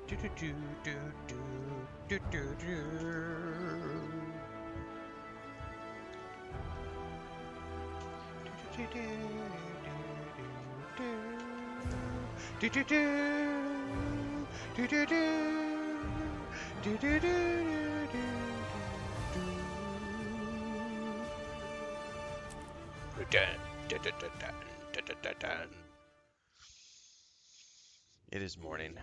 Do do do do do do do do. Do do do do do do do do do. It is morning.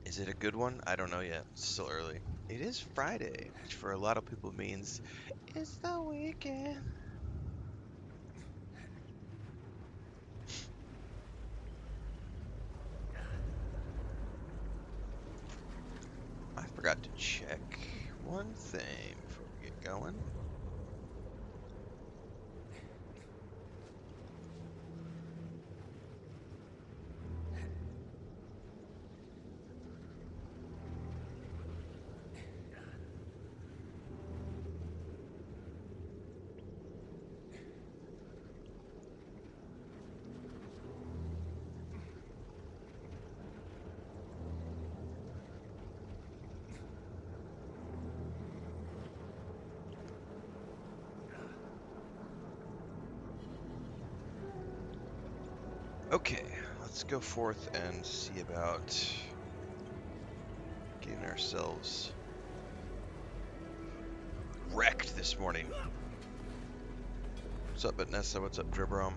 Is it a good one? I don't know yet. It's still early. It is Friday, which for a lot of people means it's the weekend. I forgot to check one thing before we get going. Okay, let's go forth and see about getting ourselves wrecked this morning. What's up, Vanessa? What's up, Dribrom?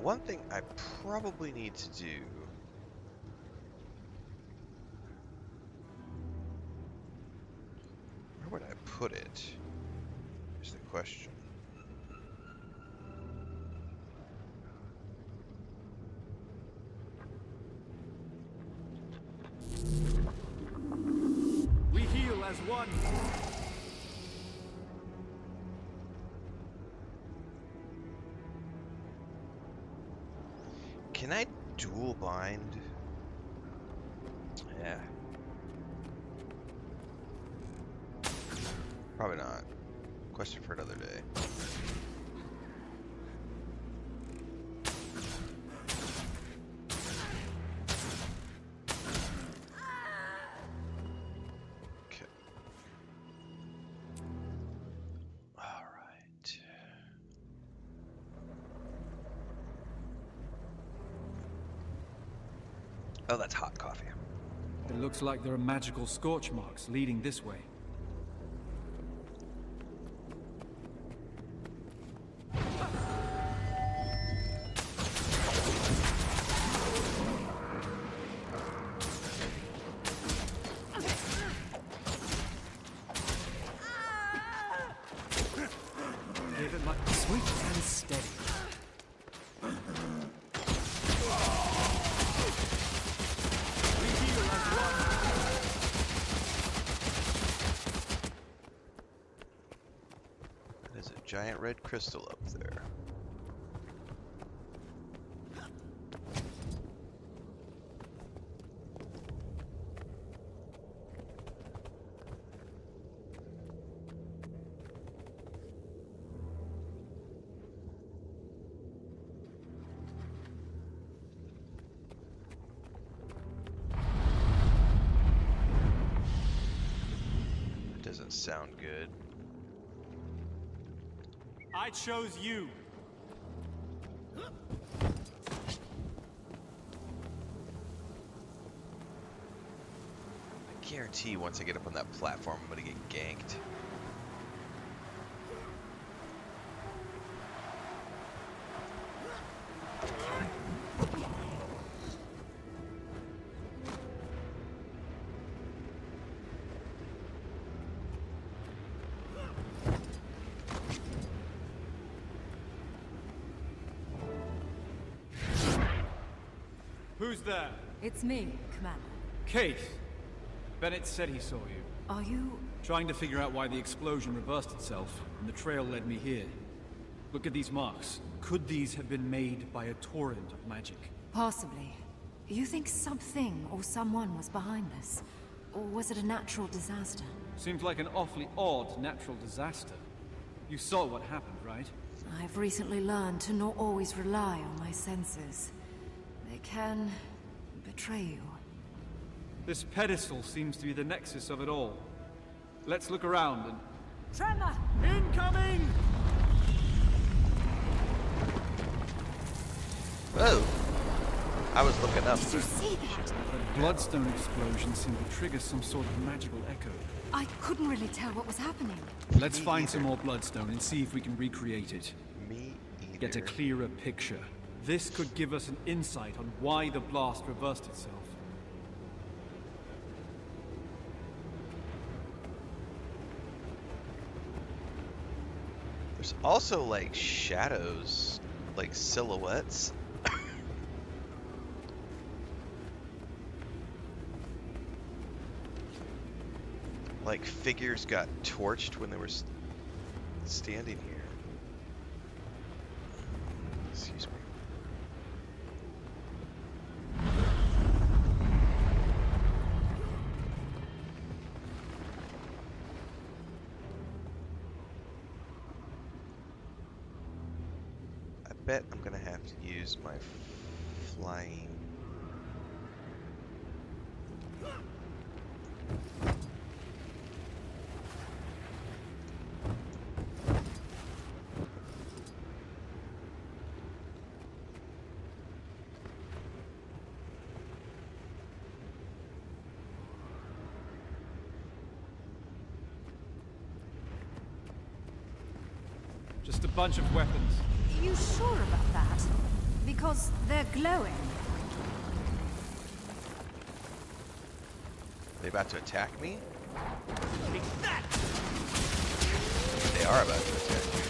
One thing I probably need to do where would I put it is the question. We heal as one. Can I dual bind? Yeah. Probably not. Question for another day. Okay. All right. Oh, that's hot coffee. It looks like there are magical scorch marks leading this way. Give it like sweet and steady. We heal as one. There's a giant red crystal up there. That doesn't sound good. I chose you. I guarantee once I get up on that platform, I'm gonna get ganked. Who's there? It's me, Commander. Keith. Bennett said he saw you. Are you... Trying to figure out why the explosion reversed itself, and the trail led me here. Look at these marks. Could these have been made by a torrent of magic? Possibly. You think something or someone was behind this? Or was it a natural disaster? Seems like an awfully odd natural disaster. You saw what happened, right? I've recently learned to not always rely on my senses. They can... betray you. This pedestal seems to be the nexus of it all. Let's look around and... Tremor! Incoming! Whoa! I was looking up. Did you see that? That bloodstone explosion seemed to trigger some sort of magical echo. I couldn't really tell what was happening. Let's find some more bloodstone and see if we can recreate it. Me either. Get a clearer picture. This could give us an insight on why the blast reversed itself. There's also like shadows, like silhouettes. Like figures got torched when they were standing here. Excuse me. I bet I'm gonna have to use my flying. Just a bunch of weapons. You sure about that? Because they're glowing. Are they about to attack me? They are about to attack me.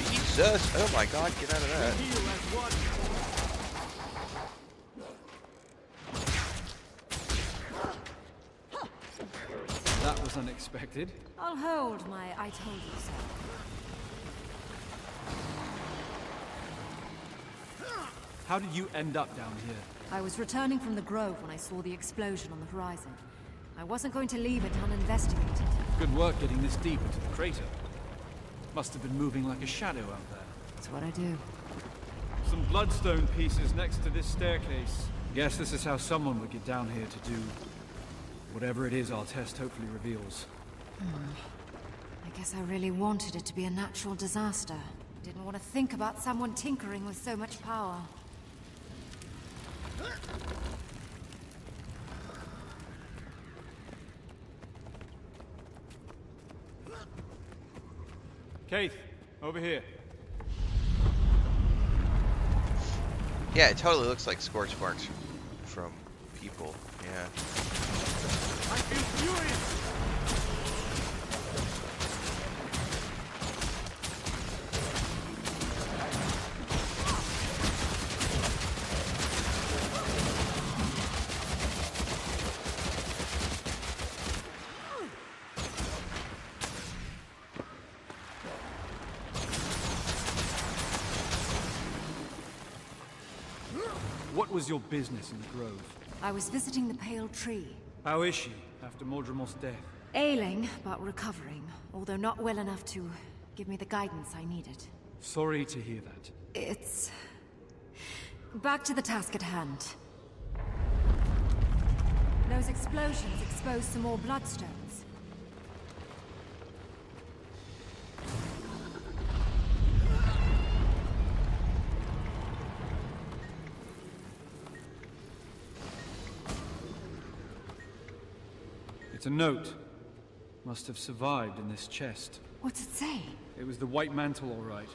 Jesus! Oh my god, get out of that. That was unexpected. I'll hold my I told you so. How did you end up down here? I was returning from the grove when I saw the explosion on the horizon. I wasn't going to leave it uninvestigated. Good work getting this deep into the crater. Must have been moving like a shadow out there. That's what I do. Some bloodstone pieces next to this staircase. Guess this is how someone would get down here to do whatever it is our test hopefully reveals. I guess I really wanted it to be a natural disaster. Didn't want to think about someone tinkering with so much power. Keith, over here. Yeah, it totally looks like scorch marks from people. Yeah. I feel furious! What was your business in the grove? I was visiting the Pale Tree. How is she after Mordremont's death? Ailing, but recovering. Although not well enough to give me the guidance I needed. Sorry to hear that. It's... back to the task at hand. Those explosions exposed some more bloodstones. It's a note. Must have survived in this chest. What's it say? It was the White Mantle, all right.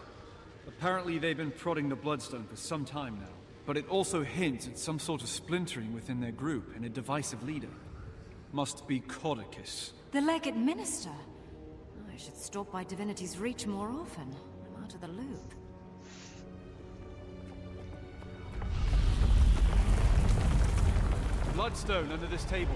Apparently they've been prodding the Bloodstone for some time now. But it also hints at some sort of splintering within their group and a divisive leader. Must be Codicus. The Legate Minister? I should stop by Divinity's Reach more often. I'm out of the loop. Bloodstone under this table.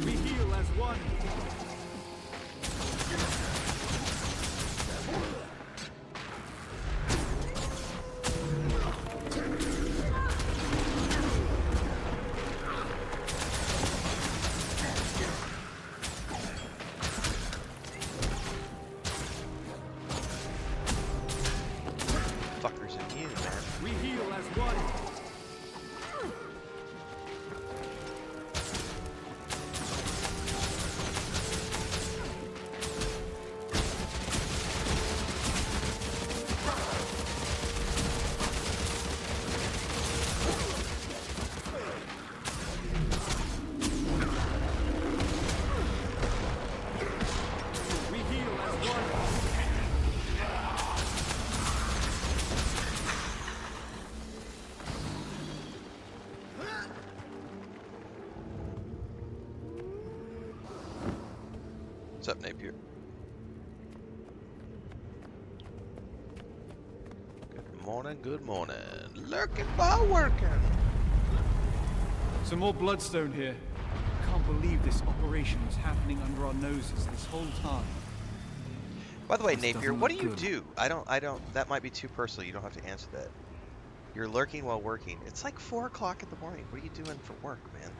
We heal as one. Fuckers immune, man. We heal as one. We heal as one. What's up, Napier? Good morning, good morning. Lurking while working. Some more bloodstone here. I can't believe this operation was happening under our noses this whole time. By the way, This Napier, doesn't what do look you good. do? I don't, that might be too personal. You don't have to answer that. You're lurking while working. It's like 4 o'clock in the morning. What are you doing for work, man?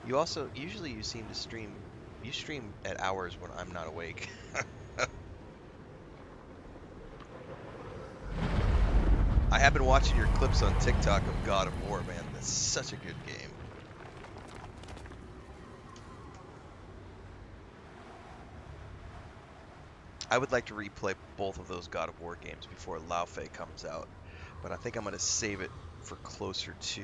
You also, usually you seem to stream, you stream at hours when I'm not awake. I have been watching your clips on TikTok of God of War, man. That's such a good game. I would like to replay both of those God of War games before Renfail comes out, but I think I'm going to save it for closer to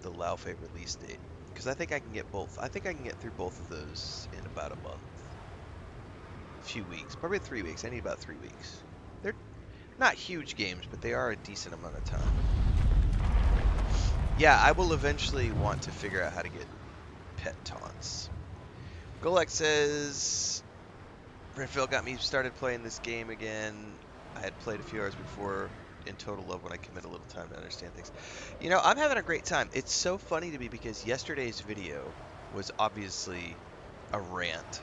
the Renfail release date, because I think I can get both. I think I can get through both of those in about a month, a few weeks, probably 3 weeks. I need about 3 weeks. They're not huge games, but they are a decent amount of time. Yeah, I will eventually want to figure out how to get pet taunts. Golek says, Renfail got me started playing this game again. I had played a few hours before. In total love when I commit a little time to understand things. You know, I'm having a great time. It's so funny to me because yesterday's video was obviously a rant.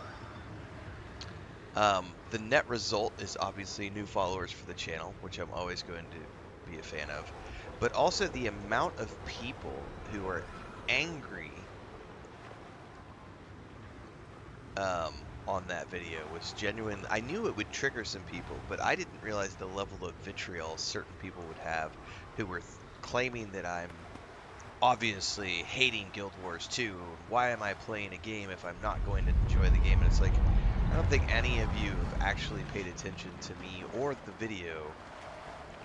The net result is obviously new followers for the channel, which I'm always going to be a fan of. But also the amount of people who are angry on that video was genuine. I knew it would trigger some people, but I didn't realize the level of vitriol certain people would have who were claiming that I'm obviously hating Guild Wars 2. Why am I playing a game if I'm not going to enjoy the game? And it's like, I don't think any of you have actually paid attention to me or the video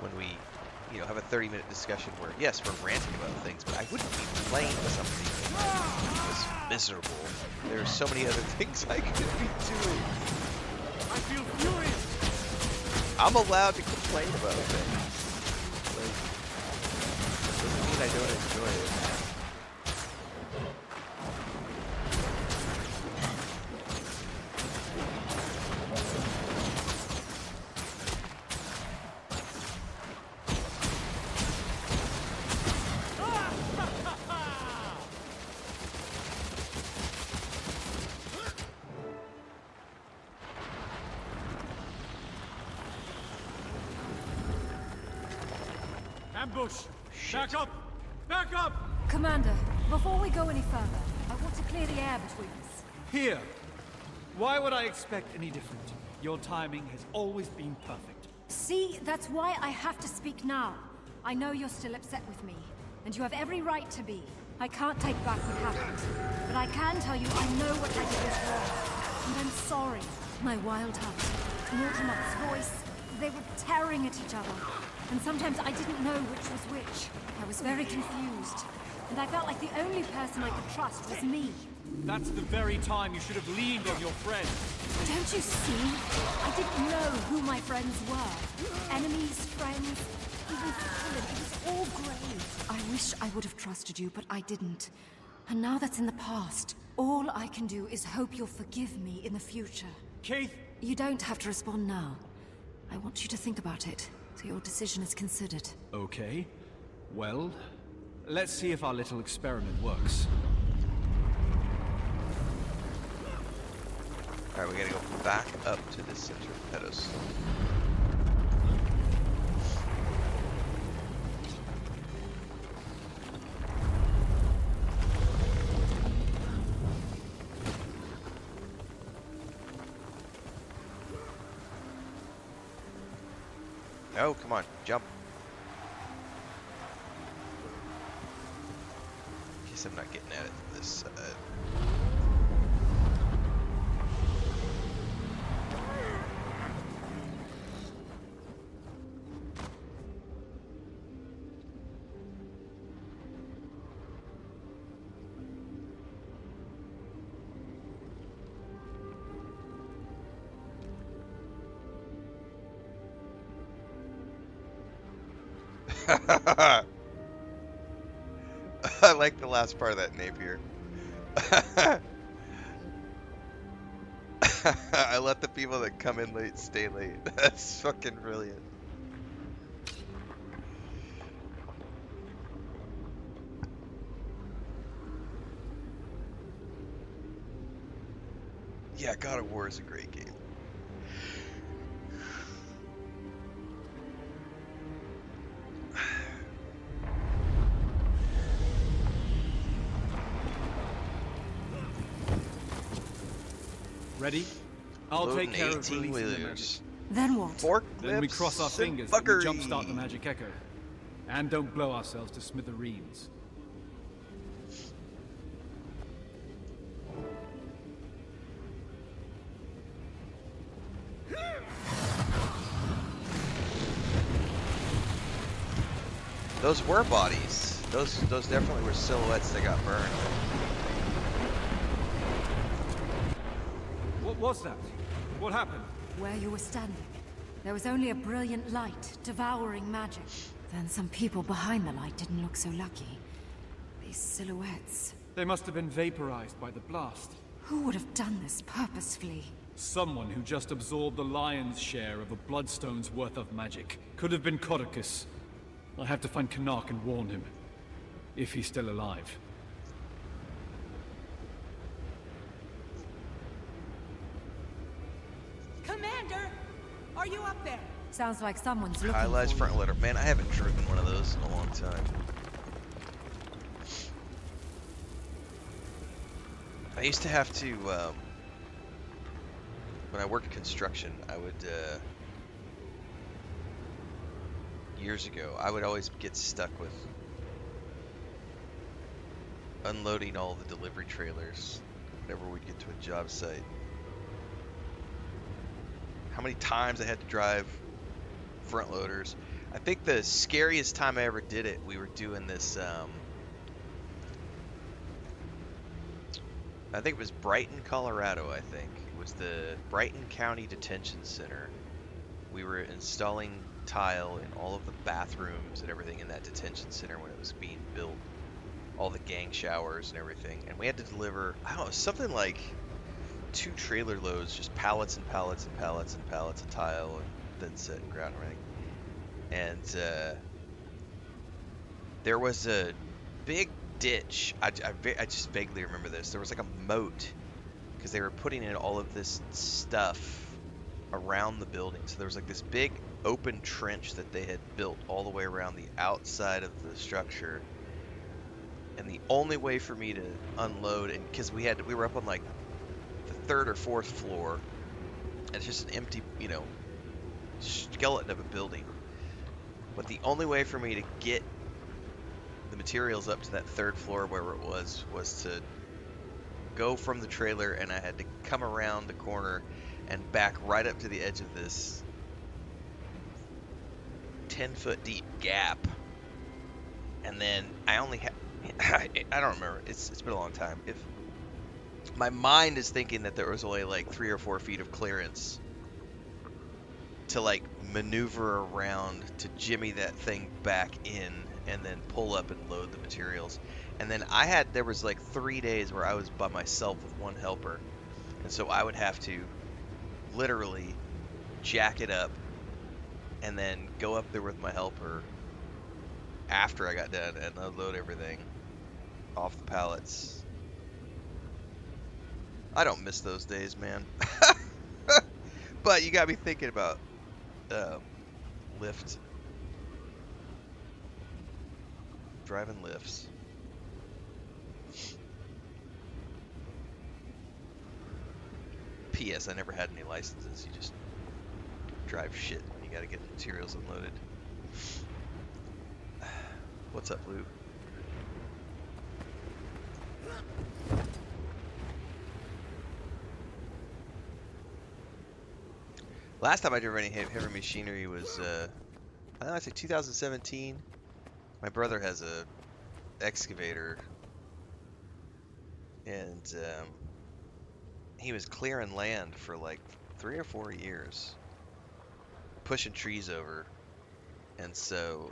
when we, you know, have a 30-minute discussion where, yes, we're ranting about things, but I wouldn't be playing something that was miserable. There's so many other things I could be doing. I feel furious. I'm allowed to complain about things. Like, doesn't mean I don't enjoy it. Ambush! Back up! Back up! Commander, before we go any further, I want to clear the air between us. Here. Why would I expect any different? Your timing has always been perfect. See, that's why I have to speak now. I know you're still upset with me, and you have every right to be. I can't take back what happened, but I can tell you I know what I did was wrong. And I'm sorry. My wild hunt, Mortimer's voice, they were tearing at each other. And sometimes I didn't know which was which. I was very confused. And I felt like the only person I could trust was me. That's the very time you should have leaned on your friend. Don't you see? I didn't know who my friends were. Enemies, friends, even fallen. It was all grey. I wish I would have trusted you, but I didn't. And now that's in the past. All I can do is hope you'll forgive me in the future. Keith! You don't have to respond now. I want you to think about it, so your decision is considered. Okay. Well, let's see if our little experiment works. Alright, we gotta go back up to the center pedestal. Oh, come on, jump. Guess I'm not getting at it this side. I like the last part of that, Napier. I let the people that come in late stay late. That's fucking brilliant. Yeah, God of War is a great game. Ready? I'll Loading take care of 18 releasing the magic. wheelers. Then what? Forklifts. Then we cross our fingers and we jumpstart the magic echo. And don't blow ourselves to smithereens. Those were bodies. Those definitely were silhouettes that got burned. What was that? What happened? Where you were standing. There was only a brilliant light, devouring magic. Then some people behind the light didn't look so lucky. These silhouettes. They must have been vaporized by the blast. Who would have done this purposefully? Someone who just absorbed the lion's share of a bloodstone's worth of magic. Could have been Codicus. I have to find Canuck and warn him. If he's still alive. Commander! Are you up there? Sounds like someone's looking Highlights for front you. loader. Man, I haven't driven one of those in a long time. I used to have to, when I worked construction, I would, years ago, I would always get stuck with unloading all the delivery trailers whenever we'd get to a job site. How many times I had to drive front loaders. I think the scariest time I ever did it, we were doing this, I think it was Brighton, Colorado, I think. It was the Brighton County Detention Center. We were installing tile in all of the bathrooms and everything in that detention center when it was being built. All the gang showers and everything. And we had to deliver, I don't know, something like 2 trailer loads, just pallets and pallets and pallets and pallets of tile and then set and ground running. And there was a big ditch. I just vaguely remember this. There was like a moat because they were putting in all of this stuff around the building. So there was like this big open trench that they had built all the way around the outside of the structure. And the only way for me to unload, and because we were up on like the 3rd or 4th floor, and it's just an empty, you know, skeleton of a building. But the only way for me to get the materials up to that 3rd floor where it was to go from the trailer, and I had to come around the corner and back right up to the edge of this 10-foot deep gap. And then I only had, I don't remember, it's been a long time. My mind is thinking that there was only like 3 or 4 feet of clearance to like maneuver around to jimmy that thing back in and then pull up and load the materials. And then there was like 3 days where I was by myself with one helper. And so I would have to literally jack it up and then go up there with my helper after I got done and unload everything off the pallets. I don't miss those days, man. But you got me thinking about Lyft. Driving lifts. P.S. I never had any licenses. You just drive shit when you gotta get the materials unloaded. What's up, Luke? Last time I drove any heavy machinery was, I don't know, I'd say 2017. My brother has a excavator, and he was clearing land for like 3 or 4 years, pushing trees over, and so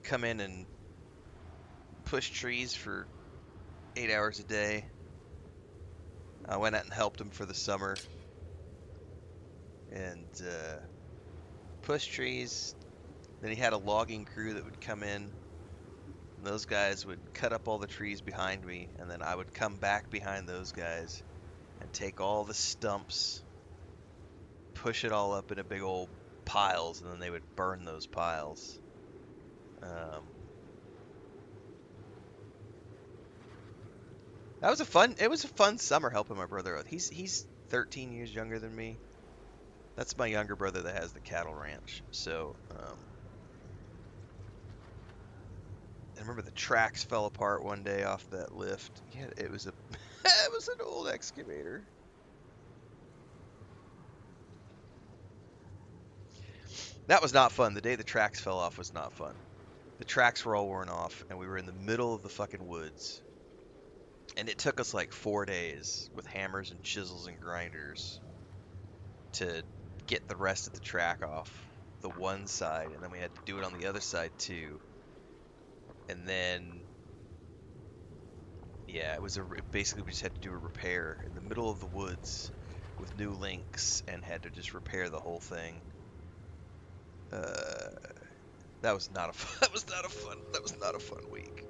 come in and push trees for 8 hours a day. I went out and helped him for the summer, and pushed trees. Then he had a logging crew that would come in. And those guys would cut up all the trees behind me, and then I would come back behind those guys and take all the stumps, push it all up into big old piles, and then they would burn those piles. It was a fun summer helping my brother out. He's 13 years younger than me. That's my younger brother that has the cattle ranch. So, I remember the tracks fell apart one day off that lift. Yeah, it was it was an old excavator. That was not fun. The day the tracks fell off was not fun. The tracks were all worn off, and we were in the middle of the fucking woods. And it took us like 4 days with hammers and chisels and grinders to get the rest of the track off the one side, and then we had to do it on the other side too. And then, yeah, basically we just had to do a repair in the middle of the woods with new links, and had to just repair the whole thing. That was not a fun week.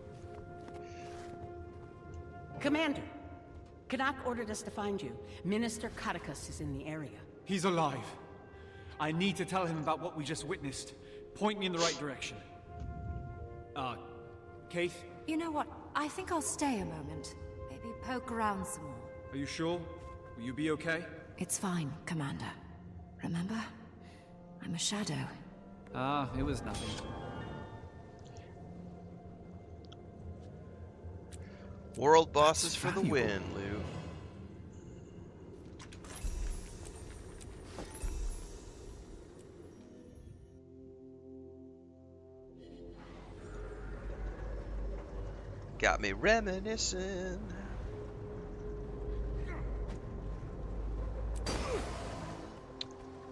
Commander, Canuck ordered us to find you. Minister Cudicus is in the area. He's alive. I need to tell him about what we just witnessed. Point me in the right direction. Keith? You know what? I think I'll stay a moment. Maybe poke around some more. Are you sure? Will you be okay? It's fine, Commander. Remember? I'm a shadow. It was nothing. World bosses for the win, Lou. Got me reminiscing.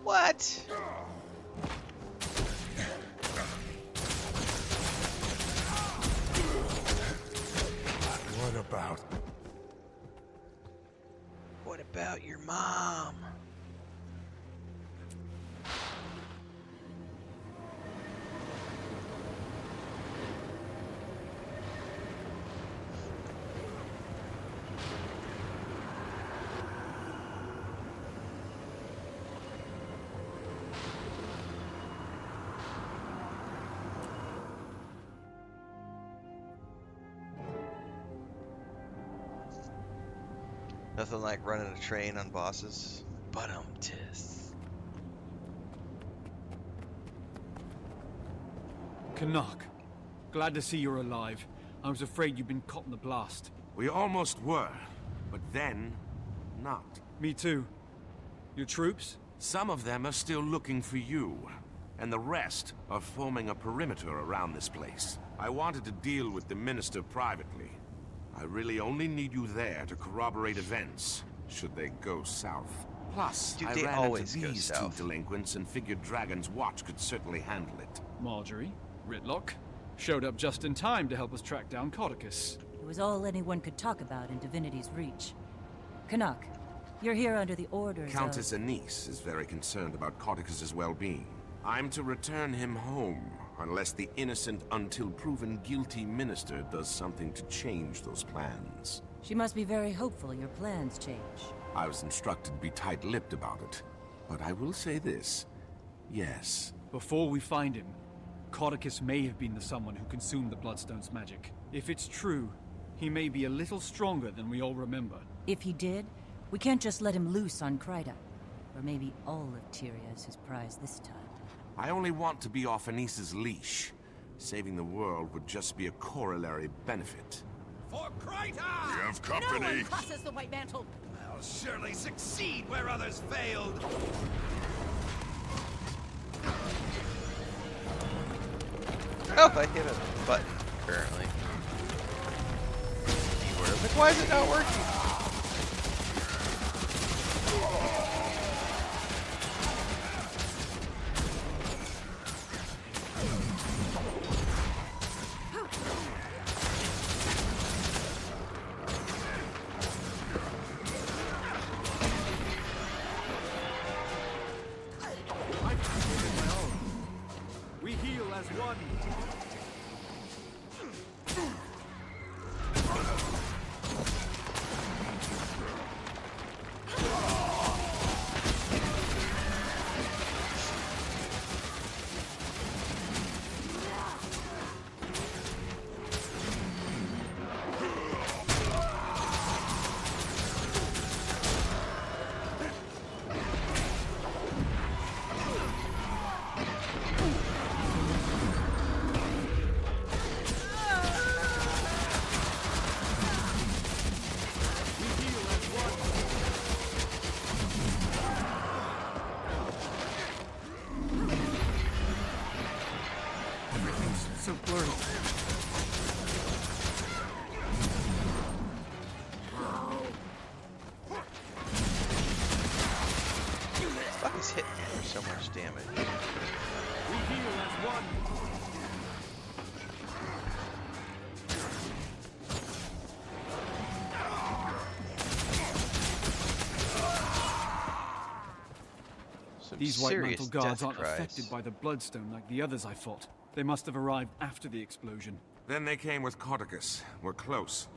What? What about your mom? Nothing like running a train on bosses. Tis. Canuck. Glad to see you're alive. I was afraid you'd been caught in the blast. We almost were, but then, not. Me too. Your troops? Some of them are still looking for you, and the rest are forming a perimeter around this place. I wanted to deal with the Minister privately. I really only need you there to corroborate events, should they go south. Plus, Dude, I they ran always into go these south. two delinquents and figured Dragon's Watch could certainly handle it. Marjorie, Ritlock, showed up just in time to help us track down Codicus. It was all anyone could talk about in Divinity's Reach. Canuck, you're here under the orders Countess of... Anise is very concerned about Codicus's well-being. I'm to return him home, unless the innocent until proven guilty minister does something to change those plans. She must be very hopeful your plans change. I was instructed to be tight-lipped about it. But I will say this. Yes. Before we find him, Codicus may have been the someone who consumed the Bloodstone's magic. If it's true, he may be a little stronger than we all remember. If he did, we can't just let him loose on Kryta. Or maybe all of Tyria is his prize this time. I only want to be off Anise's leash. Saving the world would just be a corollary benefit. For Kryta! We have No company. one crosses the White Mantle! I'll surely succeed where others failed. Oh, I hit a button, apparently. Keyword. Like, why is it not working? We heal as one. So blurry. Fuck is hitting me for so much damage? We heal as one. Some These White serious Mantle guards death aren't cries. affected by the Bloodstone like the others I fought. They must have arrived after the explosion. Then they came with Codicus. We're close.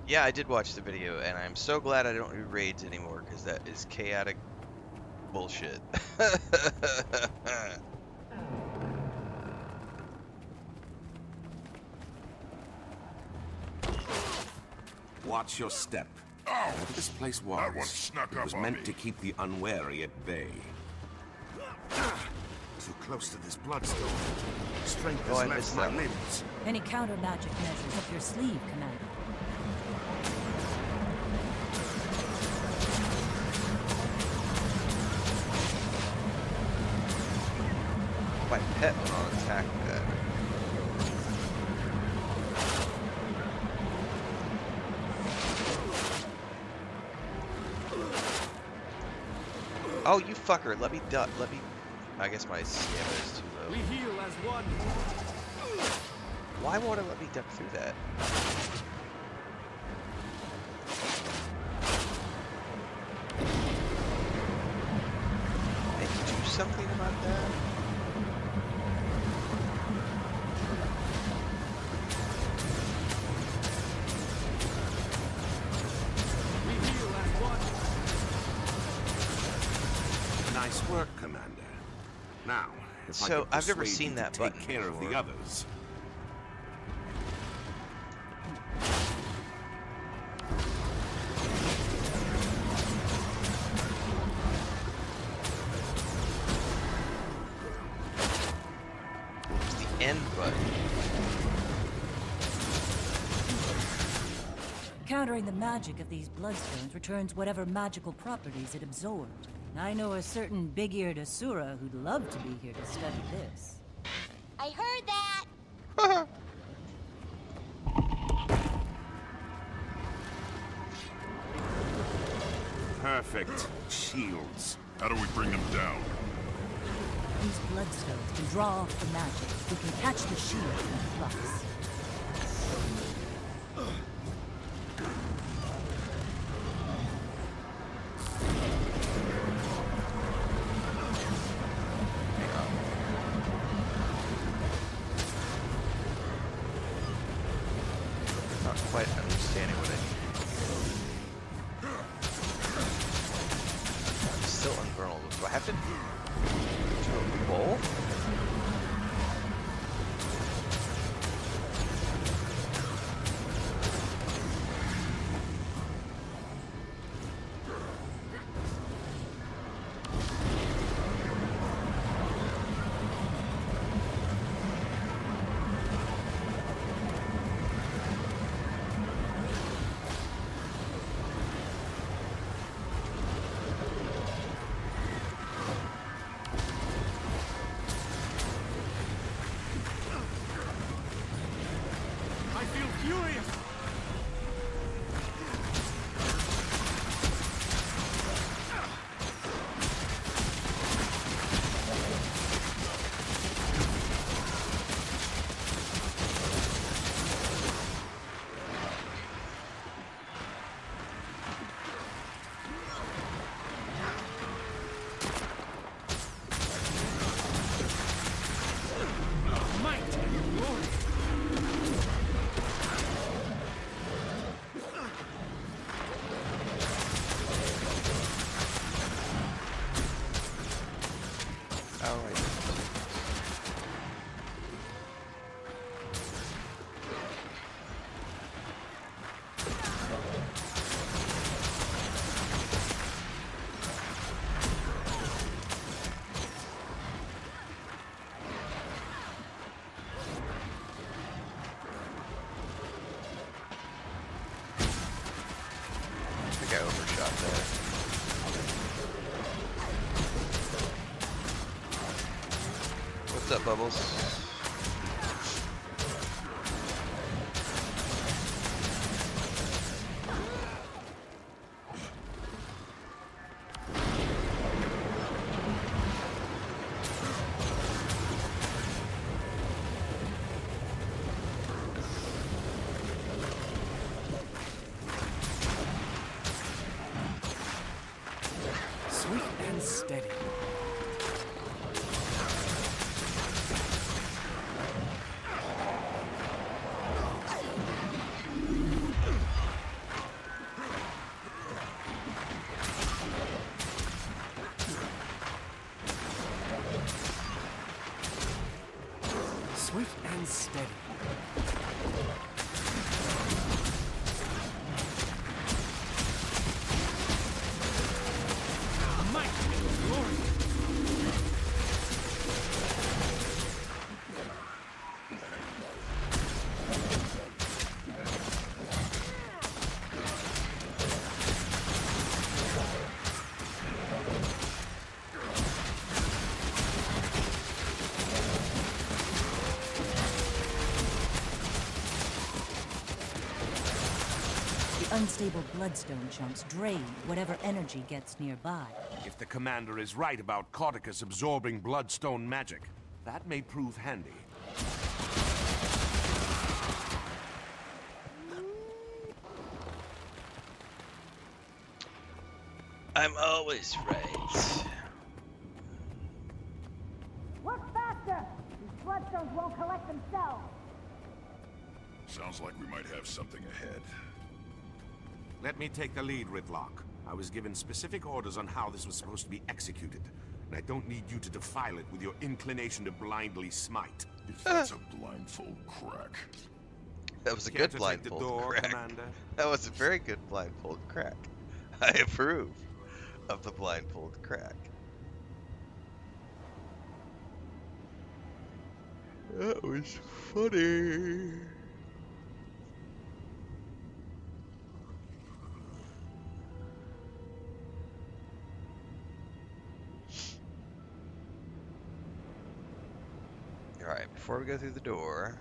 Yeah, I did watch the video, and I'm so glad I don't do raids anymore, because that is chaotic bullshit. Watch your step. Ow! Whatever this place That one was, snuck it up was on meant me. to keep the unwary at bay. Too close to this bloodstone. Strength Oh, I has left missed my that one. limbs. Any counter magic measures up your sleeve, Commander? My pet went on attack that. Oh, you fucker! Let me duck. Let me. I guess my stamina is too We low. heal as one. Why won't it let me duck through that? Maybe do something about that. We heal as one. Nice work, Commander. Now, if I So, could I've never persuade seen you that to take button care of before. the others. It's the end button. Countering the magic of these bloodstones returns whatever magical properties it absorbed. I know a certain big-eared Asura who'd love to be here to study this. I heard that. Perfect. Shields. How do we bring them down? These bloodstones can draw off the magic. We can catch the shield in the flux. Not quite understanding what I need. I'm still invulnerable. Do I have to do both? I feel furious! Might and glory! Oh, right. I think I overshot that. What's up, Bubbles? Sweet and steady. Swift and steady. Might and glory! The unstable bloodstone chunks drain whatever energy gets nearby. If the commander is right about Cauticus absorbing bloodstone magic, that may prove handy. I'm always right. Work faster! These bloodstones won't collect themselves. Sounds like we might have something ahead. Let me take the lead, Ritlock. I was given specific orders on how this was supposed to be executed, and I don't need you to defile it with your inclination to blindly smite. If that's a blindfold crack. That was a Care good to take the blindfold door, crack. Commander? That was a very good blindfold crack. I approve of the blindfold crack. That was funny. Alright. Before we go through the door.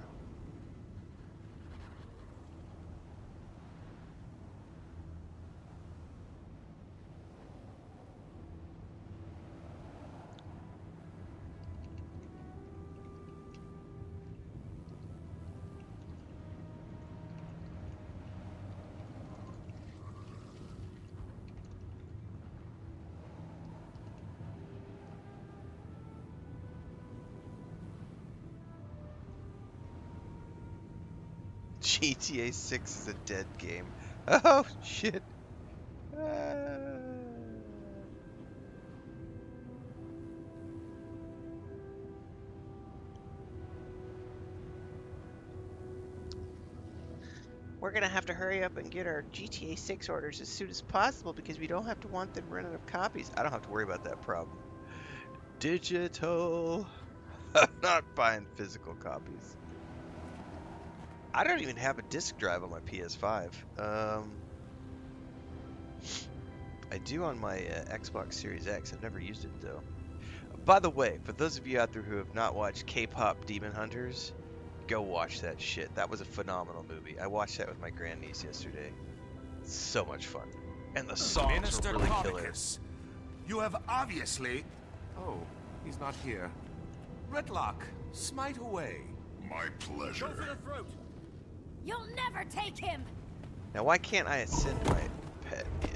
GTA 6 is a dead game. Oh, shit. We're gonna have to hurry up and get our GTA 6 orders as soon as possible because we don't have to want them running out of copies. I don't have to worry about that problem. Digital. I'm not buying physical copies. I don't even have a disc drive on my PS5. I do on my Xbox Series X. I've never used it though. By the way, for those of you out there who have not watched K-pop Demon Hunters, go watch that shit. That was a phenomenal movie. I watched that with my grandniece yesterday. So much fun. And the songs Minister were really killer. Colicus, you have obviously... Oh, he's not here. Retlock, smite away. My pleasure. You'll never take him! Now why can't I ascend my pet yet?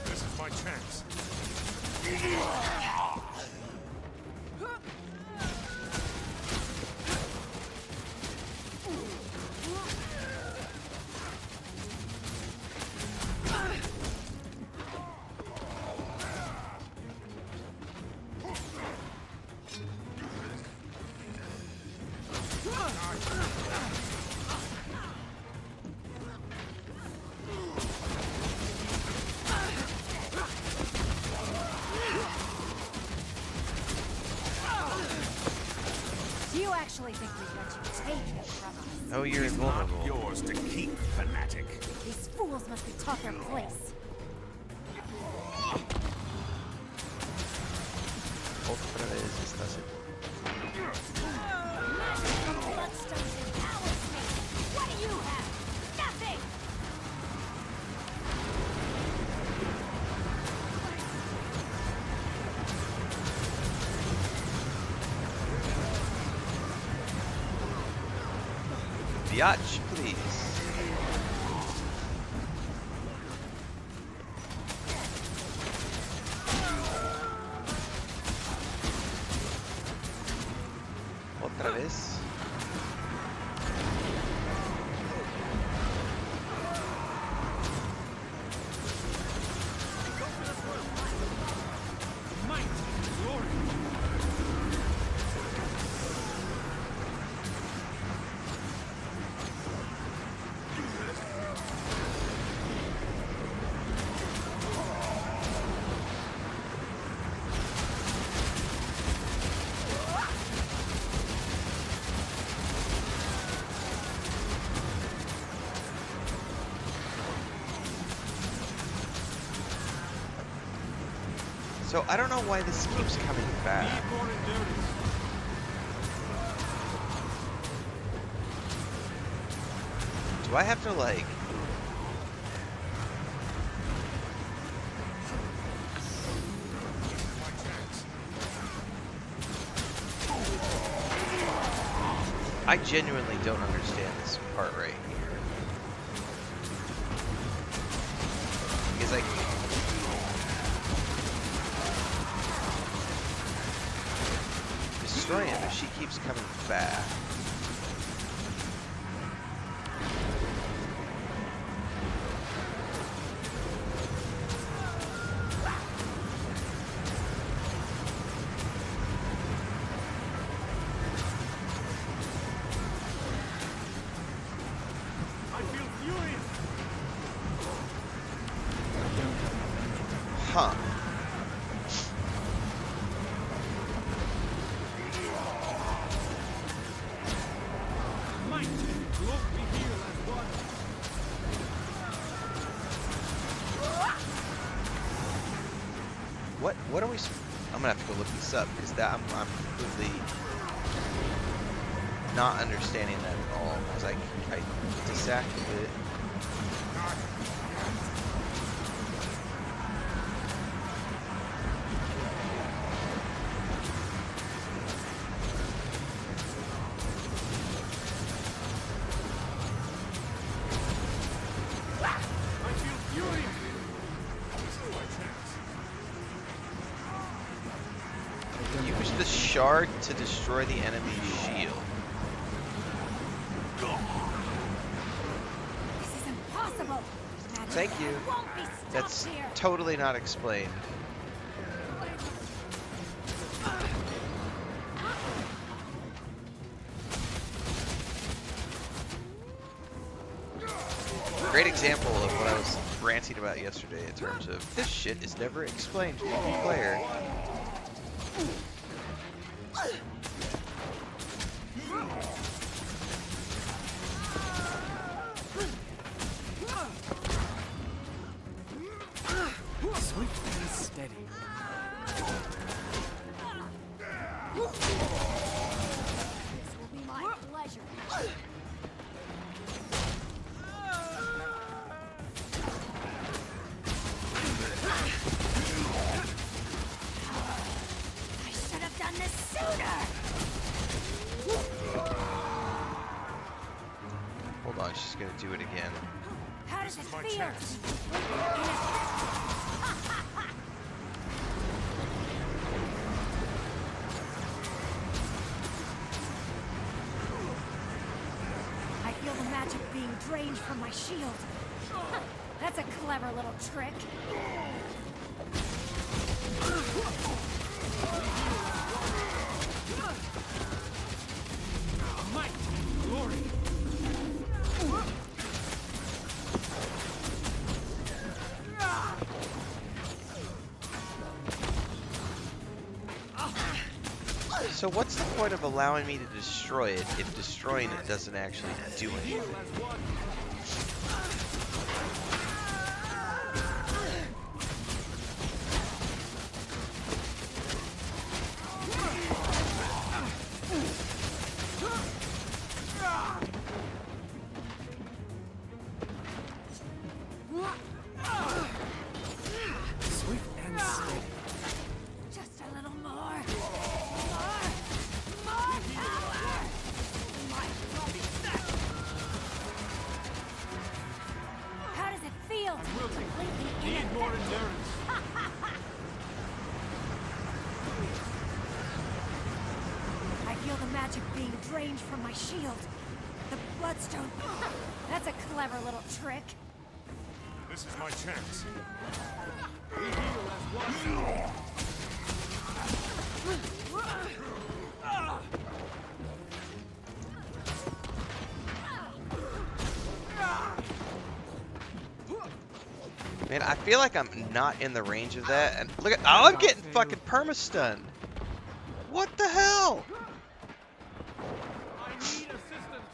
This is my chance. Do you actually think we'd let you take him from us? Oh, you're invulnerable. Yours to keep, fanatic. These fools must be taught their place. Otra vez estás en... Magic from bloodstones empowers me! What do you have? Nothing! Biatch, please. Otra vez. So I don't know why this keeps coming back. Do I have to like... I genuinely don't understand this part right here. Because I... destroy him, but she keeps coming back. I feel furious! What are we? I'm gonna have to go look this up because that I'm completely not understanding that at all. Because I disactivated it. Use the shard to destroy the enemy's shield. This is impossible. Magic Thank you. won't be stopped That's here. totally not explained. Great example of what I was ranting about yesterday in terms of this shit is never explained to the player. Swift and steady. This will be my pleasure. I should have done this sooner. Hold on, she's gonna do it again. How does it feel? I feel the magic being drained from my shield. That's a clever little trick. Might, glory. So what's the point of allowing me to destroy it if destroying it doesn't actually do anything? Swift and steady. Just a little more. More power. How does it feel to be completely Need more endurance. I feel the magic being drained from my shield. The bloodstone. That's a clever little trick. This is my chance. Man, I feel like I'm not in the range of that. And look at, oh, I'm getting fucking perma-stunned. What the hell? I need assistance.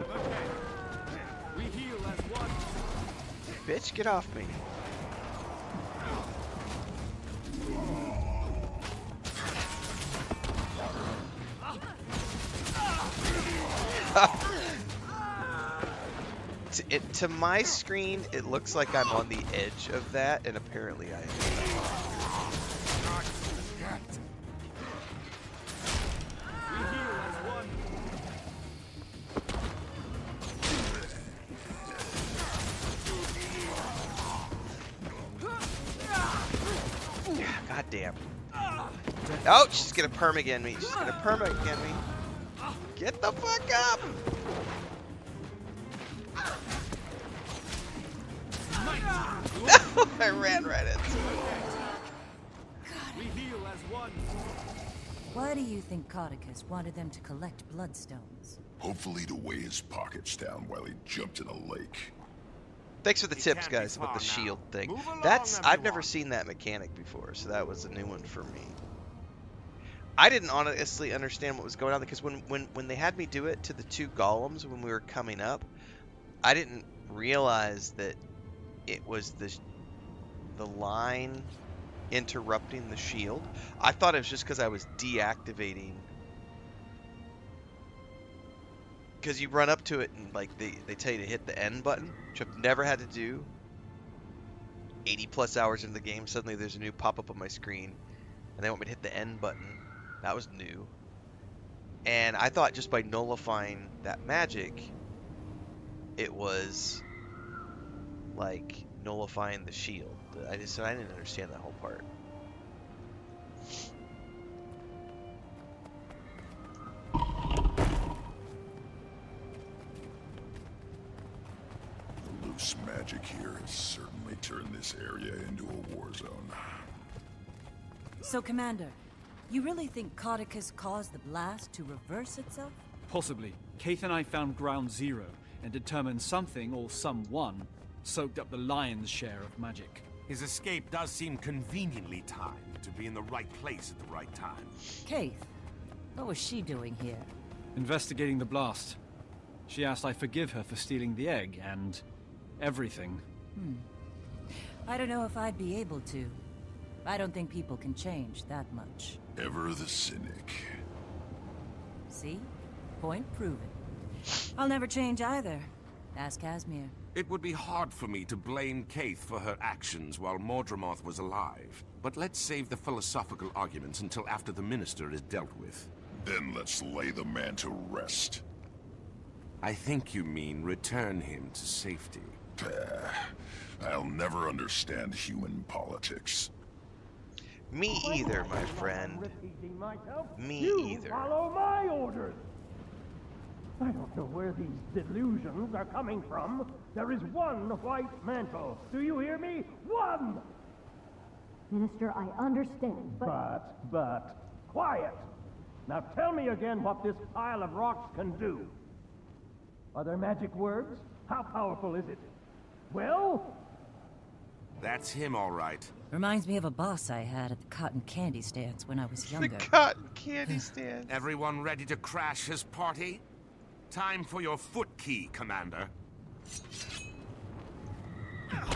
Okay. We heal as one. Bitch, get off me. To my screen, it looks like I'm on the edge of that, and apparently I am. We heal as one. God damn. Oh, she's gonna perma-again me. She's gonna perma-again me. Get the fuck up! No, I ran right into it. We heal as one. Why do you think Codicus wanted them to collect bloodstones? Hopefully to weigh his pockets down while he jumped in a lake. Thanks for the tips, can't be guys, about the far now. shield thing. Move along, I've never everyone. seen that mechanic before, so that was a new one for me. I didn't honestly understand what was going on because when they had me do it to the two golems when we were coming up, I didn't realize that it was the line interrupting the shield. I thought it was just because I was deactivating. Because you run up to it and like they tell you to hit the N button, which I've never had to do. 80 plus hours into the game, suddenly there's a new pop-up on my screen, and they want me to hit the N button. That was new. And I thought just by nullifying that magic, it was like nullifying the shield. I didn't understand that whole part. The loose magic here has certainly turned this area into a war zone. So, Commander, you really think Codicus caused the blast to reverse itself? Possibly. Keith and I found ground zero and determined something or someone soaked up the lion's share of magic. His escape does seem conveniently timed to be in the right place at the right time. Keith, what was she doing here? Investigating the blast. She asked I forgive her for stealing the egg and everything. I don't know if I'd be able to. I don't think people can change that much. Ever the cynic. See? Point proven. I'll never change either. Ask Casimir. It would be hard for me to blame Kaith for her actions while Mordramoth was alive. But let's save the philosophical arguments until after the Minister is dealt with. Then let's lay the man to rest. I think you mean return him to safety. I'll never understand human politics. Me either, my friend. Me either. Follow my orders. I don't know where these delusions are coming from. There is one white mantle. Do you hear me? One! Minister, I understand, But, quiet! Now tell me again what this pile of rocks can do. Are there magic words? How powerful is it? Well? That's him, all right. Reminds me of a boss I had at the cotton candy stands when I was The younger. cotton candy stand. Everyone ready to crash his party? Time for your foot key, Commander.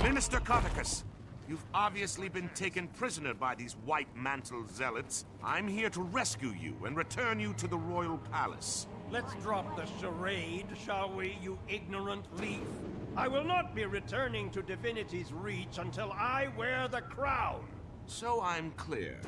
Minister Codicus, you've obviously been taken prisoner by these white mantle zealots. I'm here to rescue you and return you to the royal palace. Let's drop the charade, shall we, you ignorant leaf? I will not be returning to Divinity's Reach until I wear the crown. So I'm clear.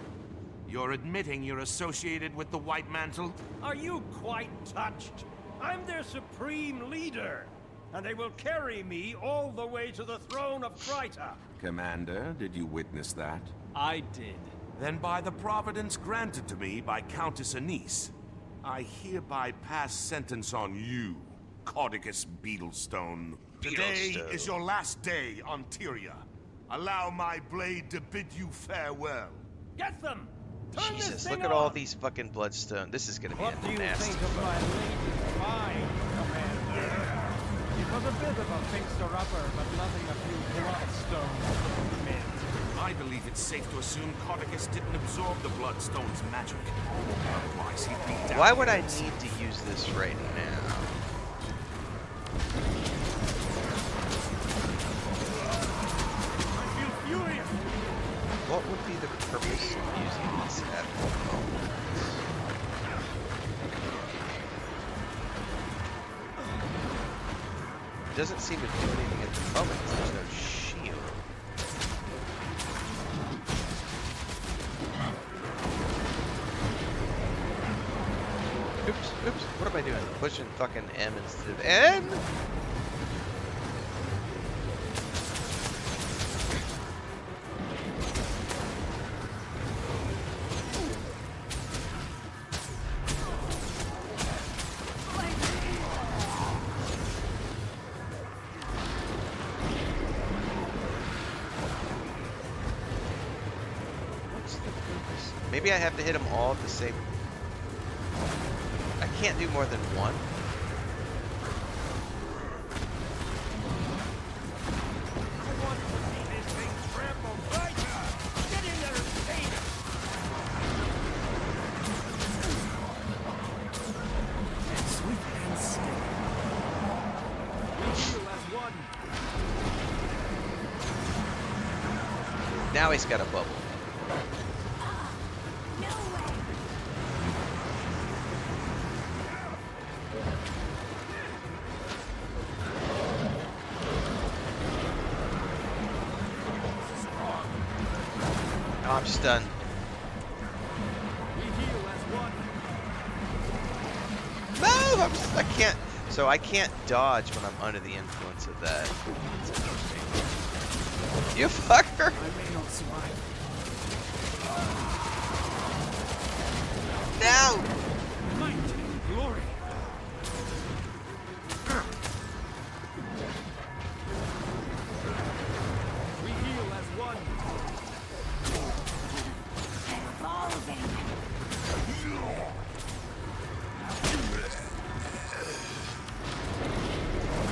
You're admitting you're associated with the white mantle? Are you quite touched? I'm their supreme leader, and they will carry me all the way to the throne of Kryta. Commander, did you witness that? I did. Then by the providence granted to me by Countess Anise, I hereby pass sentence on you, Codicus Beetlestone. Today Beetlestone. is your last day on Tyria. Allow my blade to bid you farewell. Get them! Turn this Jesus, thing look at all on! these fucking bloodstone. This is gonna be What do a you nasty think of my latest find, Commander? It was a bit of a fixer-upper, but nothing a few bloodstones couldn't mend. I believe it's safe to assume Codicus didn't absorb the Bloodstone's magic. Otherwise, he'd be down. Why would I need to use this right now? I feel furious! What would be the purpose of using this at the moment? It doesn't seem to do anything at the moment. There's no shield. Oops. What am I doing? Pushing fucking M instead of N? What's the purpose? Maybe I have to hit them all at the same. I can't do more than one. I want to see this thing trample right now! Get in there and save it! Sweet and steady. We feel as one. Now he's got a bubble. Oh, I'm stunned. No, I can't. So I can't dodge when I'm under the influence of that. That's interesting. You fucker! I may not survive. No! Might and glory. We heal as one.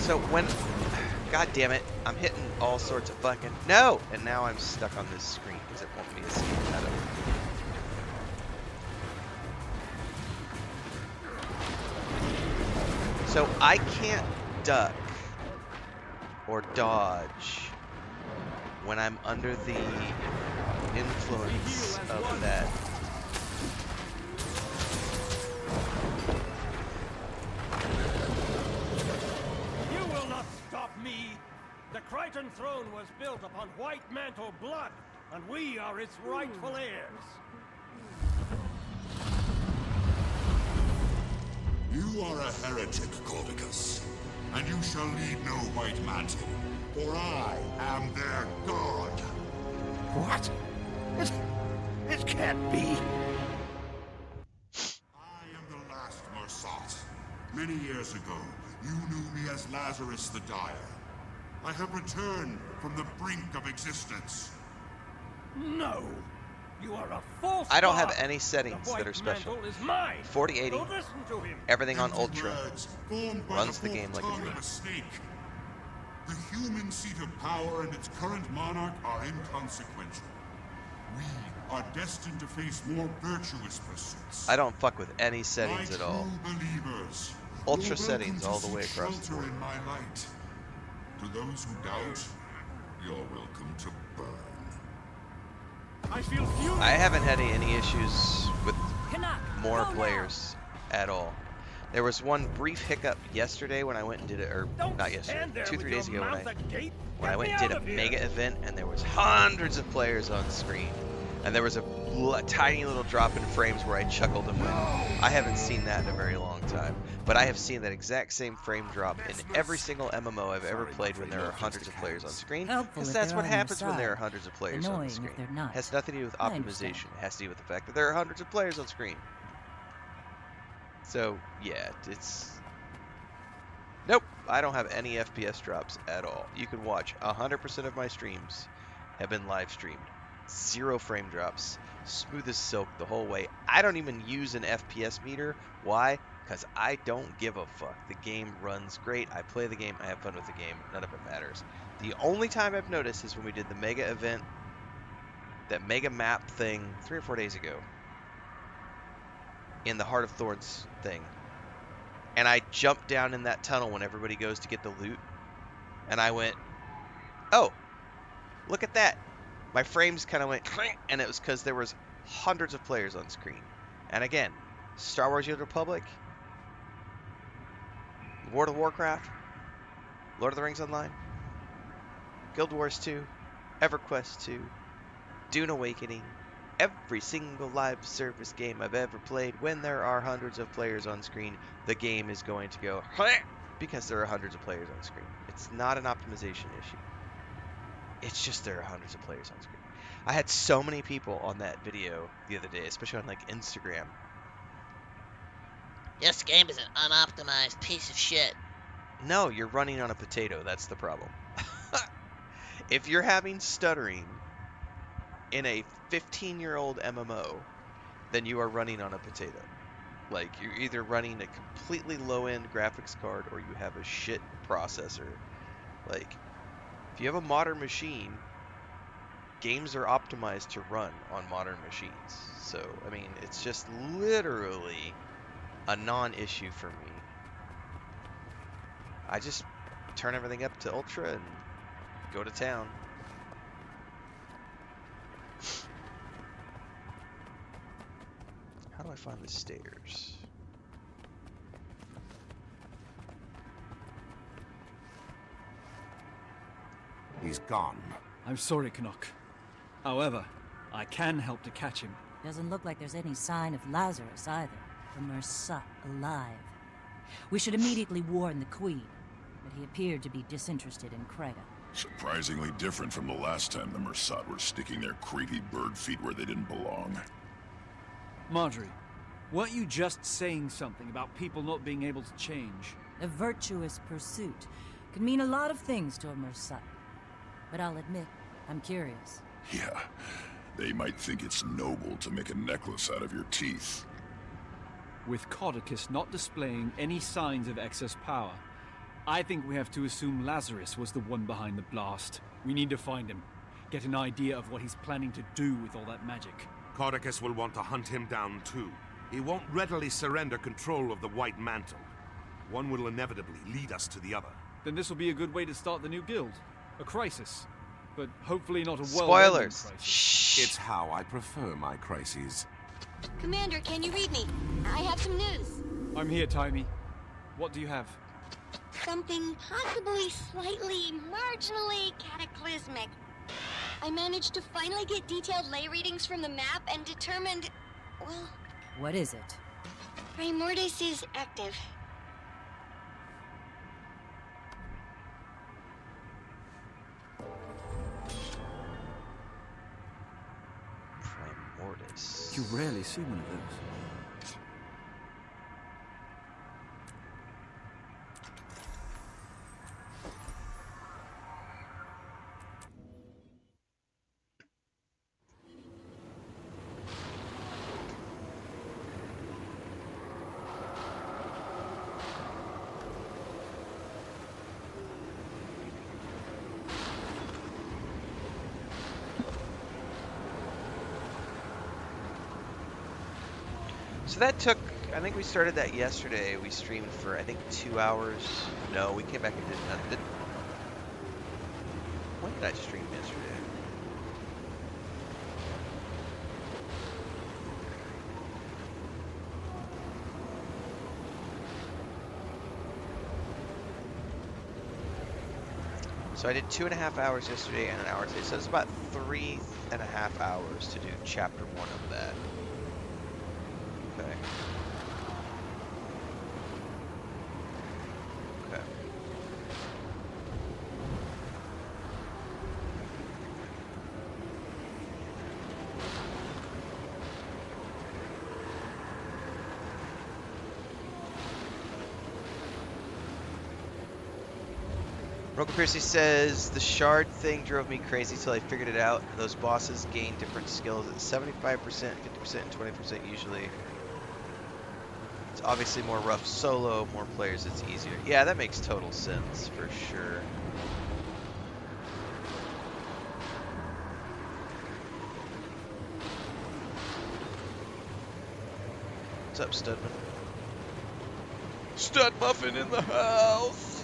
So when, god damn it, I'm hitting all sorts of fucking, no! And now I'm stuck on this screen because it won't me to see out of it. So I can't duck or dodge when I'm under the influence of that. You will not stop me! The Crichton throne was built upon White Mantle blood, and we are its rightful heirs. You are a heretic, Cordicus, and you shall need no White Mantle, for I am their god. What? It can't be. I am the last Mersat. Many years ago, you knew me as Lazarus the Dire. I have returned from the brink of existence. No! You are a false I don't god. have any settings The that are White special. Mantle is mine. 4080, Don't listen to him. everything on Empty Ultra. words formed by Runs the the game forked like a tongue dream. of snake. The human seat of power and its current monarch are inconsequential. We are destined to face more virtuous pursuits. I don't fuck with any settings My at all. true believers, Ultra you're settings welcome all to the way seek across the shelter board. in my light. To those who doubt, you're welcome to burn. I feel furious. I haven't had any issues with Canuck, more go now. players at all. There was one brief hiccup yesterday when I went and did it, or Don't not yesterday, stand there 2-3 with days your ago mouth agape. when I Get went me and did out a of here. mega event and there was hundreds of players on screen. And there was a tiny little drop in frames where I chuckled and went, I haven't seen that in a very long time. But I have seen that exact same frame drop in every single MMO I've ever played when there are hundreds of players on screen. Helpful Because if that's they're what on your happens when there are side. hundreds of players on Annoying the if screen. they're not. It has nothing to do with I understand. optimization. It has to do with the fact that there are hundreds of players on screen. So, yeah, it's... Nope, I don't have any FPS drops at all. You can watch 100% of my streams have been live streamed. 0 frame drops. Smooth as silk the whole way. I don't even use an FPS meter. Why? Because I don't give a fuck. The game runs great. I play the game. I have fun with the game. None of it matters. The only time I've noticed is when we did the mega event, that mega map thing 3 or 4 days ago in the Heart of Thorns thing. And I jumped down in that tunnel when everybody goes to get the loot. And I went, oh, look at that. My frames kind of went, and it was because there was hundreds of players on screen. And again, Star Wars: The Old Republic, World of Warcraft, Lord of the Rings Online, Guild Wars 2, EverQuest 2, Dune Awakening, every single live service game I've ever played, when there are hundreds of players on screen, the game is going to go because there are hundreds of players on screen. It's not an optimization issue. It's just there are hundreds of players on screen. I had so many people on that video the other day, especially on like Instagram. This game is an unoptimized piece of shit. No, you're running on a potato. That's the problem. If you're having stuttering in a 15-year-old MMO, then you are running on a potato. Like, you're either running a completely low-end graphics card or you have a shit processor. Like, if you have a modern machine, games are optimized to run on modern machines. So, I mean, it's just literally a non-issue for me. I just turn everything up to Ultra and go to town. How do I find the stairs? He's gone. I'm sorry, Canuck. However, I can help to catch him. Doesn't look like there's any sign of Lazarus either. The Mersat alive. We should immediately warn the Queen, but he appeared to be disinterested in Krega. Surprisingly different from the last time the Mersat were sticking their creepy bird feet where they didn't belong. Marjorie, weren't you just saying something about people not being able to change? A virtuous pursuit can mean a lot of things to a Mersat. But I'll admit, I'm curious. Yeah, they might think it's noble to make a necklace out of your teeth. With Codicus not displaying any signs of excess power, I think we have to assume Lazarus was the one behind the blast. We need to find him, get an idea of what he's planning to do with all that magic. Codicus will want to hunt him down too. He won't readily surrender control of the White Mantle. One will inevitably lead us to the other. Then this will be a good way to start the new guild. A crisis. But hopefully not a Spoilers. crisis. Shh. It's how I prefer my crises. Commander, can you read me? I have some news. I'm here, Timey. What do you have? Something possibly slightly, marginally cataclysmic. I managed to finally get detailed lay readings from the map and determined, well... What is it? Primordis is active. Primordis. You rarely see one of those. So that took, I think we started that yesterday. We streamed for, I think, 2 hours. No, we came back and did nothing. When did I stream yesterday? So I did 2.5 hours yesterday and an hour today. So it's about 3.5 hours to do chapter 1 of that. Okay. Okay. Broken Piercy says, the shard thing drove me crazy till I figured it out. Those bosses gain different skills at 75%, 50%, and 20% usually. It's obviously more rough solo, more players it's easier. Yeah, that makes total sense, for sure. What's up, Studman? Stud Muffin in the house!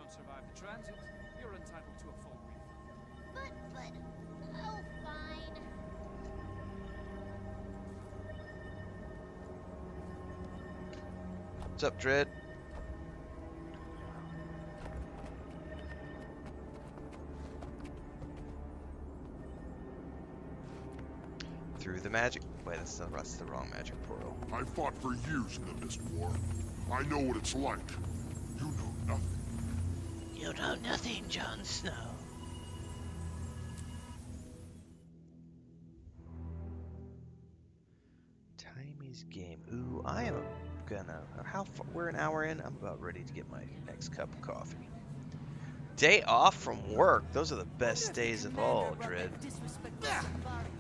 Survive the transit, you're entitled to a full refund. Oh, fine. What's up, Dread? Through the magic. Wait, that's the wrong magic portal. I fought for years in the Mist War. I know what it's like. You know nothing. You know nothing, Jon Snow. Timey's game. Ooh, I am gonna. How far? We're an hour in. I'm about ready to get my next cup of coffee. Day off from work. Those are the best days of all, Dread.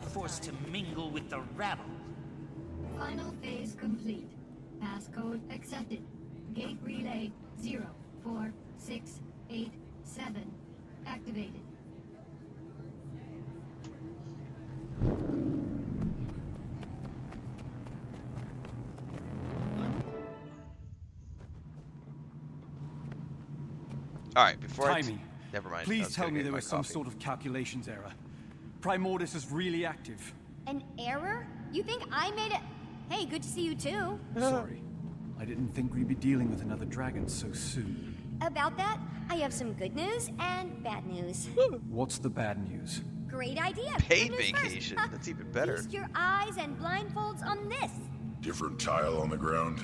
Forced to mingle with the rabble. Final phase complete. Passcode accepted. Gate relay 04687 activated. All right, before Timing. never mind. I Please was tell gonna me get there my was some coffee. sort of calculations error. Primordus is really active. An error? You think I made it? Hey, good to see you too. Sorry. I didn't think we'd be dealing with another dragon so soon. About that, I have some good news and bad news. What's the bad news? Great idea. Paid Good news first. vacation. That's even better. Feast your eyes and blindfolds on this. Different tile on the ground?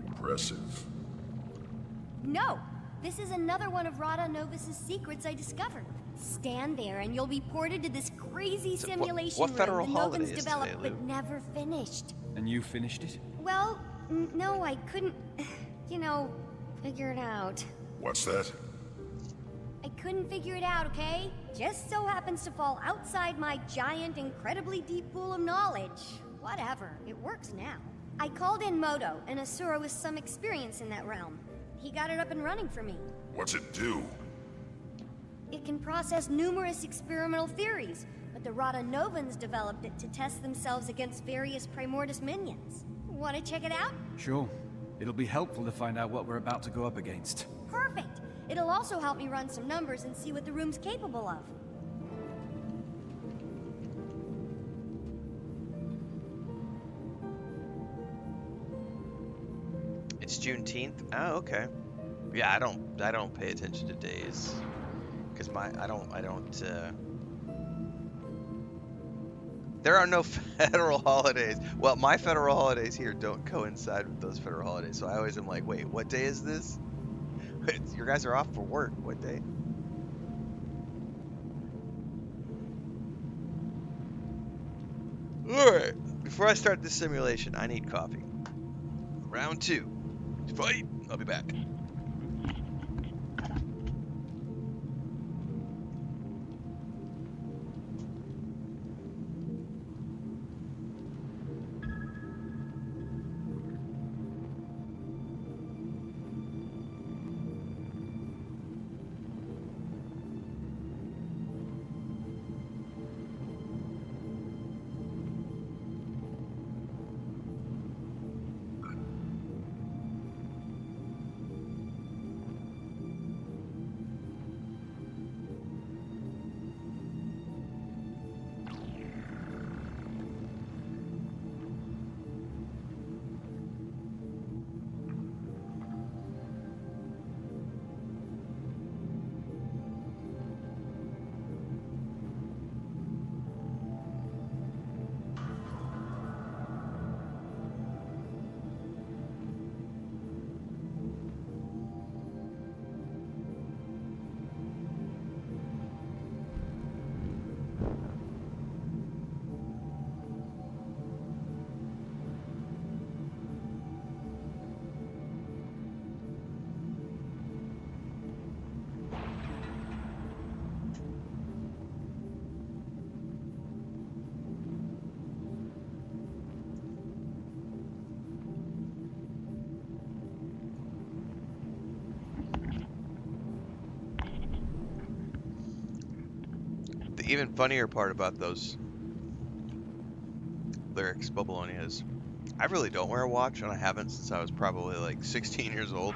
Impressive. No, this is another one of Rada Novus's secrets I discovered. Stand there and you'll be ported to this crazy So simulation what federal room the holiday Novans is developed today, Lou? but never finished. And you finished it? Well, no, I couldn't, figure it out. What's that? I couldn't figure it out, okay? Just so happens to fall outside my giant, incredibly deep pool of knowledge. Whatever, it works now. I called in Moto, an Asura with some experience in that realm. He got it up and running for me. What's it do? It can process numerous experimental theories, but the Rada Novans developed it to test themselves against various Primordus minions. Want to check it out? Sure. It'll be helpful to find out what we're about to go up against. Perfect! It'll also help me run some numbers and see what the room's capable of. It's Juneteenth. Oh, okay. Yeah, I don't pay attention to days because I don't. There are no federal holidays. Well, my federal holidays here don't coincide with those federal holidays, so I always am like, wait, what day is this? Your guys are off for work. What day? Alright, before I start this simulation, I need coffee. Round 2. Fight! I'll be back. The even funnier part about those lyrics, Bubalonia, is I really don't wear a watch, and I haven't since I was probably like 16 years old.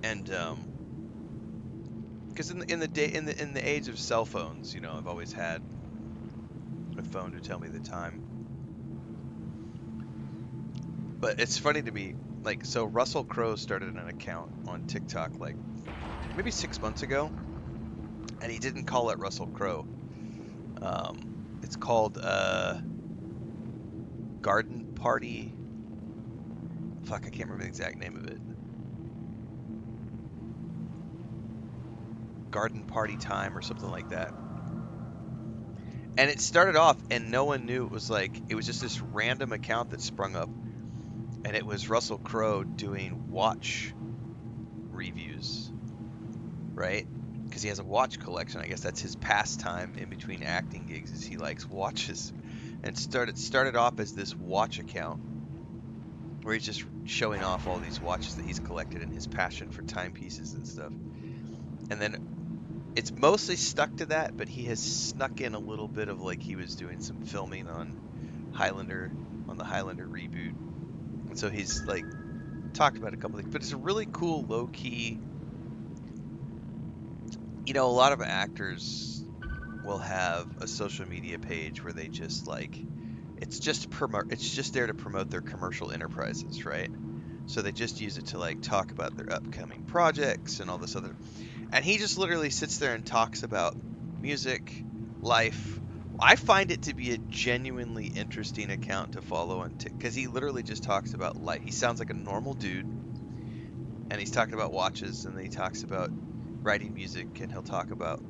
And because in the age of cell phones, I've always had a phone to tell me the time. But it's funny to me, like, so Russell Crowe started an account on TikTok like maybe 6 months ago, and he didn't call it Russell Crowe. It's called Garden Party. Fuck, I can't remember the exact name of it. Garden Party Time or something like that. And it started off, and no one knew it was just this random account that sprung up, and it was Russell Crowe doing watch reviews, right? Because he has a watch collection. I guess that's his pastime in between acting gigs, is he likes watches. and started off as this watch account where he's just showing off all these watches that he's collected and his passion for timepieces and stuff. And then it's mostly stuck to that, but he has snuck in a little bit of like he was doing some filming on the Highlander reboot. And so he's like talked about a couple things, but it's a really cool low-key. You know, a lot of actors will have a social media page where they just like it's just there to promote their commercial enterprises, right? So they just use it to like talk about their upcoming projects and all this other. And he just literally sits there and talks about music, life. I find it to be a genuinely interesting account to follow on because he literally just talks about life. He sounds like a normal dude, and he's talking about watches, and then he talks about writing music, and he'll talk about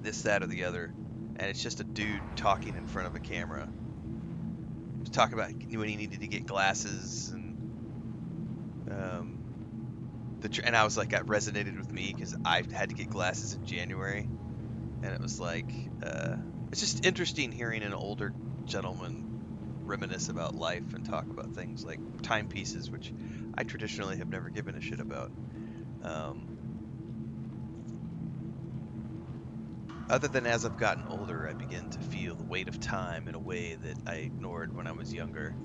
this, that, or the other. And it's just a dude talking in front of a camera. He's talking about when he needed to get glasses, and and I was like, that resonated with me because I had to get glasses in January, and it was like, it's just interesting hearing an older gentleman reminisce about life and talk about things like timepieces, which I traditionally have never given a shit about. Other than as I've gotten older, I begin to feel the weight of time in a way that I ignored when I was younger.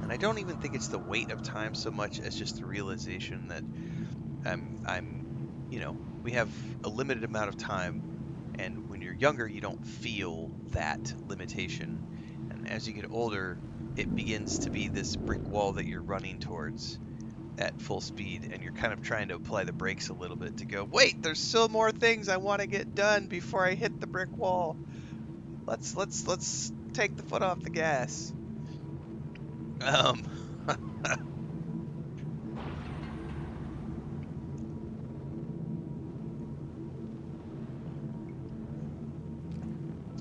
And I don't even think it's the weight of time so much as just the realization that we have a limited amount of time, and when you're younger, you don't feel that limitation. And as you get older, it begins to be this brick wall that you're running towards at full speed, and you're kind of trying to apply the brakes a little bit to go, wait, there's still more things I want to get done before I hit the brick wall. Let's take the foot off the gas.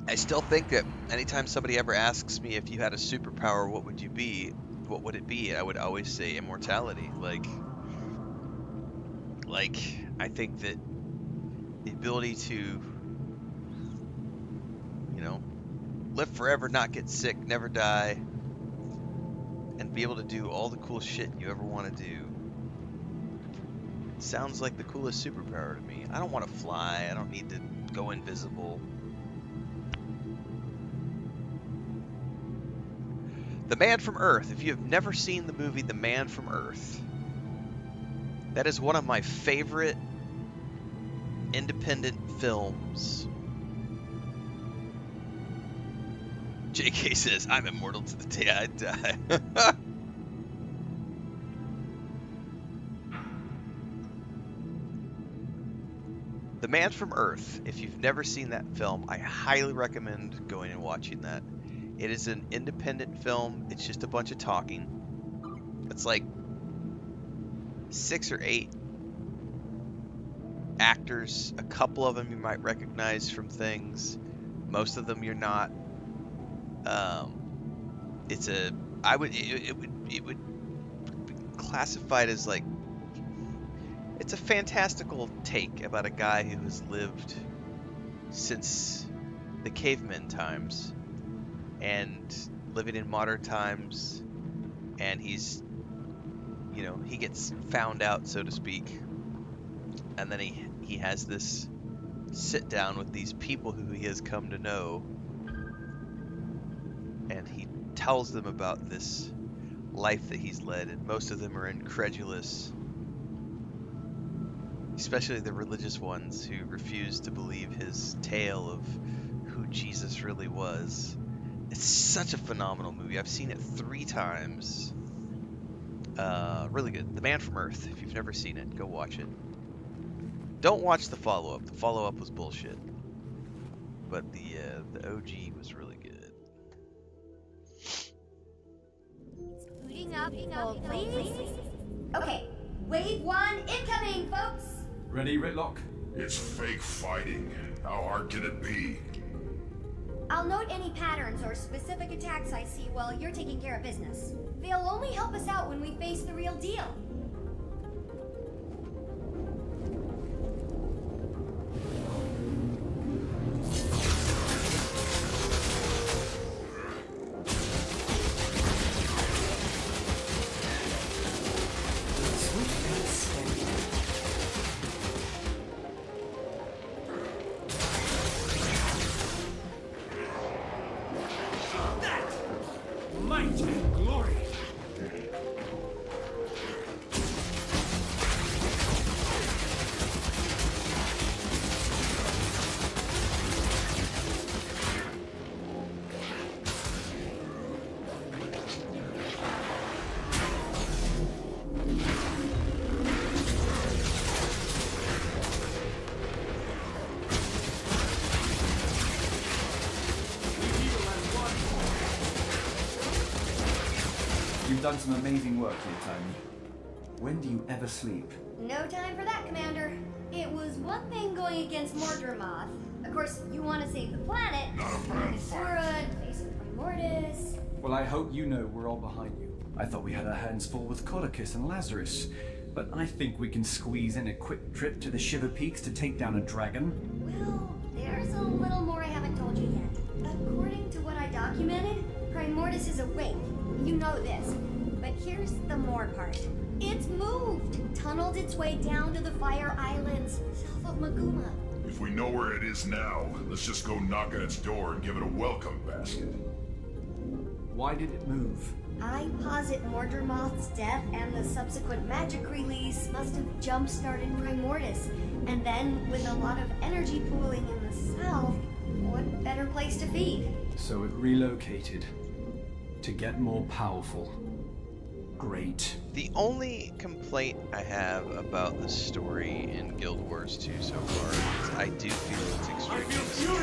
I still think that anytime somebody ever asks me if you had a superpower, what would it be? I would always say immortality. Like I think that the ability to, live forever, not get sick, never die, and be able to do all the cool shit you ever want to do sounds like the coolest superpower to me. I don't want to fly. I don't need to go invisible. The Man from Earth. If you have never seen the movie The Man from Earth, that is one of my favorite independent films. JK says, I'm immortal to the day I die. The Man from Earth. If you've never seen that film, I highly recommend going and watching that. It is an independent film. It's just a bunch of talking. It's like 6 or 8 actors. A couple of them you might recognize from things. Most of them you're not. It would be classified as like, it's a fantastical take about a guy who has lived since the caveman times and living in modern times, and he's, he gets found out, so to speak, and then he has this sit down with these people who he has come to know, and he tells them about this life that he's led, and most of them are incredulous, especially the religious ones who refuse to believe his tale of who Jesus really was. It's such a phenomenal movie. I've seen it 3 times. Really good. The Man from Earth. If you've never seen it, go watch it. Don't watch the follow-up. The follow-up was bullshit. But the OG was really good. Booting up, hold please. Okay, wave 1 incoming, folks. Ready, Ritlock? It's fake fighting. How hard can it be? I'll note any patterns or specific attacks I see while you're taking care of business. They'll only help us out when we face the real deal. You've done some amazing work here, Tiny. When do you ever sleep? No time for that, Commander. It was one thing going against Mordremoth. Of course, you want to save the planet. Not a plan Sura, face of Primordis. Well, I hope you know we're all behind you. I thought we had our hands full with Codicus and Lazarus, but I think we can squeeze in a quick trip to the Shiver Peaks to take down a dragon. Well, there's a little more I haven't told you yet. According to what I documented, Primordis is awake. You know this. But here's the more part. It's moved! Tunneled its way down to the Fire Islands, south of Maguma. If we know where it is now, let's just go knock on its door and give it a welcome basket. Why did it move? I posit Mordremoth's death and the subsequent magic release must have jump-started Primordis. And then, with a lot of energy pooling in the south, what better place to feed? So it relocated to get more powerful. Great. The only complaint I have about the story in Guild Wars 2 so far is I do feel it's extremely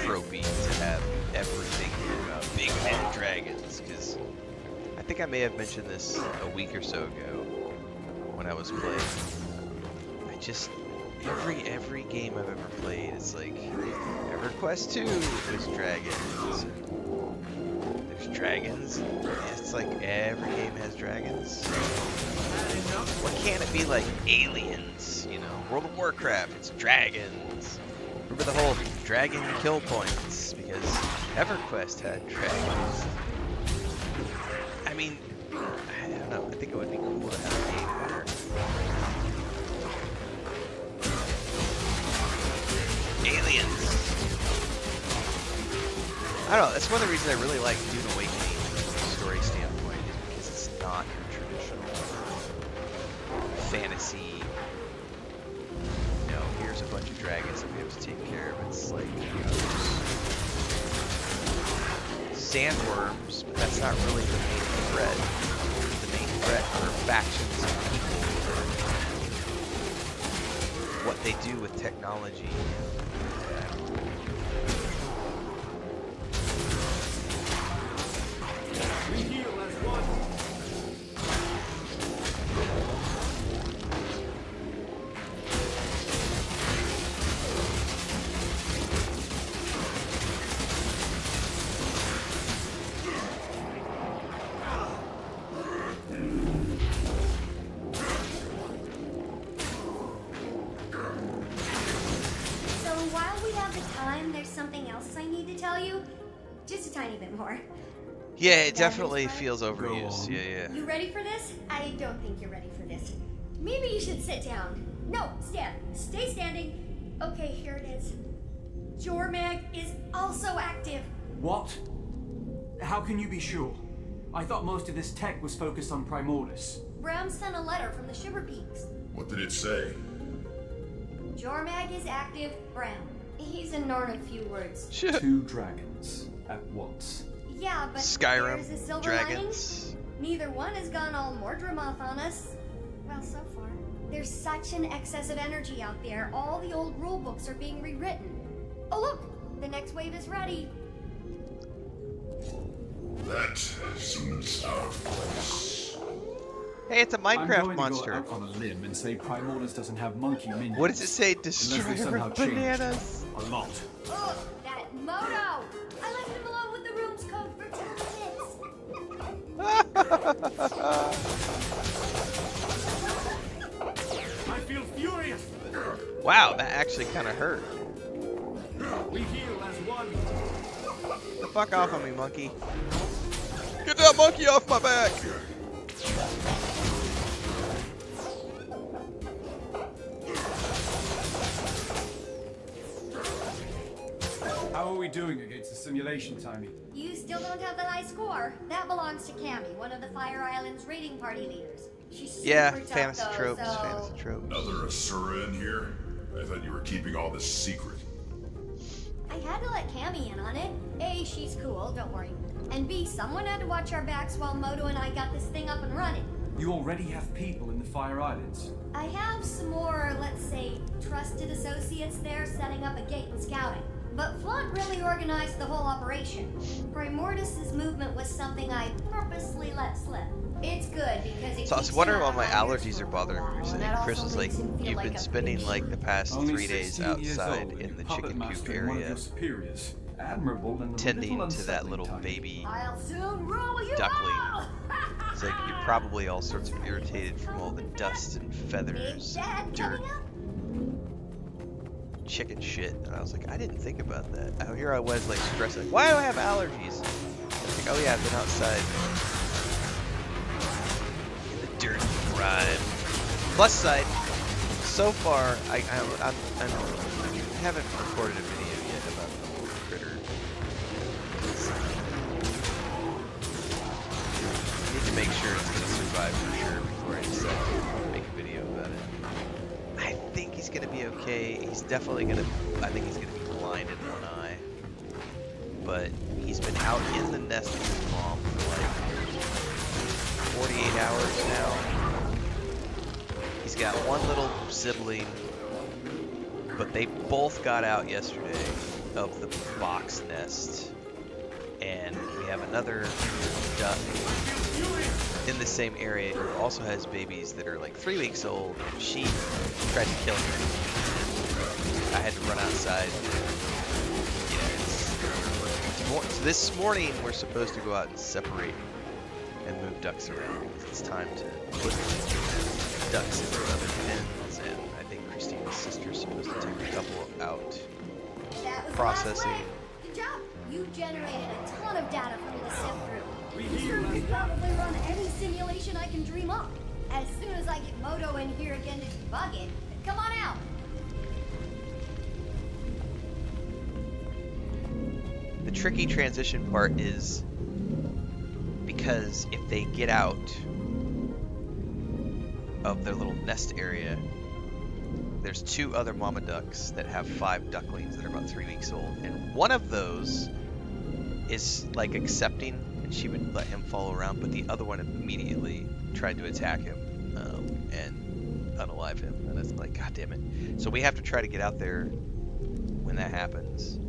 tropey to have everything about big head dragons, because I think I may have mentioned this a week or so ago when I was playing. I just every game I've ever played, it's like EverQuest 2 there's dragons. There's dragons. It's like every game has dragons. What can't it be like Aliens? You know, World of Warcraft, it's dragons. Remember the whole dragon kill points because EverQuest had dragons. I mean, I don't know. I think it would be cool to have a game where aliens. I don't know. That's one of the reasons I really like Dune Awakening from a story standpoint, is because it's not your traditional fantasy. You know, here's a bunch of dragons that we have to take care of. It's like, you know, there's sandworms, but that's not really the main threat. The main threat are factions of people, or what they do with technology. Yeah, it definitely feels overused. Yeah. You ready for this? I don't think you're ready for this. Maybe you should sit down. No, stand. Stay standing. Okay, here it is. Jormag is also active. What? How can you be sure? I thought most of this tech was focused on Primordis. Bram sent a letter from the Shiver Peaks. What did it say? Jormag is active, Bram. He's ignored a few words. 2 dragons at once. Yeah, but Skyrim there's a silver dragons. lining. Neither one has gone all Mordremoth on us. Well, so far. There's such an excess of energy out there, all the old rulebooks are being rewritten. Oh look! The next wave is ready. That seems out of place. Hey, it's a Minecraft monster. I'm going to go out on a limb and say Primordis doesn't have monkey minions. What does it say? Destroy bananas. A lot. Ugh, that Moto! I left him alone with the room's code for 2 minutes. I feel furious. Wow, that actually kind of hurt. We heal as one. Get the fuck off of me, monkey. Get that monkey off my back! How are we doing against the simulation, Tiny? You still don't have the high score. That belongs to Cammy, one of the Fire Island's raiding party leaders. She's super tough, fantasy though, tropes, so... fantasy tropes. Another Asura in here? I thought you were keeping all this secret. I had to let Cammy in on it. A, she's cool, don't worry. And B, someone had to watch our backs while Moto and I got this thing up and running. You already have people in the Fire Islands. I have some more, let's say, trusted associates there setting up a gate and scouting. But Flaunt really organized the whole operation. Primordis' movement was something I purposely let slip. It's good because it So I was keeps wondering him why out my of my ears allergies for are a bothering me while, and recently. that Chris also was like, makes him feel "You've like been a spending big like the past Only 3 days 16 years outside old, in the puppet chicken coop master and one of area, your superiors. Admirable and a tending little to that unsettling little type. baby I'll soon rule you duckling." all! It's like you're probably all sorts of irritated from all the dust and feathers, Big Dad dirt, coming up? chicken shit. And I was like, I didn't think about that. Here I was like stressed, like, why do I have allergies? I was like, oh yeah, I've been outside in the dirt and grime. Plus side, so far I haven't recorded a video yet about the little critter. I need to make sure it's gonna survive for sure before I decide to make a video about it. I think he's gonna be okay. He's definitely gonna. I think he's gonna be blind in one eye. But he's been out in the nest with his mom for like 48 hours now. He's got one little sibling, but they both got out yesterday of the box nest, and we have another duck in the same area who also has babies that are like 3 weeks old. She tried to kill her. I had to run outside. So this morning we're supposed to go out and separate and move ducks around because it's time to put ducks into other pens, and I think Christina's sister's supposed to take a couple out. That was Processing. the last way. Good job. You generated a ton of data for me to sift through. This room can probably run any simulation I can dream up. As soon as I get Moto in here again to debug it, come on out. The tricky transition part is because if they get out of their little nest area, there's 2 other mama ducks that have 5 ducklings that are about 3 weeks old, and one of those is like accepting, and she would let him follow around, but the other one immediately tried to attack him and unalive him, and it's like, god damn it. So we have to try to get out there when that happens.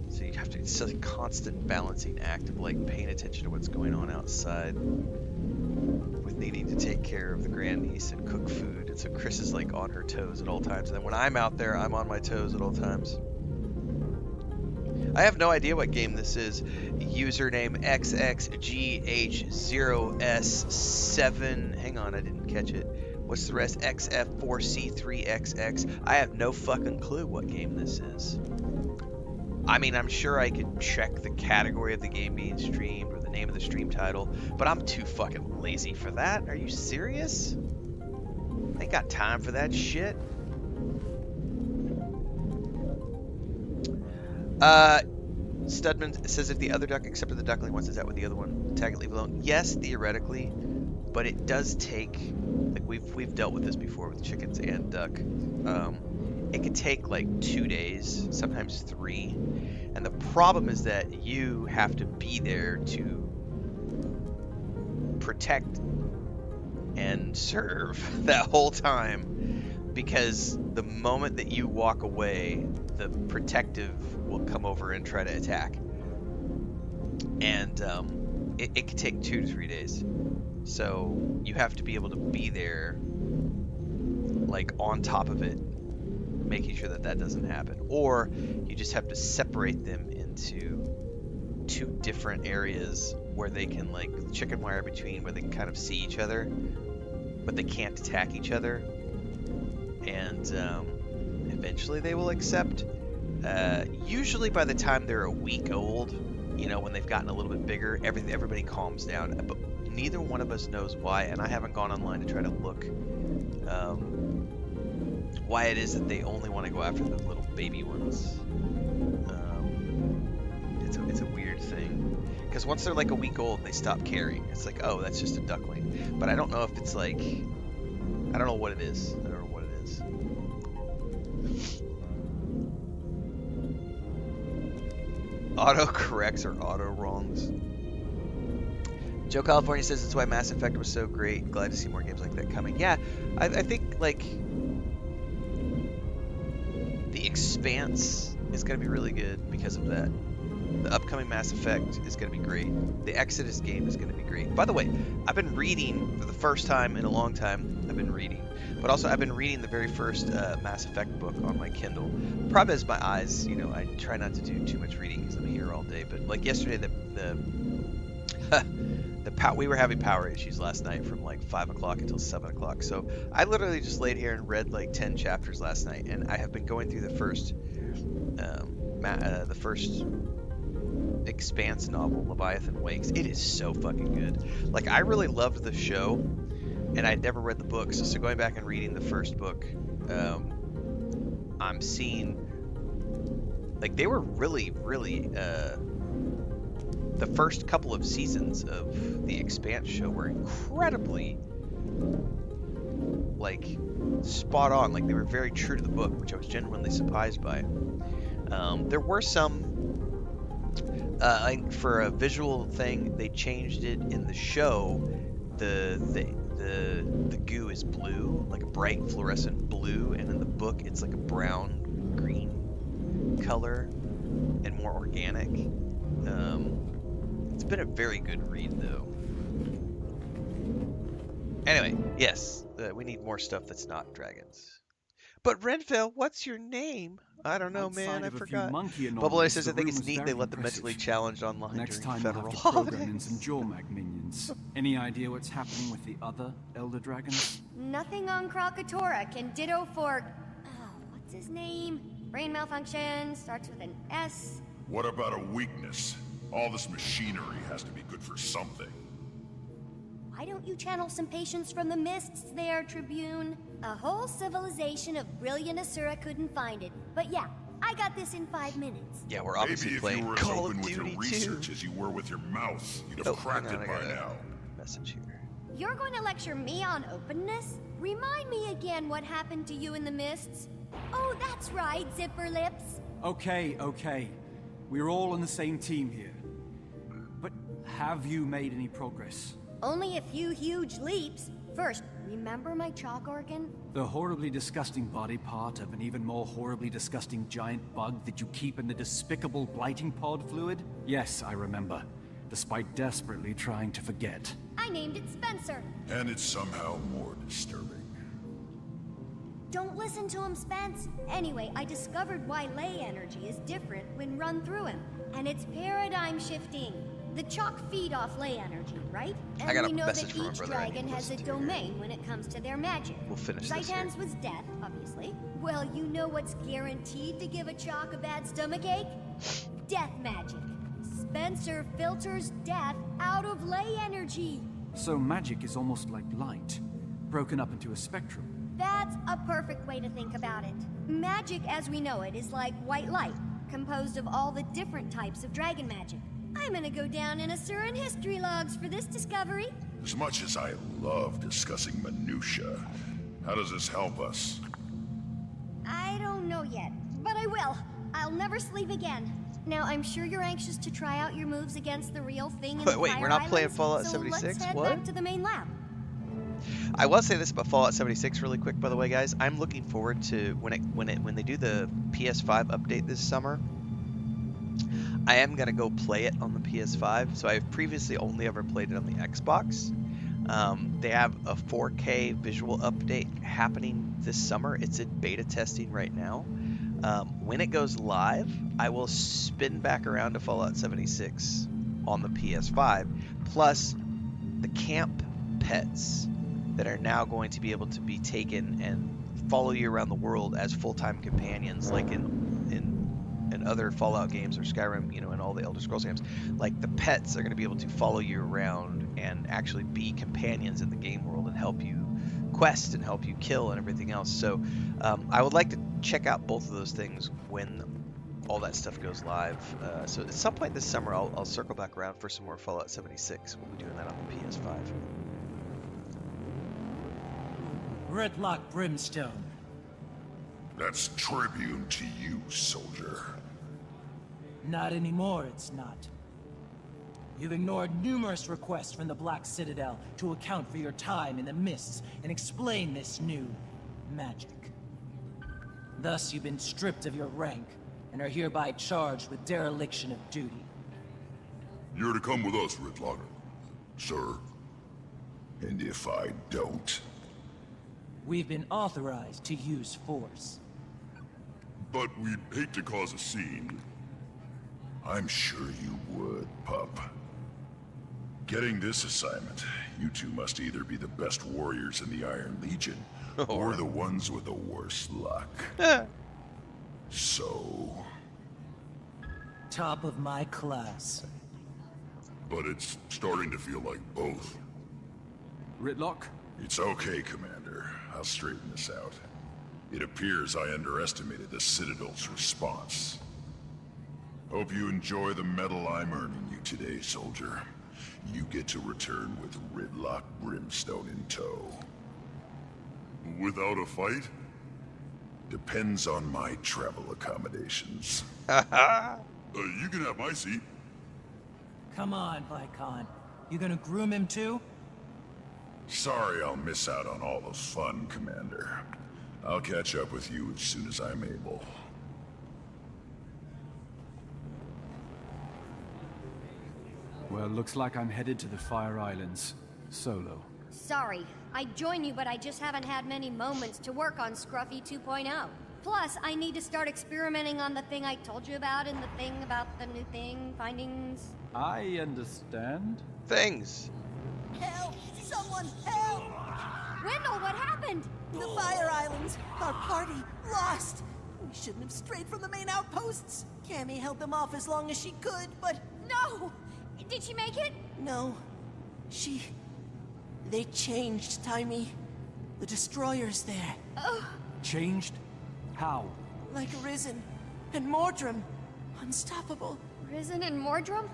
So you have to, it's a constant balancing act of like paying attention to what's going on outside with needing to take care of the grandniece and cook food. And so Chris is like on her toes at all times. And then when I'm out there, I'm on my toes at all times. I have no idea what game this is. Username XXGH0S7. Hang on, I didn't catch it. What's the rest? XF4C3XX. I have no fucking clue what game this is. I mean, I'm sure I could check the category of the game being streamed or the name of the stream title, but I'm too fucking lazy for that. Are you serious? I ain't got time for that shit. Studman says if the other duck accepted the duckling once, is that what the other one tag and leave alone? Yes, theoretically, but it does take, like we've dealt with this before with chickens and duck. It could take like 2 days, sometimes 3. And the problem is that you have to be there to protect and serve that whole time, because the moment that you walk away, the protective will come over and try to attack. And it could take 2 to 3 days. So you have to be able to be there, like on top of it, making sure that that doesn't happen. Or you just have to separate them into 2 different areas where they can like chicken wire between, where they can kind of see each other, but they can't attack each other. And eventually they will accept. Usually by the time they're a week old, you know, when they've gotten a little bit bigger, everybody calms down. But neither one of us knows why, and I haven't gone online to try to look why it is that they only want to go after the little baby ones. It's a weird thing, because once they're like a week old, they stop caring. It's like, oh, that's just a duckling. But I don't know if it's like, I don't know what it is. I don't know what it is. Auto corrects or auto wrongs. Joe California says that's why Mass Effect was so great. Glad to see more games like that coming. Yeah, I think like The Expanse is going to be really good because of that. The upcoming Mass Effect is going to be great. The Exodus game is going to be great. By the way, I've been reading for the first time in a long time. I've been reading. But also, I've been reading the very first Mass Effect book on my Kindle. Problem is my eyes, you know, I try not to do too much reading because I'm here all day. But like yesterday, we were having power issues last night from like 5 o'clock until 7 o'clock. So I literally just laid here and read like 10 chapters last night. And I have been going through the first Expanse novel, Leviathan Wakes. It is so fucking good. Like, I really loved the show, and I'd never read the books. So going back and reading the first book, I'm seeing, like, they were really, the first couple of seasons of the Expanse show were incredibly, like, spot on. Like, they were very true to the book, which I was genuinely surprised by. There were some, like, for a visual thing, they changed it in the show. The goo is blue, like a bright fluorescent blue, and in the book it's like a brown green color and more organic. It's been a very good read though. Anyway, yes, we need more stuff that's not dragons. But Renfail, what's your name? I don't know, man. I forgot. Bubble says I think it's neat they let the mentally challenged online Next during time federal we'll have to program in holidays. some Jormag minions. Any idea what's happening with the other Elder Dragons? Nothing on Krakatoa can ditto for... Oh, what's his name? Brain malfunction, starts with an S. What about a weakness? All this machinery has to be good for something. Why don't you channel some patience from the mists there, Tribune? A whole civilization of brilliant Asura couldn't find it. But yeah, I got this in 5 minutes. Yeah, we're obviously Maybe if playing you were as Call open of with your Duty research 2. as you were with your mouth, you'd have cracked hang on, it I by got a now. message here. You're going to lecture me on openness? Remind me again what happened to you in the mists. Oh, that's right, Zipper Lips. Okay. We're all on the same team here. But have you made any progress? Only a few huge leaps. First, remember my chalk organ? The horribly disgusting body part of an even more horribly disgusting giant bug that you keep in the despicable blighting pod fluid? Yes, I remember. Despite desperately trying to forget. I named it Spencer. And it's somehow more disturbing. Don't listen to him, Spence. Anyway, I discovered why ley energy is different when run through him. And it's paradigm shifting. The chalk feed off ley energy, right? And I got a we know message that from my each brother I dragon need to has a listen to here. domain when it comes to their magic. We'll finish this here. Zaitan's was death, obviously. Well, you know what's guaranteed to give a chalk a bad stomachache? Death magic. Spencer filters death out of ley energy. So magic is almost like light, broken up into a spectrum. That's a perfect way to think about it. Magic as we know it is like white light, composed of all the different types of dragon magic. I'm gonna go down in Asuran history logs for this discovery. As much as I love discussing minutia, how does this help us? I don't know yet, but I will. I'll never sleep again. Now, I'm sure you're anxious to try out your moves against the real thing in the Wait, Fire we're not playing Islands, Fallout so 76? let's head What? back to the main lab. I will say this about Fallout 76 really quick, by the way, guys. I'm looking forward to when they do the PS5 update this summer. I am gonna go play it on the PS5. So I've previously only ever played it on the Xbox. They have a 4K visual update happening this summer. It's in beta testing right now. When it goes live, I will spin back around to Fallout 76 on the PS5. Plus, the camp pets that are now going to be able to be taken and follow you around the world as full-time companions, like in other Fallout games or Skyrim, you know, and all the Elder Scrolls games. Like, the pets are going to be able to follow you around and actually be companions in the game world and help you quest and help you kill and everything else. So I would like to check out both of those things when all that stuff goes live. So at some point this summer, I'll circle back around for some more Fallout 76. We'll be doing that on the PS5. Redlock Brimstone. That's tribune to you, soldier. Not anymore, it's not. You've ignored numerous requests from the Black Citadel to account for your time in the mists and explain this new magic. Thus, you've been stripped of your rank and are hereby charged with dereliction of duty. You're to come with us, Ridlock. Sir. And if I don't? We've been authorized to use force. But we'd hate to cause a scene. I'm sure you would, pup. Getting this assignment, you two must either be the best warriors in the Iron Legion, or the ones with the worst luck. So... Top of my class. But it's starting to feel like both. Ritlock? It's okay, Commander. I'll straighten this out. It appears I underestimated the Citadel's response. Hope you enjoy the medal I'm earning you today, soldier. You get to return with Ridlock Brimstone in tow. Without a fight? Depends on my travel accommodations. You can have my seat. Come on, Vicon. You gonna groom him too? Sorry I'll miss out on all the fun, Commander. I'll catch up with you as soon as I'm able. Well, looks like I'm headed to the Fire Islands. Solo. Sorry, I'd join you, but I just haven't had many moments to work on Scruffy 2.0. Plus, I need to start experimenting on the thing I told you about and the thing about the new thing, findings. I understand. Things. Help! Someone help! Wendell, what happened? The Fire Islands. Our party. Lost. We shouldn't have strayed from the main outposts. Cammy held them off as long as she could, but... No! Did she make it? No. They changed, Timey. The destroyer's there. Changed? How? Like Risen. And Mordrum. Unstoppable. Risen and Mordrum?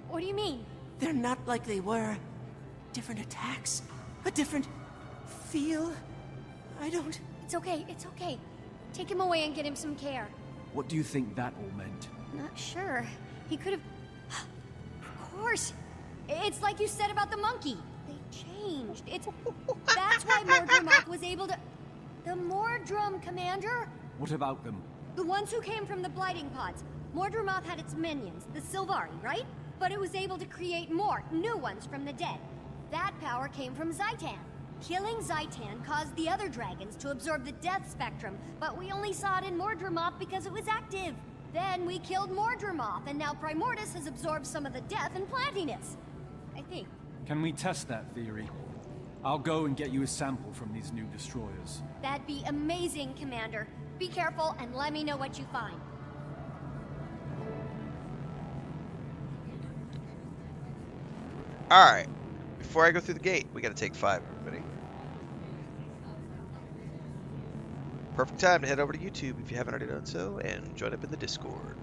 What do you mean? They're not like they were. Different attacks. A different... feel. I don't... It's okay, it's okay. Take him away and get him some care. What do you think that all meant? Not sure. He could have... Of course. It's like you said about the monkey. They changed. That's why Mordrum was able to... The Mordrum, Commander? What about them? The ones who came from the blighting pods. Mordrumoth had its minions, the Sylvari, right? But it was able to create more, new ones from the dead. That power came from Zaitan. Killing Zaitan caused the other dragons to absorb the death spectrum, but we only saw it in Mordrumoth because it was active. Then we killed Mordrumoth, and now Primordus has absorbed some of the death and plantiness. I think. Can we test that theory? I'll go and get you a sample from these new destroyers. That'd be amazing, Commander. Be careful and let me know what you find. Alright. Before I go through the gate, we gotta take 5, everybody. Perfect time to head over to YouTube if you haven't already done so, and join up in the Discord.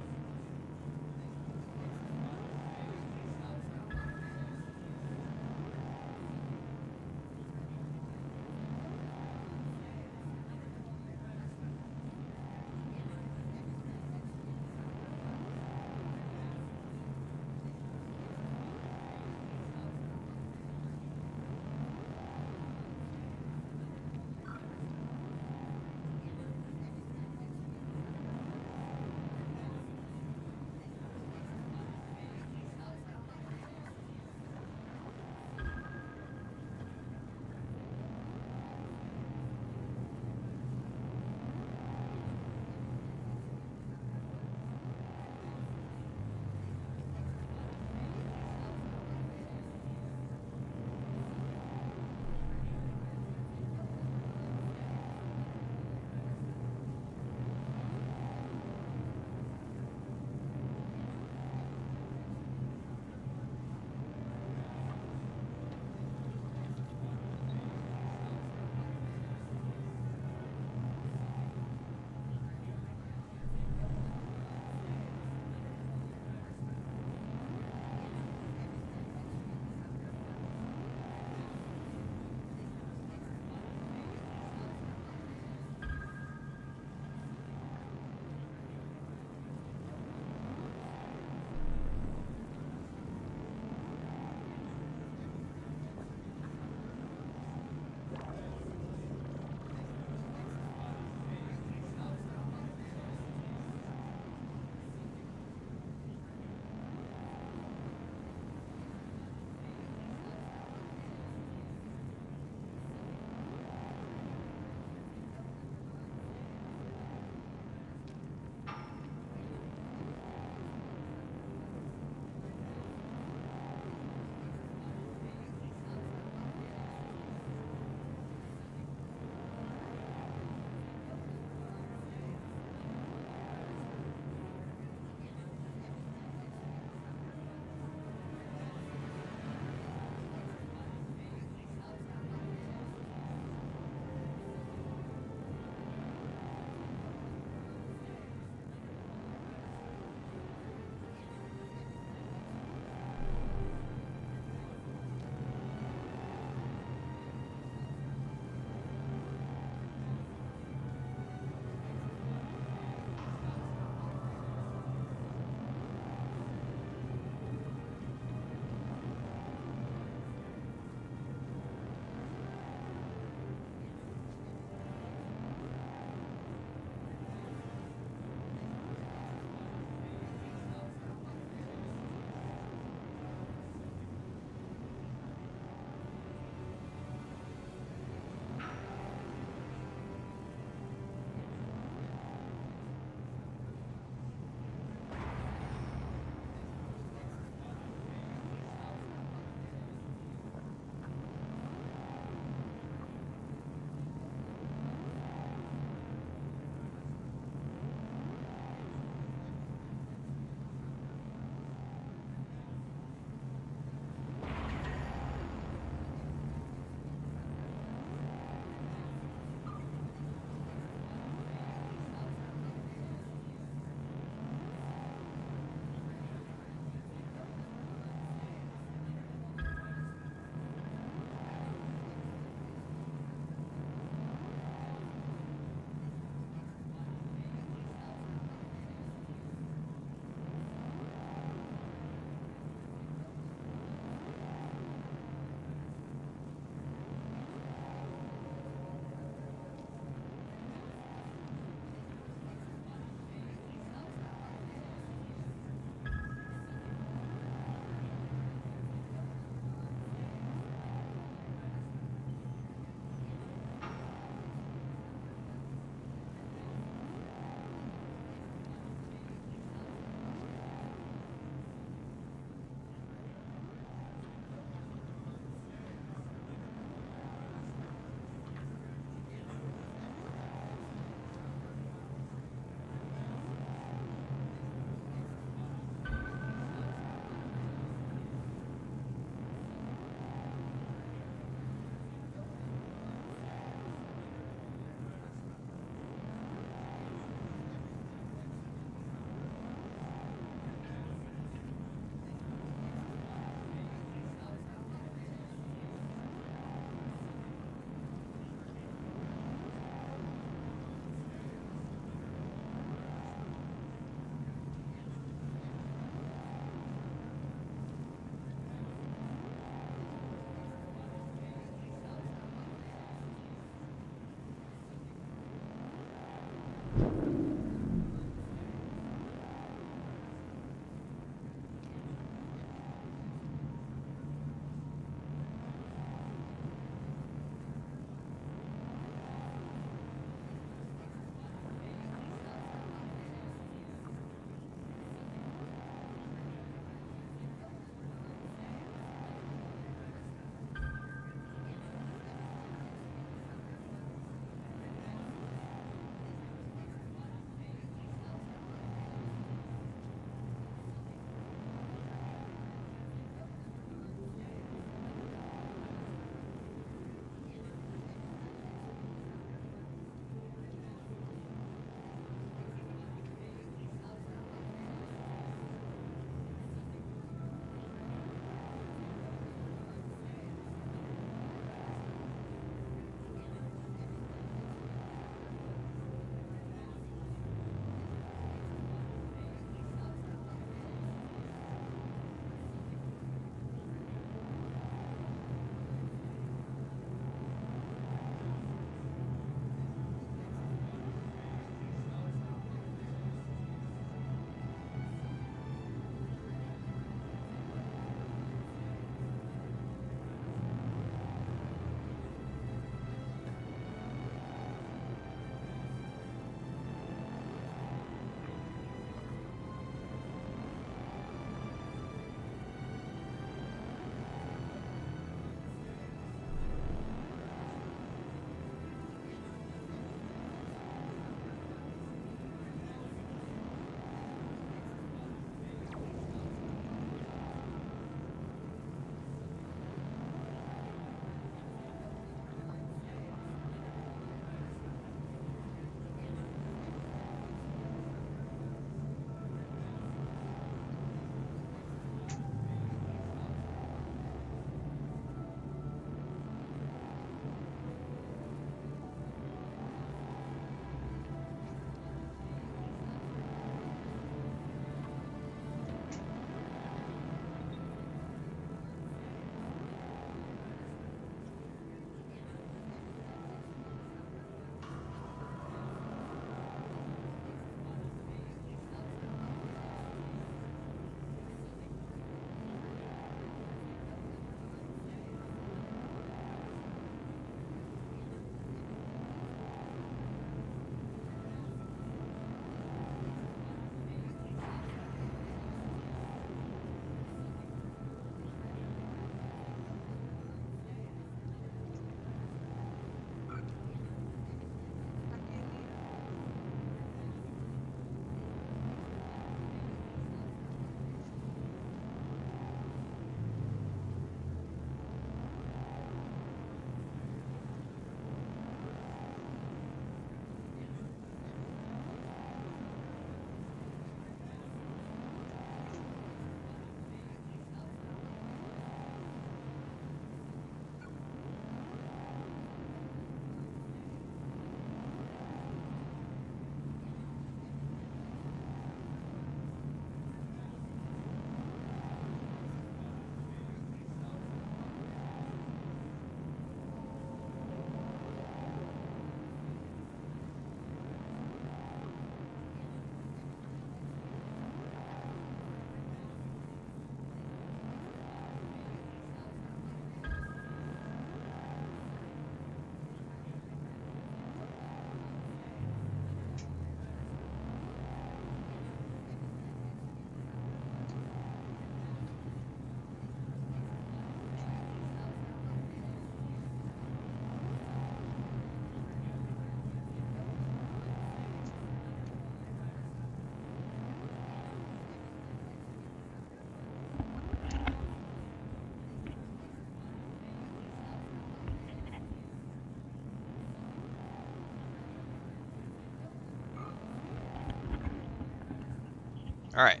All right,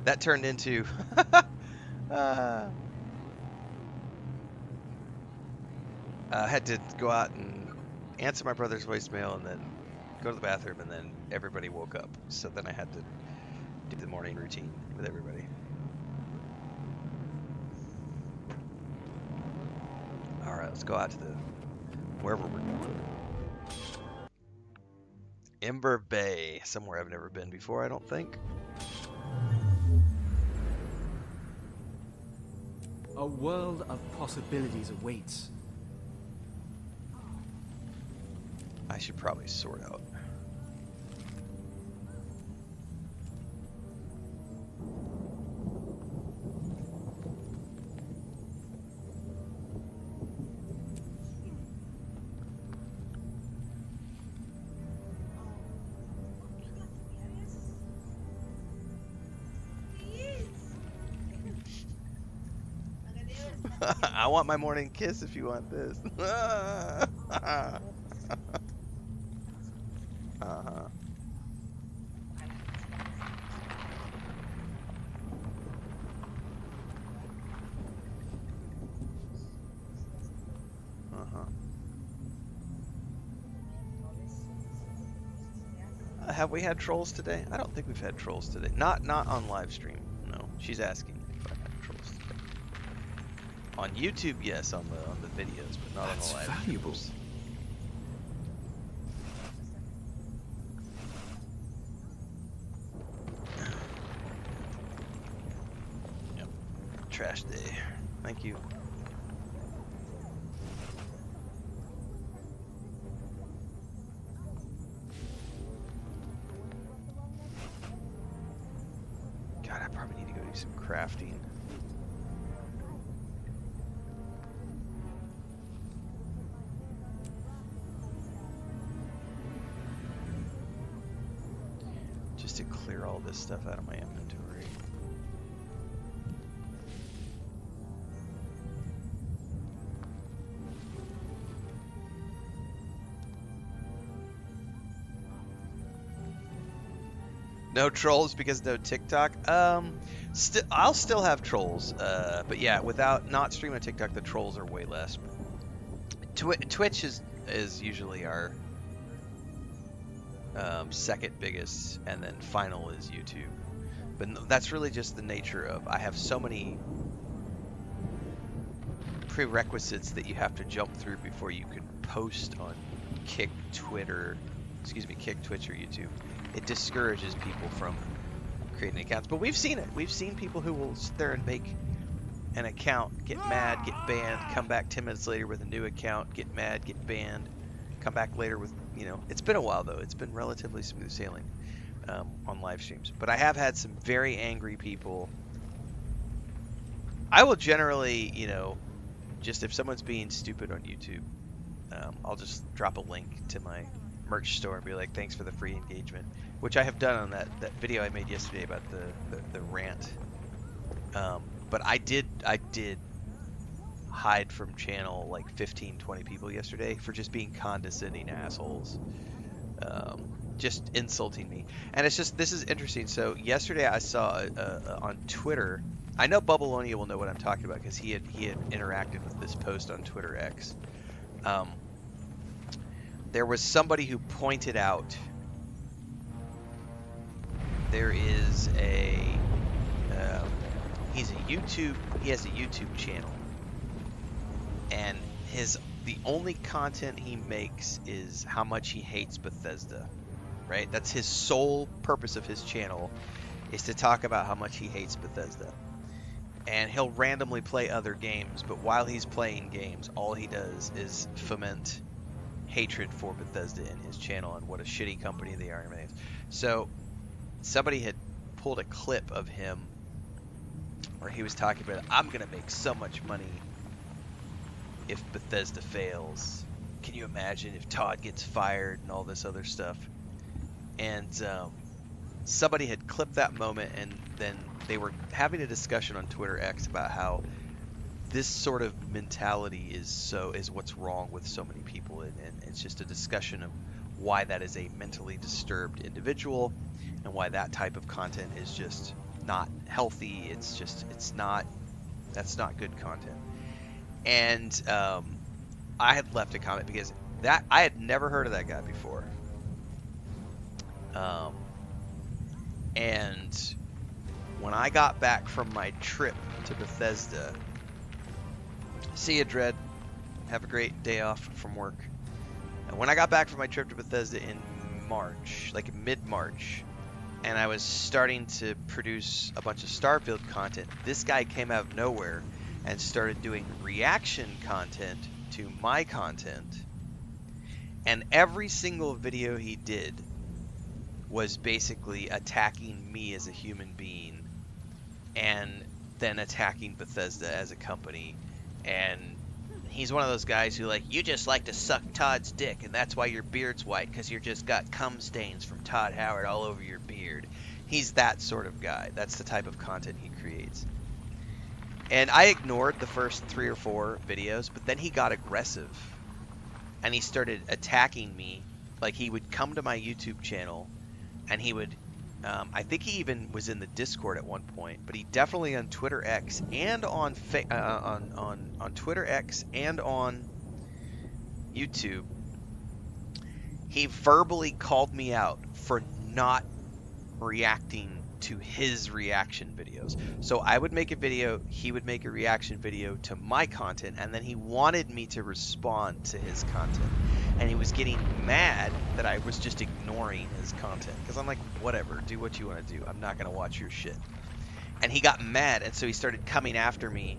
that turned into. I had to go out and answer my brother's voicemail and then go to the bathroom, and then everybody woke up. So then I had to do the morning routine with everybody. All right, let's go out to the wherever we're going. Ember Bay, somewhere I've never been before, I don't think. A world of possibilities awaits. I should probably sort out. I want my morning kiss if you want this. Uh-huh. Have we had trolls today? I don't think we've had trolls today. Not on live stream. No, she's asking if I had trolls today. On YouTube, yes, on the videos, but not on the live valuable. Streams. Yep. Trash day. Thank you. God, I probably need to go do some crafting. Just to clear all this stuff out of my inventory. No trolls because no TikTok. I'll still have trolls. But yeah, without not streaming on TikTok, the trolls are way less. Twitch is usually our second biggest, and then final is YouTube. But that's really just the nature of I have so many prerequisites that you have to jump through before you can post on Kick, Twitch, or YouTube. It discourages people from creating accounts. But we've seen it. We've seen people who will sit there and make an account, get mad, get banned, come back 10 minutes later with a new account, get mad, get banned, come back later with, it's been a while though. It's been relatively smooth sailing on live streams. But I have had some very angry people. I will generally, just if someone's being stupid on YouTube, I'll just drop a link to my merch store and be like, thanks for the free engagement, which I have done on that video I made yesterday about the rant. But I did hide from channel like 15-20 people yesterday for just being condescending assholes, just insulting me. And it's just, this is interesting. So yesterday I saw on Twitter, I know Bubbleonia will know what I'm talking about because he had interacted with this post on Twitter X. There was somebody who pointed out there is he has a YouTube channel, and the only content he makes is how much he hates Bethesda, right? That's his sole purpose of his channel, is to talk about how much he hates Bethesda. And he'll randomly play other games, but while he's playing games, all he does is foment hatred for Bethesda in his channel and what a shitty company they are and everything. So somebody had pulled a clip of him where he was talking about, I'm gonna make so much money if Bethesda fails. Can you imagine if Todd gets fired and all this other stuff? And somebody had clipped that moment, and then they were having a discussion on Twitter X about how this sort of mentality is what's wrong with so many people, and it's just a discussion of why that is a mentally disturbed individual. and why that type of content is just not healthy. That's not good content. And I had left a comment because that I had never heard of that guy before. And when I got back from my trip to Bethesda, see ya, Dread. Have a great day off from work. And when I got back from my trip to Bethesda in March, like mid-March, and I was starting to produce a bunch of Starfield content, this guy came out of nowhere and started doing reaction content to my content. And every single video he did was basically attacking me as a human being and then attacking Bethesda as a company. And he's one of those guys who, like, you just like to suck Todd's dick, and that's why your beard's white, because you're just got cum stains from Todd Howard all over your beard. He's that sort of guy. That's the type of content he creates. And I ignored the first 3 or 4 videos, but then he got aggressive. And he started attacking me. Like, he would come to my YouTube channel, and he would... I think he even was in the Discord at one point, but he definitely on Twitter X and on Twitter X and on YouTube, he verbally called me out for not reacting to his reaction videos. So I would make a video, he would make a reaction video to my content, and then he wanted me to respond to his content. And he was getting mad that I was just ignoring his content. Because I'm like, whatever, do what you want to do. I'm not going to watch your shit. And he got mad, and so he started coming after me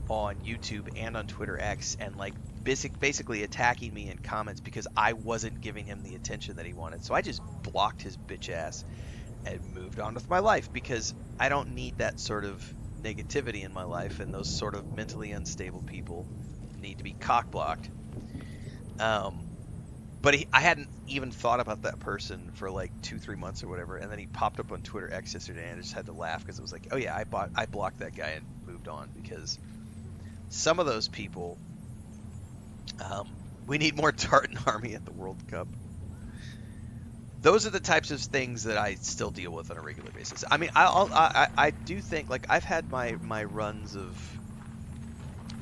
on YouTube and on Twitter X, and like basically attacking me in comments because I wasn't giving him the attention that he wanted. So I just blocked his bitch ass and moved on with my life, because I don't need that sort of negativity in my life, and those sort of mentally unstable people need to be cock-blocked. But I hadn't even thought about that person for like 2-3 months or whatever, and then he popped up on Twitter X yesterday, and I just had to laugh because it was like, oh yeah, I blocked that guy and moved on, because some of those people, we need more Tartan Army at the World Cup. Those are the types of things that I still deal with on a regular basis. I mean, I do think, like, I've had my runs of,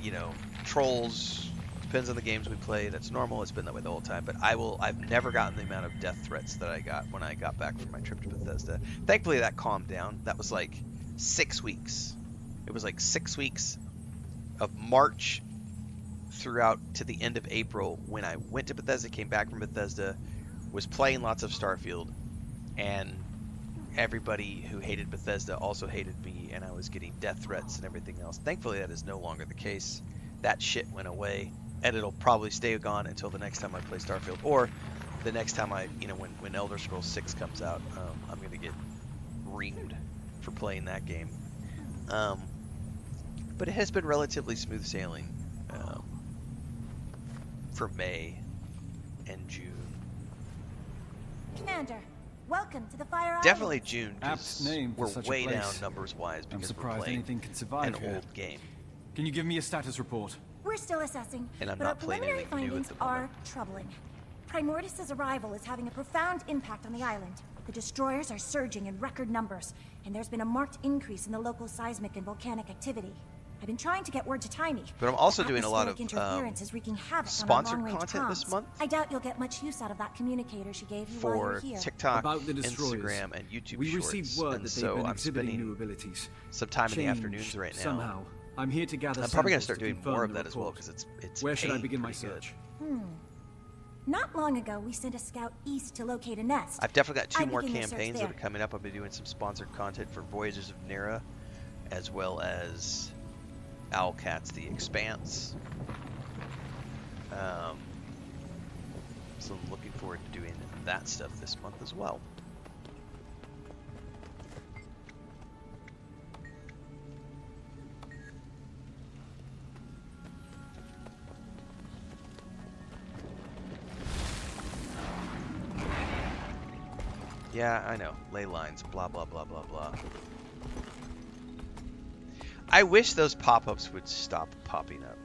you know, trolls. Depends on the games we play. That's normal. It's been that way the whole time. But I've never gotten the amount of death threats that I got when I got back from my trip to Bethesda. Thankfully, that calmed down. That was like 6 weeks. It was like 6 weeks of March throughout to the end of April when I went to Bethesda, came back from Bethesda, was playing lots of Starfield, and everybody who hated Bethesda also hated me, and I was getting death threats and everything else. Thankfully, that is no longer the case. That shit went away, and it'll probably stay gone until the next time I play Starfield, or the next time when Elder Scrolls 6 comes out, I'm going to get reamed for playing that game. But it has been relatively smooth sailing for May and June. Commander, welcome to the Fire Island. Definitely June, Apt name for we're such a way place. down numbers-wise because I'm we're surprised playing anything can survive an here. old game. Can you give me a status report? We're still assessing, And I'm but not our playing preliminary anything new at findings the moment. are troubling. Primordius' arrival is having a profound impact on the island. The destroyers are surging in record numbers, and there's been a marked increase in the local seismic and volcanic activity. I've been trying to get word to Tiny. But I'm also but doing a lot of interference is wreaking havoc sponsored on our long-range content this comms. month. I doubt you'll get much use out of that communicator she gave you while you were For here. TikTok, About the destroyers. Instagram, and YouTube We Shorts. received word And that they've so been I'm exhibiting spending new abilities. some time in the Change afternoons right now. Somehow. I'm here to gather I'm probably going to samples start doing confirm more of the that as well, report. because it's Where should I paying begin my pretty good. search? Not long ago, we sent a scout east to locate a nest. I've definitely got 2 I'd more begin the search campaigns that there. are coming up. I'll be doing some sponsored content for Voyagers of Nera, as well as Owlcats: The Expanse. So I'm looking forward to doing that stuff this month as well. Yeah, I know. Ley lines, blah, blah, blah, blah, blah. I wish those pop-ups would stop popping up.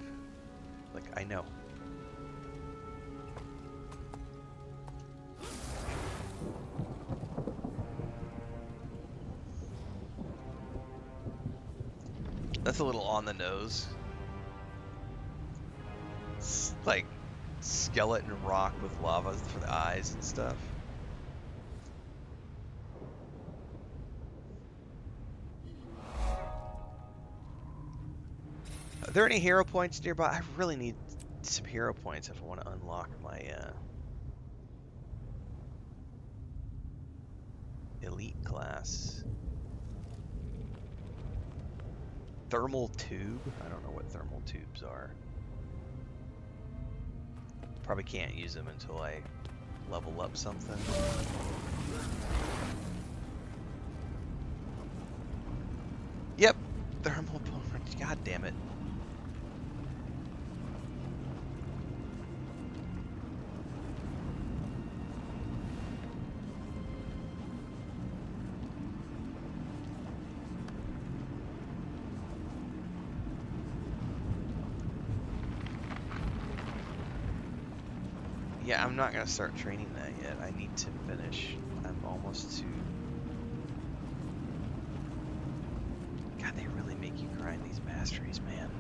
Like, I know. That's a little on the nose. It's like skeleton rock with lava for the eyes and stuff. Are there any hero points nearby? I really need some hero points if I want to unlock my elite class. Thermal tube? I don't know what thermal tubes are. Probably can't use them until I level up something. Yep, thermal boomer. God damn it. Yeah, I'm not gonna start training that yet. I need to finish. I'm almost to. God, they really make you grind these masteries, man.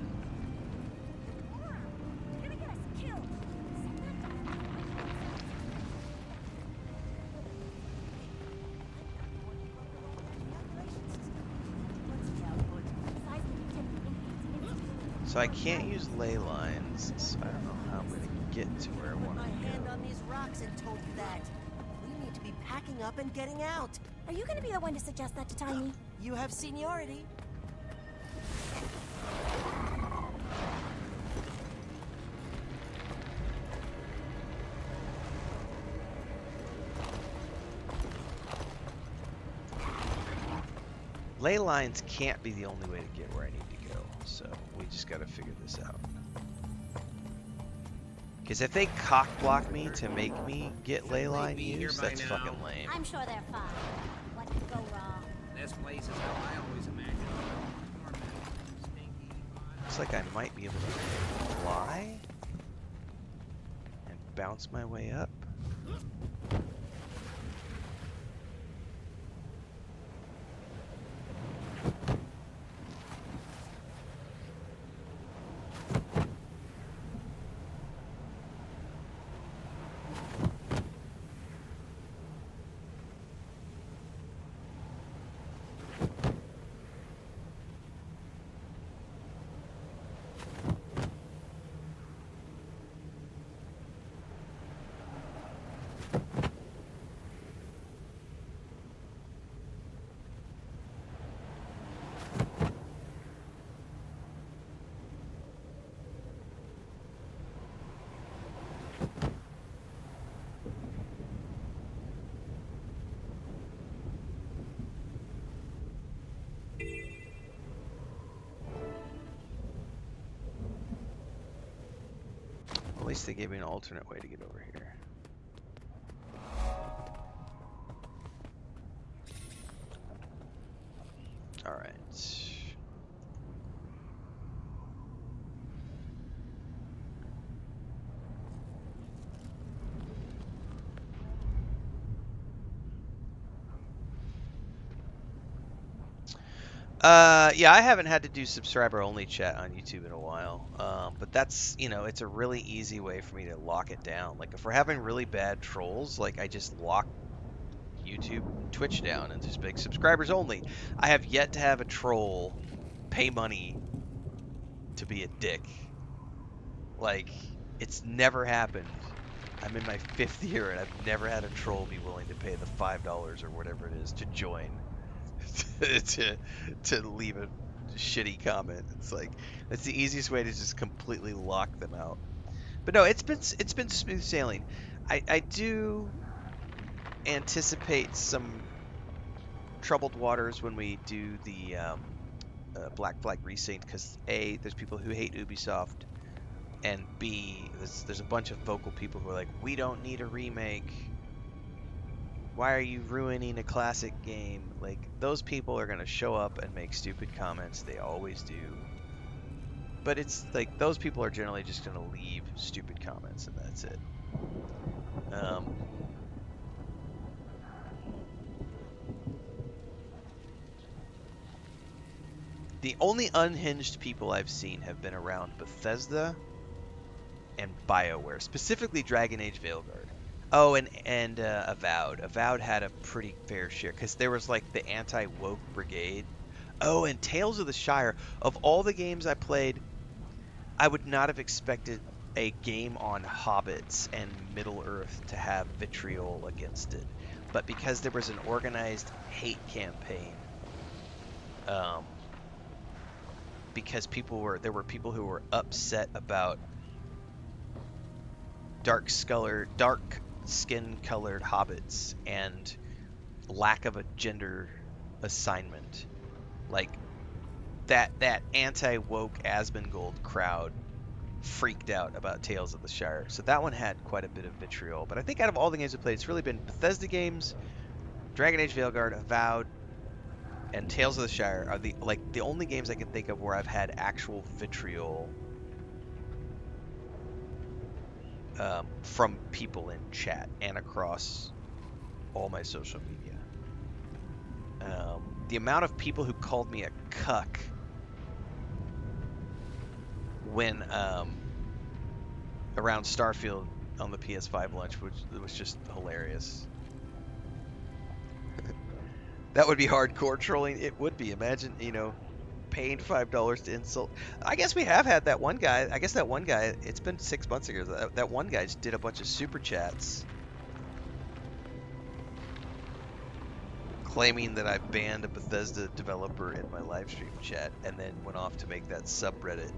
So I can't use ley lines, so I don't know how I'm gonna get to where I want to My go. hand on these rocks and told you that. We need to be packing up and getting out. Are you gonna be the one to suggest that to Tiny? You have seniority. Ley lines can't be the only way to get where I need to go, so we just gotta figure this out. Because if they cock block me to make me get ley line use, that's fucking lame. I'm sure they're fine. What could go wrong? This place is how I always imagined it. Looks like I might be able to fly and bounce my way up. At least they gave me an alternate way to get over here. Alright. Yeah, I haven't had to do subscriber-only chat on YouTube in a while, but that's, you know, it's a really easy way for me to lock it down. Like, if we're having really bad trolls, like, I just lock YouTube and Twitch down and just make subscribers only. I have yet to have a troll pay money to be a dick. Like, it's never happened. I'm in my 5th year, and I've never had a troll be willing to pay the $5 or whatever it is to join. to leave a shitty comment. It's like, that's the easiest way to just completely lock them out. But no, it's been smooth sailing. I do anticipate some troubled waters when we do the Black Flag Resync, because A, there's people who hate Ubisoft, and B, there's a bunch of vocal people who are like, we don't need a remake. Why are you ruining a classic game? Like, those people are going to show up and make stupid comments. They always do. But it's like, those people are generally just going to leave stupid comments, and that's it. The only unhinged people I've seen have been around Bethesda and BioWare, specifically Dragon Age Veilguard. Oh, and Avowed. Avowed had a pretty fair share because there was like the anti-woke brigade. Oh, and Tales of the Shire. Of all the games I played, I would not have expected a game on hobbits and Middle Earth to have vitriol against it. But because there was an organized hate campaign, because there were people who were upset about dark skin colored hobbits and lack of a gender assignment, like that anti-woke Asmongold crowd freaked out about Tales of the Shire. So that one had quite a bit of vitriol. But I think out of all the games I played, it's really been Bethesda games, Dragon Age Veilguard, Avowed, and Tales of the Shire are the only games I can think of where I've had actual vitriol from people in chat and across all my social media. The amount of people who called me a cuck when around Starfield on the PS5 launch, which was just hilarious. That would be hardcore trolling. It would be. Imagine, paying $5 to insult. I guess we have had that one guy. I guess that one guy, it's been 6 months ago. That one guy just did a bunch of super chats claiming that I banned a Bethesda developer in my live stream chat and then went off to make that subreddit.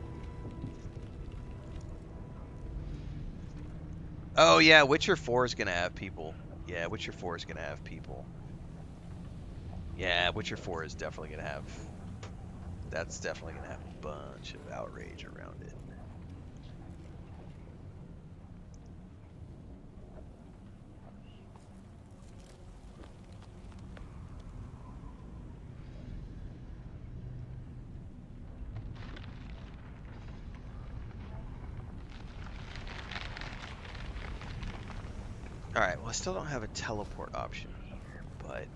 Oh yeah, Witcher 4 is going to have people. Yeah, Witcher 4 is going to have people. Yeah, Witcher 4 is definitely going to have... That's definitely going to have a bunch of outrage around it. Alright, well I still don't have a teleport option here, but...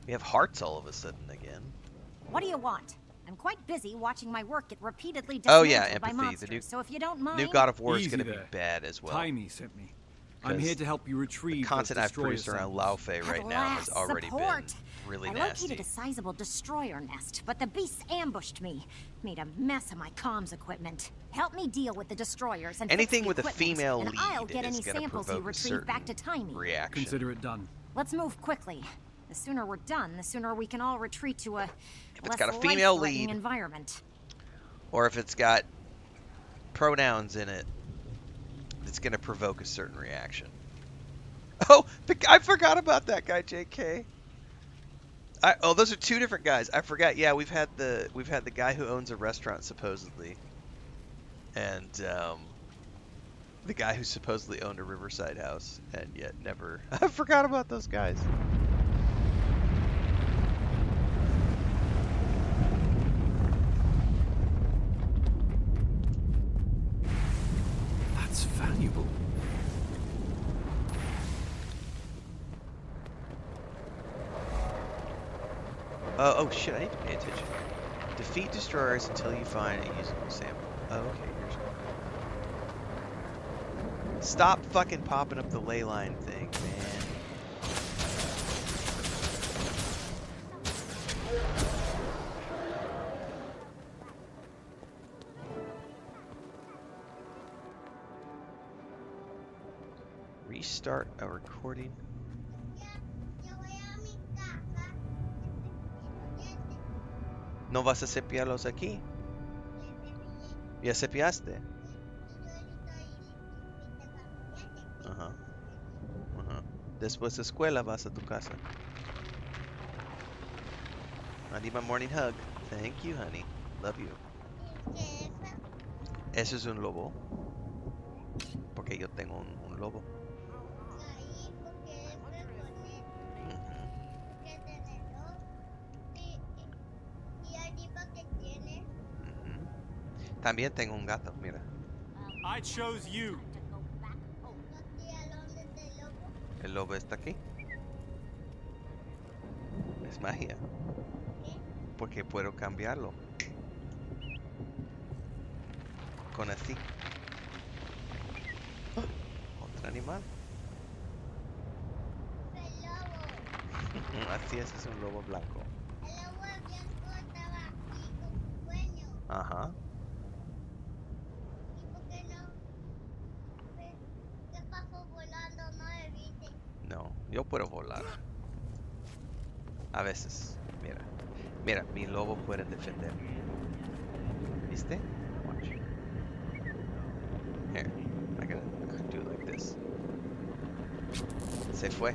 We have hearts all of a sudden again. What do you want? I'm quite busy watching my work get repeatedly dismantled by monsters, so if you don't mind... New God of War is going to be bad as well. Tiny sent me. I'm here to help you retrieve the content I've produced around Laufey right now has already been really nasty. I located a sizable destroyer nest, but the beasts ambushed me. Made a mess of my comms equipment. Help me deal with the destroyers and anything with a female and lead I'll get any is going to samples you provoke a retrieve certain back to Timey. reaction. Consider it done. Let's move quickly. The sooner we're done, the sooner we can all retreat to a if it's got a female lead environment. Or if it's got pronouns in it, it's going to provoke a certain reaction. Oh, I forgot about that guy, JK. Oh, those are two different guys. I forgot. Yeah, we've had the guy who owns a restaurant supposedly, and the guy who supposedly owned a riverside house and yet never. I forgot about those guys. That's valuable. Oh shit, I need to pay attention. Defeat destroyers until you find a usable sample. Oh, okay, here's one. Stop fucking popping up the ley line thing, man. Restart a recording. ¿No vas a cepillarlos aquí? ¿Ya cepillaste? Ajá. Ajá. Después de escuela vas a tu casa. I need my morning hug. Thank you, honey. Love you. Eso es un lobo. Porque yo tengo un lobo. También tengo un gato, mira. I chose you. El lobo está aquí. Es magia. Porque puedo cambiarlo. Con así. ¡Ah! Otro animal. Así es un lobo blanco. El lobo blanco estaba aquí con su dueño. Ajá. ¿Y por qué no? ¿Qué pasó volando? No me viste. No, yo puedo volar. A veces. Mira. Mira, mi lobo puede defenderme. ¿Viste? Watch. Here. I gotta do it like this. Se fue.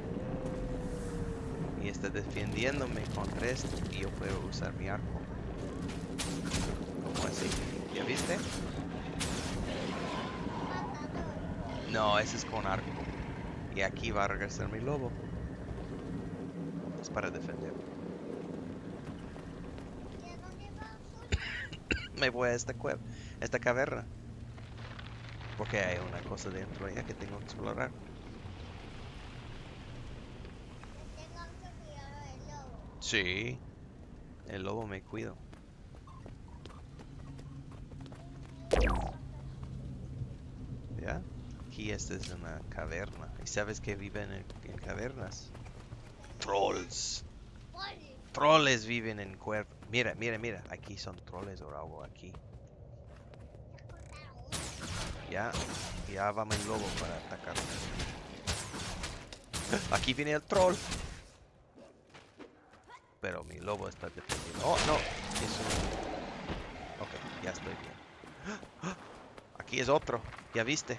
Y está defendiéndome contra esto. Y yo puedo usar mi arco. ¿Cómo así? ¿Ya viste? No, ese es con arco. Y aquí va a regresar mi lobo. Es para defenderme. Me voy a esta cueva, esta caverna. Porque hay una cosa dentro de ella que tengo que explorar. Sí, el lobo me cuido. ¿Ya? Aquí esta es una caverna. ¿Y sabes que viven en cavernas? Trolls. Troles viven en cuerpos. Mira, mira, mira. Aquí son troles o algo aquí. Ya, ya va mi lobo para atacar. Aquí viene el troll. Pero mi lobo está defendiendo. Oh, no. Es un... Ok, ya estoy bien. Aquí es otro. ¿Ya viste?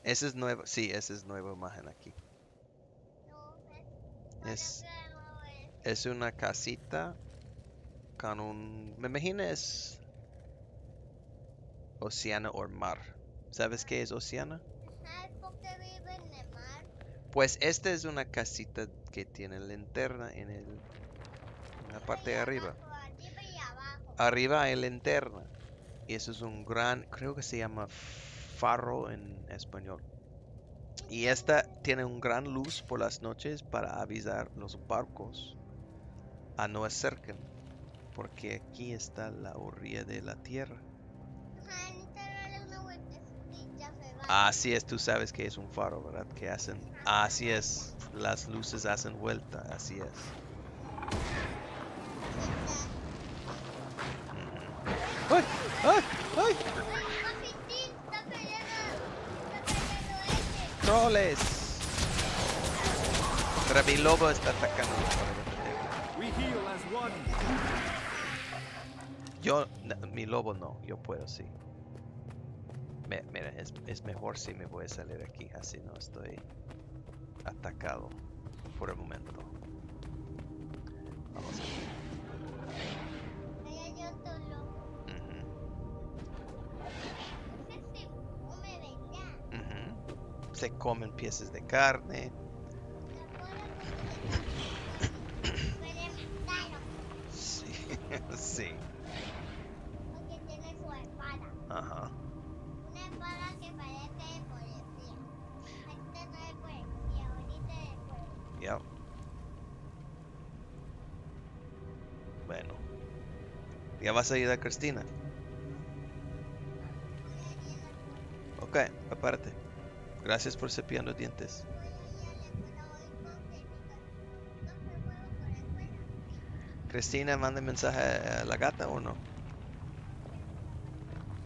Ese es nuevo. Sí, ese es nueva imagen aquí. Es una casita con un... Me imagino es océano o mar. ¿Sabes qué es océano? ¿Por qué vive en el mar? Pues esta es una casita que tiene linterna en la parte de arriba. Arriba y abajo. Arriba hay linterna. Y eso es un gran... Creo que se llama faro en español. Y esta tiene un gran luz por las noches para avisar los barcos a no acerquen. Porque aquí está la orilla de la tierra. Así es, tú sabes que es un faro, ¿verdad? Que hacen... Así es, las luces hacen vuelta, así es. ¡Ay! ¡Ay! ¡Ay! ¡Troles! Pero mi lobo está atacando. Yo, mi lobo no, yo puedo, sí. Mira, es mejor si me voy a salir aquí, así no estoy atacado por el momento. Vamos a ver. Se comen piezas de carne. Sí, sí. Porque tiene su espada. Ajá. Una espada que parece de policía. Ahorita no es policía, ahorita es policía. Ya. Bueno. ¿Ya vas a ayudar a Cristina? Ok, aparte. Gracias por cepillando dientes. Cristina, manda mensaje a la gata o no?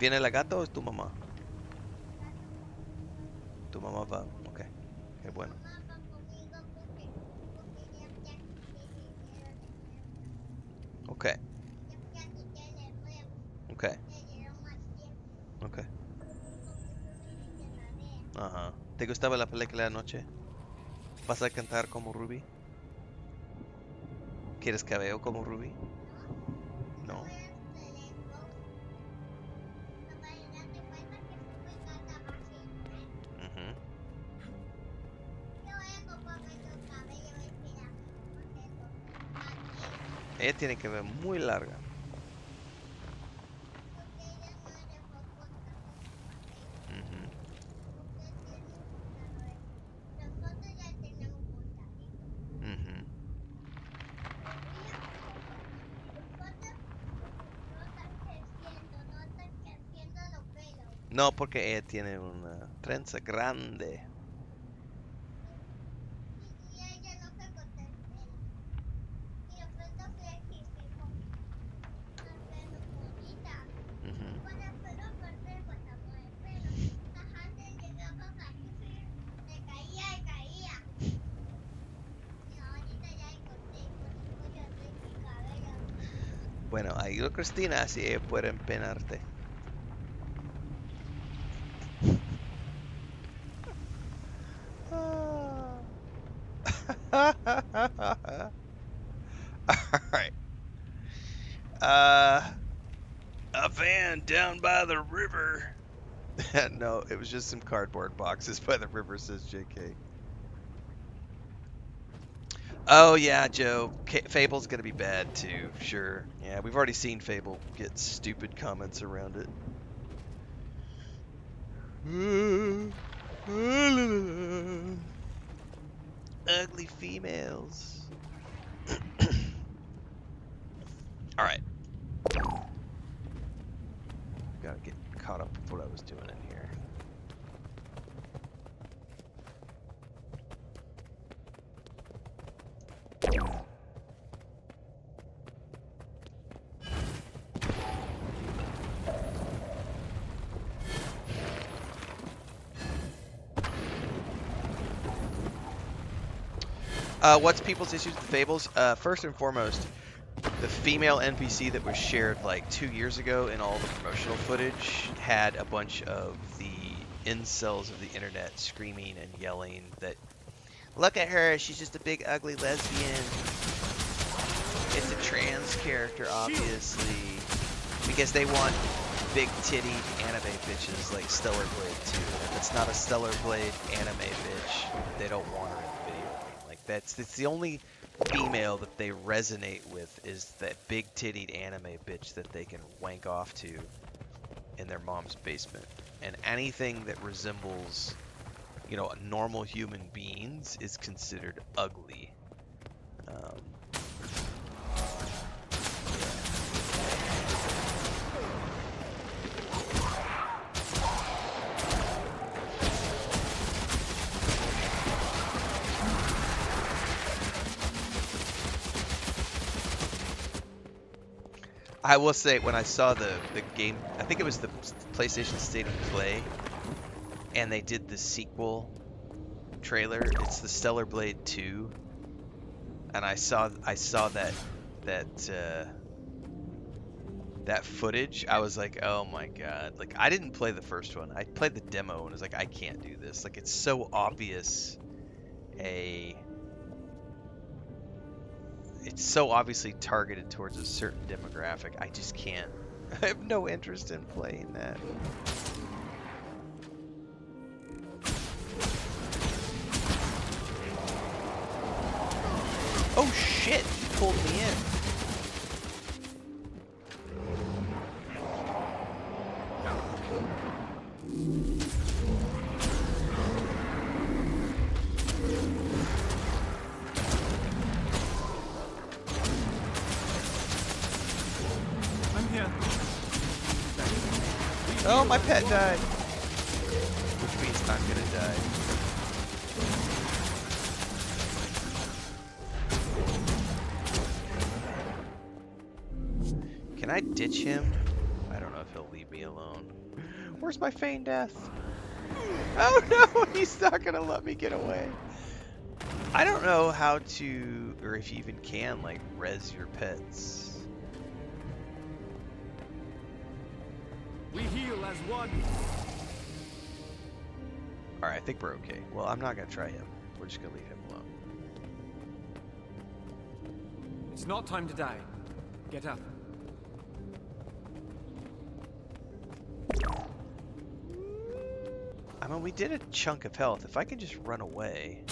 ¿Viene la gata o es tu mamá? Tu mamá va, ok. Qué bueno. Ok. Ok. Ok. Ajá. ¿Te gustaba la película anoche? ¿Vas a cantar como Ruby? ¿Quieres cabello como Ruby? No. Ujú. Ella tiene que ver muy larga. No, porque ella tiene una trenza grande. Y ella no se corta el pelo. Y de pronto fui aquí, fijo. El pelo bonita. Ujú. Con el pelo corto y cortamos el pelo. Antes llegamos aquí, me caía y caía. Y ahorita ya hay corté, conozco yo de mi cabello. Bueno, ahí lo Cristina, así ella puede empenarte. Alright. A van down by the river. No, it was just some cardboard boxes by the river, says JK. Oh yeah, Joe. Fable's gonna be bad too, sure. Yeah, we've already seen Fable get stupid comments around it. Ugly females. Alright. Gotta get caught up with what I was doing in here. What's people's issues with Fables? First and foremost, the female NPC that was shared like 2 years ago in all the promotional footage had a bunch of the incels of the internet screaming and yelling that, look at her, she's just a big ugly lesbian. It's a trans character, obviously. Because they want big titty anime bitches like Stellar Blade 2. If it's not a Stellar Blade anime bitch, they don't want her in the video game. Like it's the only female that they resonate with is that big tittied anime bitch that they can wank off to in their mom's basement. And anything that resembles, you know, normal human beings is considered ugly. I will say, when I saw the game, I think it was the PlayStation State of Play, and they did the sequel trailer. It's the Stellar Blade 2, and I saw that footage. I was like, oh my god! Like, I didn't play the first one. I played the demo and was like, I can't do this. Like, it's so obvious. It's so obviously targeted towards a certain demographic. I just can't. I have no interest in playing that. Oh shit, he pulled me in. Oh, my pet died. Which means I'm gonna die. Can I ditch him? I don't know if he'll leave me alone. Where's my feigned death? Oh no, he's not gonna let me get away. I don't know how to, or if you even can, like, res your pets. We heal as one. Alright, I think we're okay. Well, I'm not gonna try him. We're just gonna leave him alone. It's not time to die. Get up. I mean, we did a chunk of health. If I can just run away.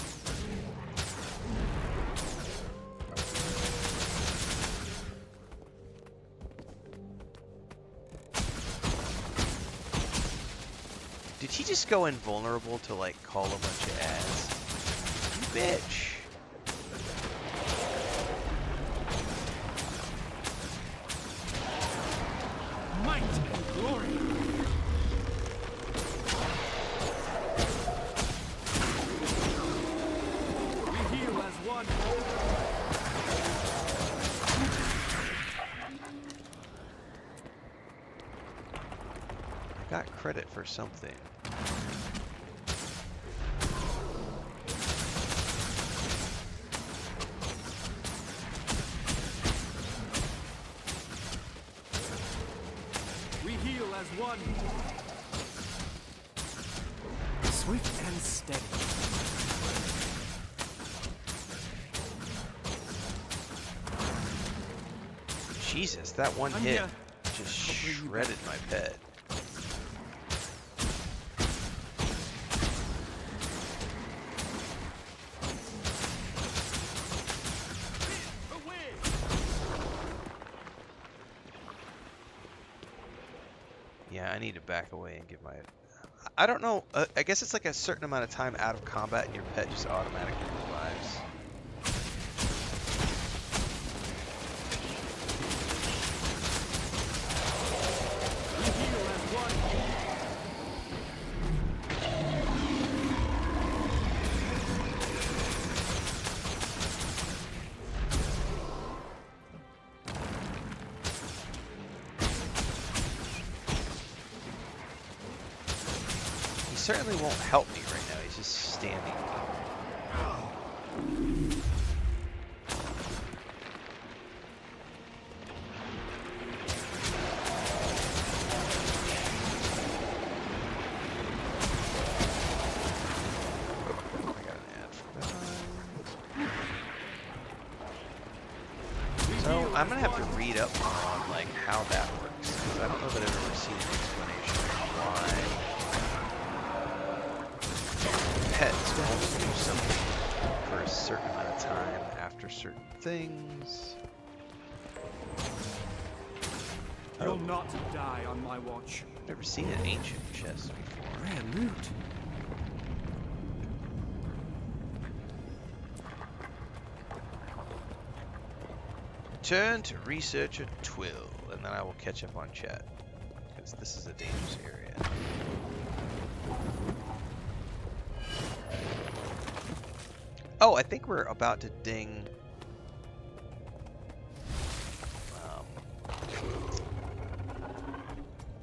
Did he just go invulnerable to, like, call a bunch of ads? You bitch. Might and glory. got credit for something. We heal as one. Swift and steady. Jesus, that one I'm hit here. just shredded my pet. Yeah, I need to back away and give my... I don't know. I guess it's like a certain amount of time out of combat and your pet just automatically revives. He certainly won't help me right now. He's just standing. So I'm gonna have to read up more on like how that works, because I don't know that I've ever seen an explanation of why pets will only do something for a certain amount of time after certain things. You'll not die on my watch. I've never seen an ancient chest before. Rare loot. Turn to researcher Twill, and then I will catch up on chat, because this is a dangerous area. Oh, I think we're about to ding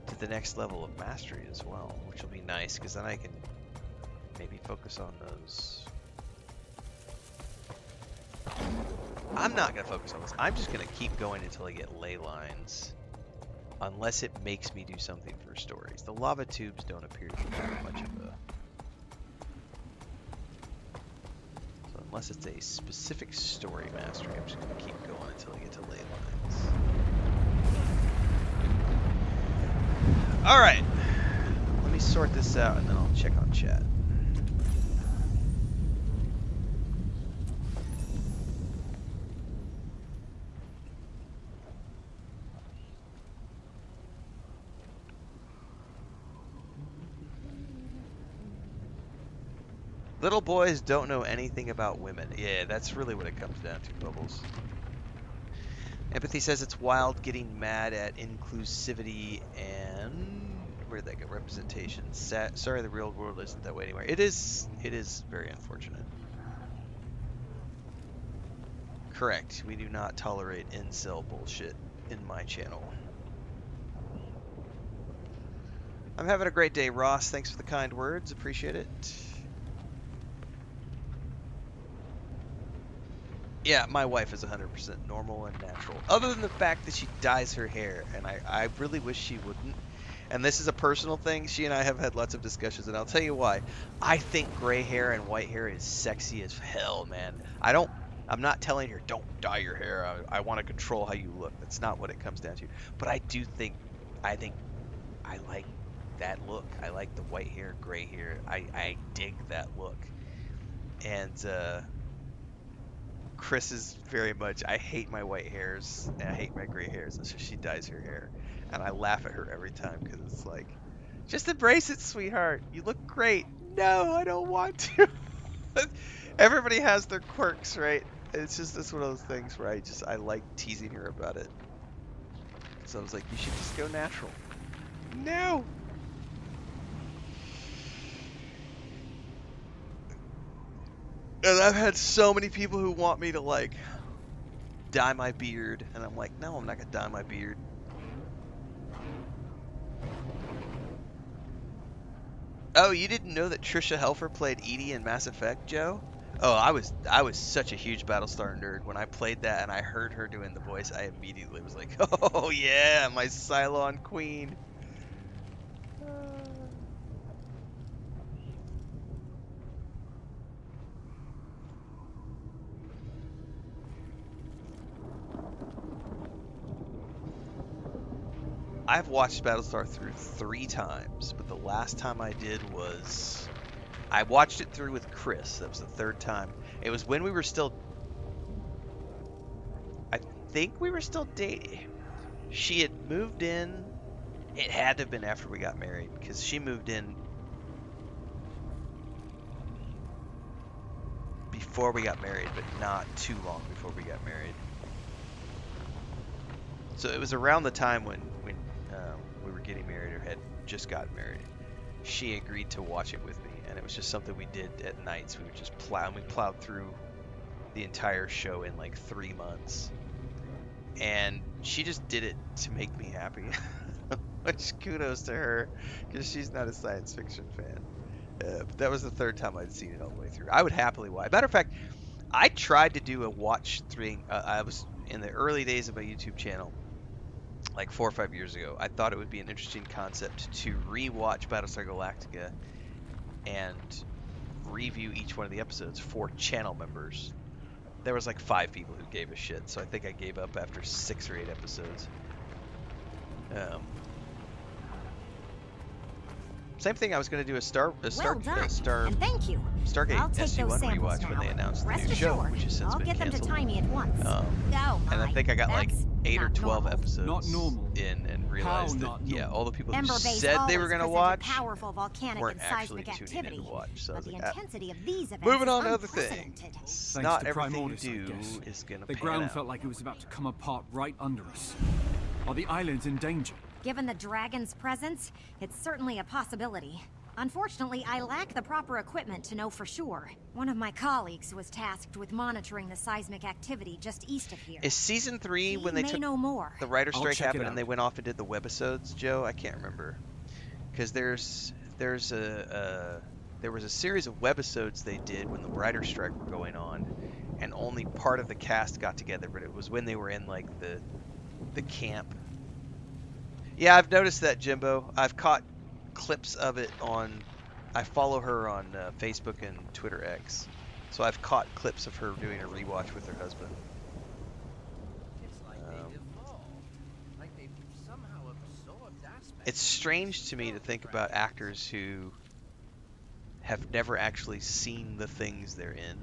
to the next level of mastery as well, which will be nice, because then I can maybe focus on those. I'm not going to focus on this. I'm just going to keep going until I get ley lines. Unless it makes me do something for stories. The lava tubes don't appear to be that much of a... So unless it's a specific story mastery, I'm just going to keep going until I get to ley lines. Alright. Let me sort this out and then I'll check on chat. Little boys don't know anything about women. Yeah, that's really what it comes down to, Bubbles. Empathy says it's wild getting mad at inclusivity and... Where'd that go? Representation. Sorry, the real world isn't that way anymore. It is very unfortunate. Correct. We do not tolerate incel bullshit in my channel. I'm having a great day, Ross. Thanks for the kind words. Appreciate it. Yeah, my wife is 100% normal and natural. Other than the fact that she dyes her hair, and I really wish she wouldn't. And this is a personal thing. She and I have had lots of discussions, and I'll tell you why. I think gray hair and white hair is sexy as hell, man. I'm not telling her, don't dye your hair. I want to control how you look. That's not what it comes down to. But I like that look. I like the white hair, gray hair. I dig that look. And, Chris is very much, I hate my white hairs and I hate my gray hairs, and so she dyes her hair. And I laugh at her every time because it's like, just embrace it, sweetheart. You look great. No, I don't want to. Everybody has their quirks, right? It's one of those things where I like teasing her about it. So I was like, you should just go natural. No. And I've had so many people who want me to, like, dye my beard. And I'm like, no, I'm not going to dye my beard. Oh, you didn't know that Trisha Helfer played Edie in Mass Effect, Joe? Oh, I was such a huge Battlestar nerd. When I played that and I heard her doing the voice, I immediately was like, "Oh yeah, my Cylon queen." I've watched Battlestar through 3 times, but the last time I did was I watched it through with Chris. That was the 3rd time. It was when we were still, I think we were still dating. She had moved in. It had to have been after we got married because she moved in before we got married, but not too long before we got married. So it was around the time when we were getting married or had just gotten married. She agreed to watch it with me, and it was just something we did at nights. We would just plow, and we plowed through the entire show in like 3 months. And she just did it to make me happy. Which kudos to her, because she's not a science fiction fan. But that was the 3rd time I'd seen it all the way through. I would happily watch. Matter of fact, I tried to do a watch thing. I was in the early days of my YouTube channel, like 4 or 5 years ago. I thought it would be an interesting concept to rewatch Battlestar Galactica and review each one of the episodes for channel members. There was like 5 people who gave a shit, so I think I gave up after 6 or 8 episodes. Same thing. I was going to do a and thank you. Stargate I'll take SG-1 those samples rewatch when now. they announced the Rest new show, assured, which has since I'll been get them to canceled. tie me at once. And I think I got like 8 or 12 episodes Not normal. in and realized that not yeah, normal? all the people who Ember Base said they were always going to presented watch powerful volcanic weren't and actually seismic tuning in activity, to watch. So I but was the like, intensity of these events moving is on to other unprecedented. things. Thanks Not to everything you Primordis, I do guess. is going to The pan ground out. felt like it was about to come apart right under us. Are the islands in danger? Given the dragon's presence, it's certainly a possibility. Unfortunately, I lack the proper equipment to know for sure. One of my colleagues was tasked with monitoring the seismic activity just east of here. Is season 3 when they may took know more. the writer I'll strike check it happened out. and they went off and did the webisodes, Joe? I can't remember. Because there was a series of webisodes they did when the writer strike were going on, and only part of the cast got together, but it was when they were in like the camp. Yeah, I've noticed that, Jimbo. I've caught clips of it on. I follow her on Facebook and Twitter X, so I've caught clips of her doing a rewatch with her husband. It's strange to me to think about actors who have never actually seen the things they're in,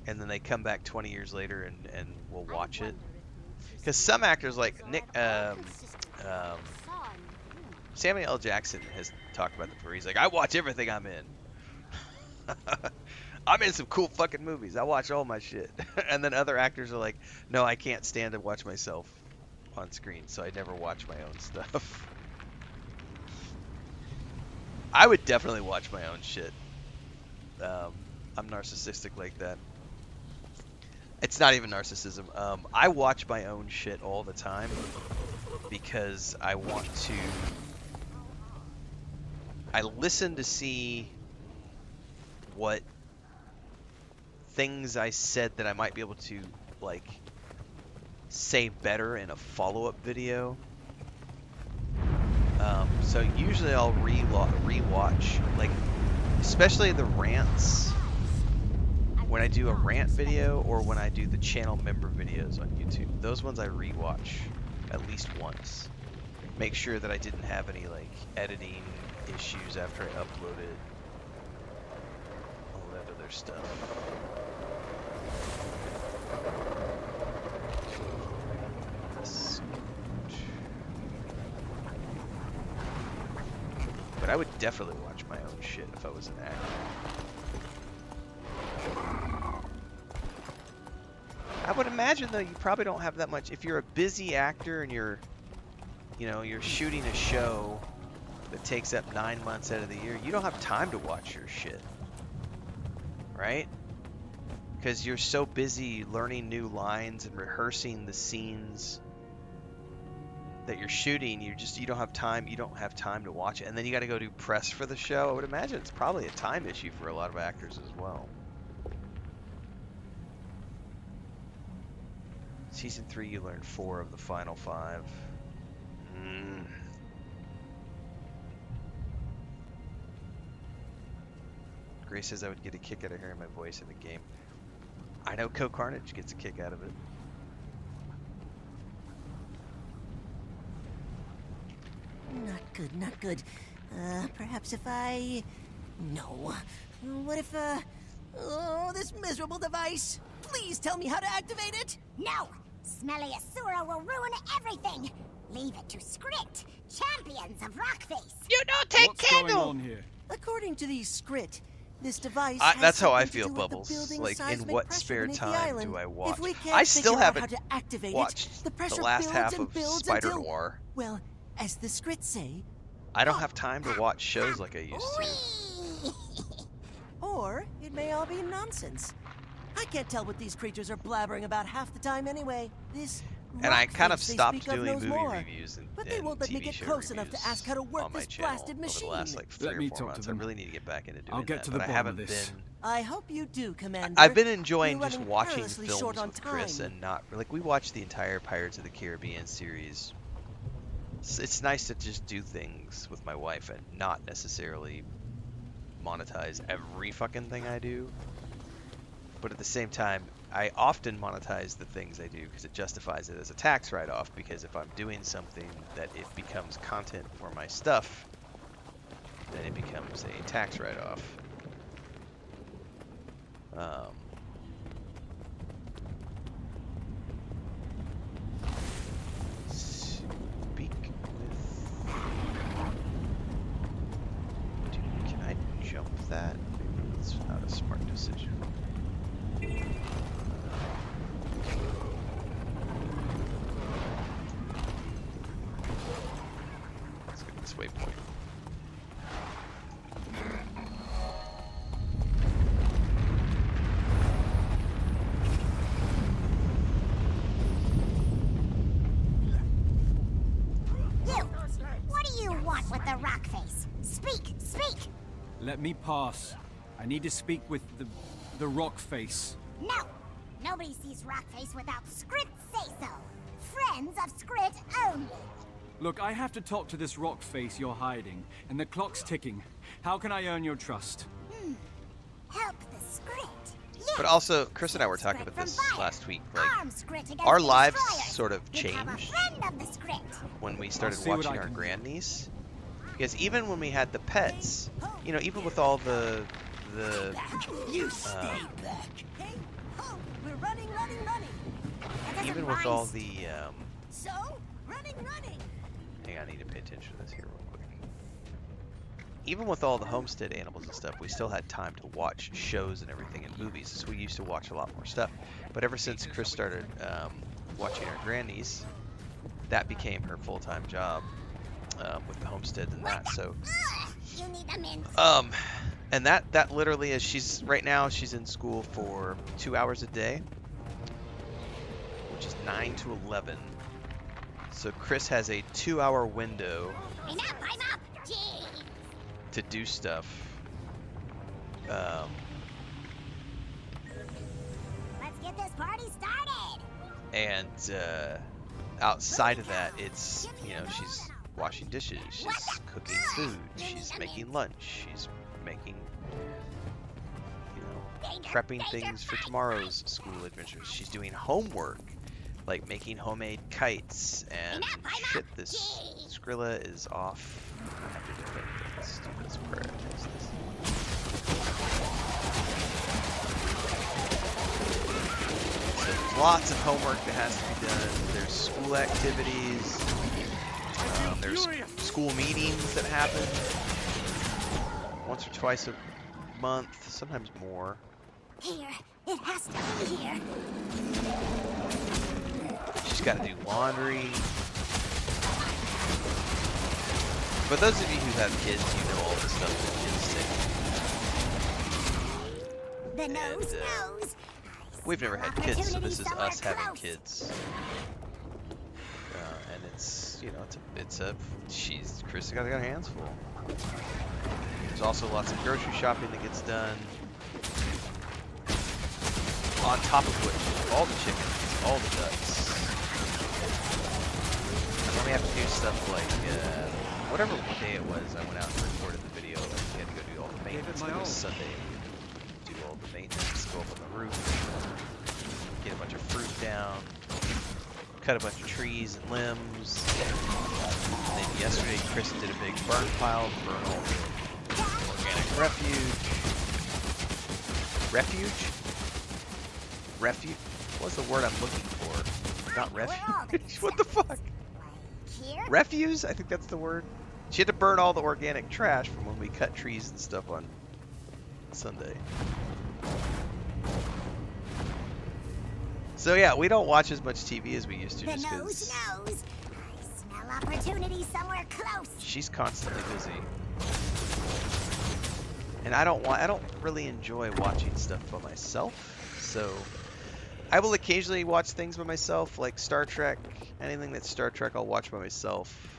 and then they come back 20 years later and will watch it. Because some actors like Samuel L. Jackson has talked about that before. He's like, I watch everything I'm in. I'm in some cool fucking movies. I watch all my shit. And then other actors are like, no, I can't stand to watch myself on screen, so I never watch my own stuff. I would definitely watch my own shit. I'm narcissistic like that. It's not even narcissism. I watch my own shit all the time because I want to. I listen to see what things I said that I might be able to like say better in a follow-up video. So usually I'll rewatch, like, especially the rants when I do a rant video or when I do the channel member videos on YouTube. Those ones I rewatch at least once. Make sure that I didn't have any like editing issues after I uploaded all that other stuff. But I would definitely watch my own shit if I was an actor. I would imagine though you probably don't have that much. If you're a busy actor and you're shooting a show that takes up 9 months out of the year, you don't have time to watch your shit, right? Because you're so busy learning new lines and rehearsing the scenes that you're shooting, you don't have time. You don't have time to watch it, and then you got to go do press for the show. I would imagine it's probably a time issue for a lot of actors as well. Season 3, you learned 4 of the final 5. Grace says I would get a kick out of hearing my voice in the game. I know Co Carnage gets a kick out of it. Not good, not good. Perhaps if I... No. What if, Oh, this miserable device! Please tell me how to activate it! No! Smelly Asura will ruin everything! Leave it to Skrit, champions of Rockface! You don't take What's going on here? According to the Skrit, this device that's how I something to feel, do with the Bubbles. building Like, in seismic what pressure spare beneath the time island. do I watch? If we can't I still figure out haven't how to activate watched the pressure the last builds half and of builds Spider until, Noir. well, as the Skrit say... I don't have time to watch shows like I used to. Or it may all be nonsense. I can't tell what these creatures are blabbering about half the time anyway. This And I kind of Rockface they stopped speak of doing knows movie more. reviews and, But they won't let me TV get show close enough to ask how to work on my this channel blasted over machine. the last like 3 Let or me 4 talk to months. I them. really need to get back into doing I'll get that, to but the I bottom haven't of this. been. I hope you do, Commander. I've been enjoying You're just running watching perilously films short on with Chris time. and not like we watched the entire Pirates of the Caribbean series. It's nice to just do things with my wife and not necessarily monetize every fucking thing I do. But at the same time, I often monetize the things I do because it justifies it as a tax write-off, because if I'm doing something that it becomes content for my stuff, then it becomes a tax write-off. Speak with... Dude, can I jump that? Maybe it's not a smart decision. Let's get this waypoint. You! What do you want with the Rockface? Speak! Speak! Let me pass. I need to speak with the rock face. No! Nobody sees Rockface without Skrit say-so! Friends of Skrit only! Look, I have to talk to this rock face you're hiding, and the clock's ticking. How can I earn your trust? Help the Skrit! But also, Chris and I were talking about this last week. Like, Arm Skrit against our the lives destroyers. sort of Become a changed friend of the Skrit! when we started see what watching I our can do. grandniece. Because even when we had the pets, you know, even with all the You stay back. Hey, ho! We're running, running, running. even with all the So, running, running. hang on, I need to pay attention to this here real quick. Even with all the homestead animals and stuff, we still had time to watch shows and everything and movies. So we used to watch a lot more stuff. But ever since Chris started watching our grandniece, that became her full-time job with the homestead and that. So You need a mint. and that literally is, she's right now she's in school for 2 hours a day, which is 9 to 11. So Chris has a 2-hour window I'm up! Gee! to do stuff. Let's get this party started! And outside of that, it's, you know, she's washing dishes, she's cooking food, she's making lunch, she's making, you know, prepping things for tomorrow's school adventures. She's doing homework, like making homemade kites and shit. This Skrilla is off. I have to defend this. Let's prioritize this. So there's lots of homework that has to be done. There's school activities. There's school meetings that happen once or twice a month, sometimes more. Here, it has to be here. She's got to do laundry. For those of you who have kids, you know all the stuff that kids say. The nose knows. We've never had kids, so this is us having kids. And it's you know, Chris has got her hands full. There's also lots of grocery shopping that gets done. On top of which, all the chickens, all the ducks. And then we have to do stuff like, whatever day it was, I went out and recorded the video. Like, we had to go do all the maintenance. It was Sunday. Do all the maintenance, go up on the roof, get a bunch of fruit down, cut a bunch of trees and limbs. And then yesterday, Chris did a big burn pile to burn all the organic refuge. Refuge? What's the word I'm looking for? Not refuge. What the fuck? Refuse? I think that's the word. She had to burn all the organic trash from when we cut trees and stuff on Sunday. So yeah, we don't watch as much TV as we used to just because I smell opportunity somewhere close. She's constantly busy. And I don't really enjoy watching stuff by myself. So I will occasionally watch things by myself, like Star Trek. Anything that's Star Trek, I'll watch by myself.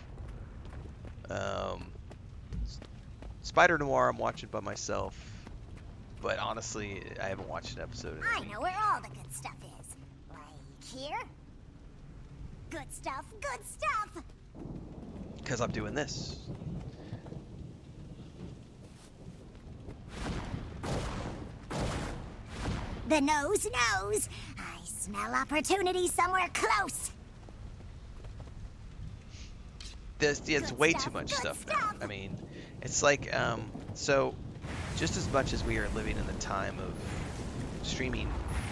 Spider Noir, I'm watching by myself. But honestly, I haven't watched an episode in a I week. know where all the good stuff is. Like here. Good stuff, good stuff. Because I'm doing this. The nose knows. I smell opportunity somewhere close. It's way too much stuff now. I mean, it's like, so just as much as we are living in the time of streaming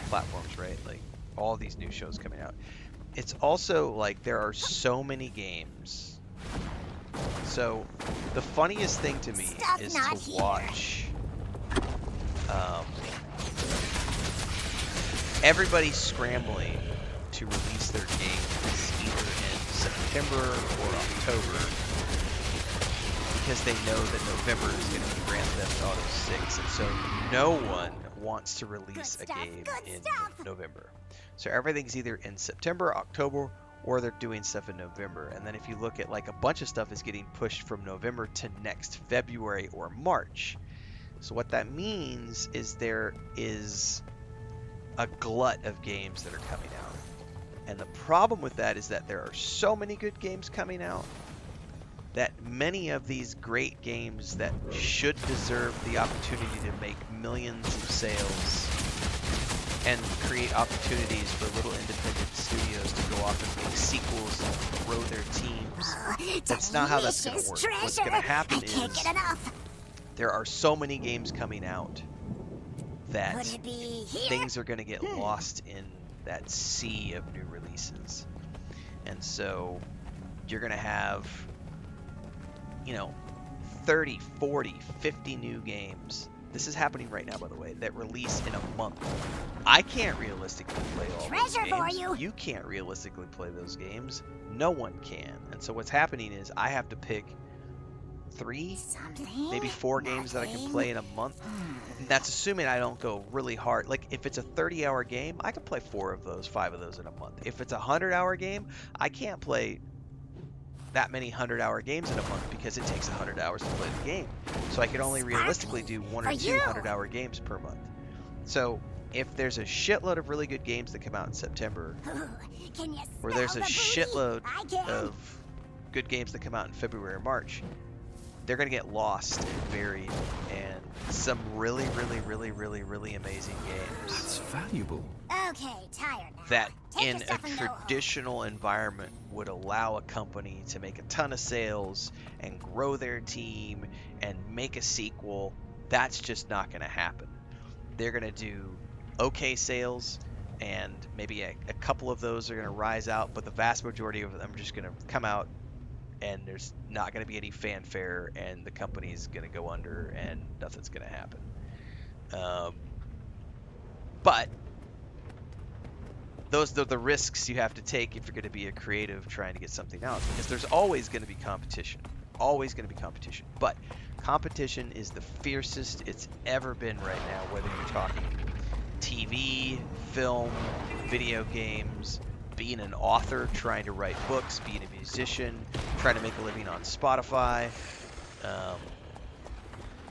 platforms, right? Like all these new shows coming out. It's also like there are so many games. So the funniest thing to me is to watch everybody scrambling to release their games either in September or October because they know that November is going to be Grand Theft Auto 6, and so no one wants to release a game in November. So everything's either in September, October, or they're doing stuff in November. And then if you look at like a bunch of stuff is getting pushed from November to next February or March. So what that means is there is a glut of games that are coming out. And the problem with that is that there are so many good games coming out that many of these great games that should deserve the opportunity to make millions of sales and create opportunities for little independent studios to go off and make sequels and grow their teams. That's not how that's going to work. What's going to happen is there are so many games coming out that things are going to get lost in that sea of new releases. And so you're going to have, 30, 40, 50 new games. This is happening right now, by the way, that release in a month. I can't realistically play all those games. You can't realistically play those games. No one can. And so what's happening is I have to pick 3, maybe 4 games that I can play in a month. And that's assuming I don't go really hard. Like if it's a 30-hour game, I can play 4 of those, 5 of those in a month. If it's a 100-hour game, I can't play that many 100-hour games in a month because it takes 100 hours to play the game. So I can only realistically do 1 or 2 100-hour games per month. So if there's a shitload of really good games that come out in September, or there's a shitload of good games that come out in February or March, they're going to get lost and buried in some really, really, really, really, really amazing games. That's valuable. Okay, tired now. That in a traditional environment would allow a company to make a ton of sales and grow their team and make a sequel. That's just not going to happen. They're going to do okay sales, and maybe a couple of those are going to rise out, but the vast majority of them are just going to come out and there's not going to be any fanfare, and the company's going to go under, and nothing's going to happen. But those are the risks you have to take if you're going to be a creative trying to get something out, because there's always going to be competition. Always going to be competition. But competition is the fiercest it's ever been right now, whether you're talking TV, film, video games. being an author, trying to write books, being a musician, trying to make a living on Spotify,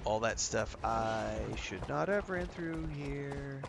all that stuff. I should not have ran through here.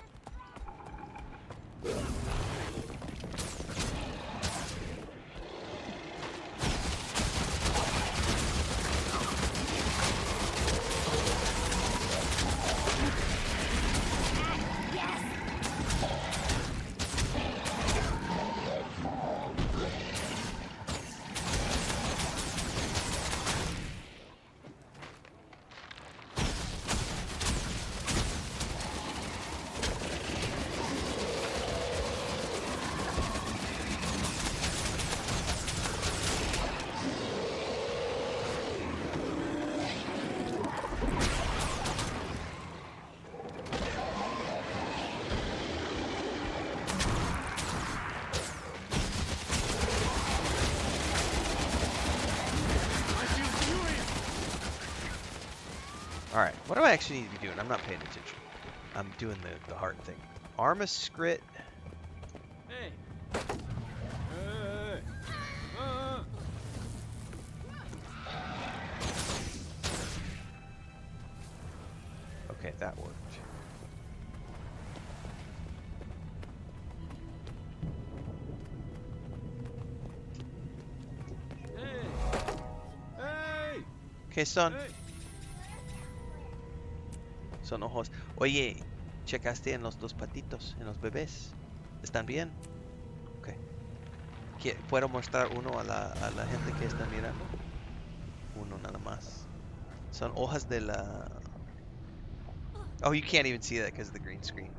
Alright, what do I actually need to be doing? I'm not paying attention. I'm doing the hard thing. Armascrit. Hey. Okay, that worked. Hey. Okay, son. Hey. Son ojos. Oye, checaste en los dos patitos, en los bebés. ¿Están bien? Ok. ¿Puedo mostrar uno a la gente que está mirando? Uno nada más. Son hojas de la... Oh, you can't even see that because of the green screen.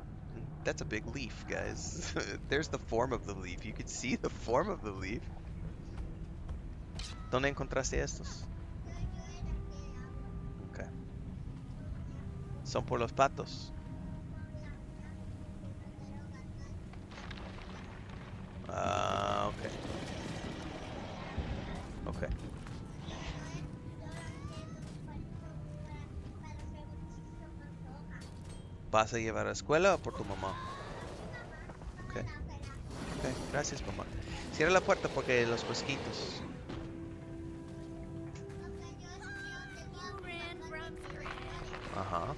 That's a big leaf, guys. There's the form of the leaf. You could see the form of the leaf. ¿Dónde encontraste estos? Okay. Son por los patos. Okay. Okay. ¿Vas a llevar a la escuela o por tu mamá? Okay. Okay. Gracias, mamá. Cierra la puerta porque los mosquitos. Ajá.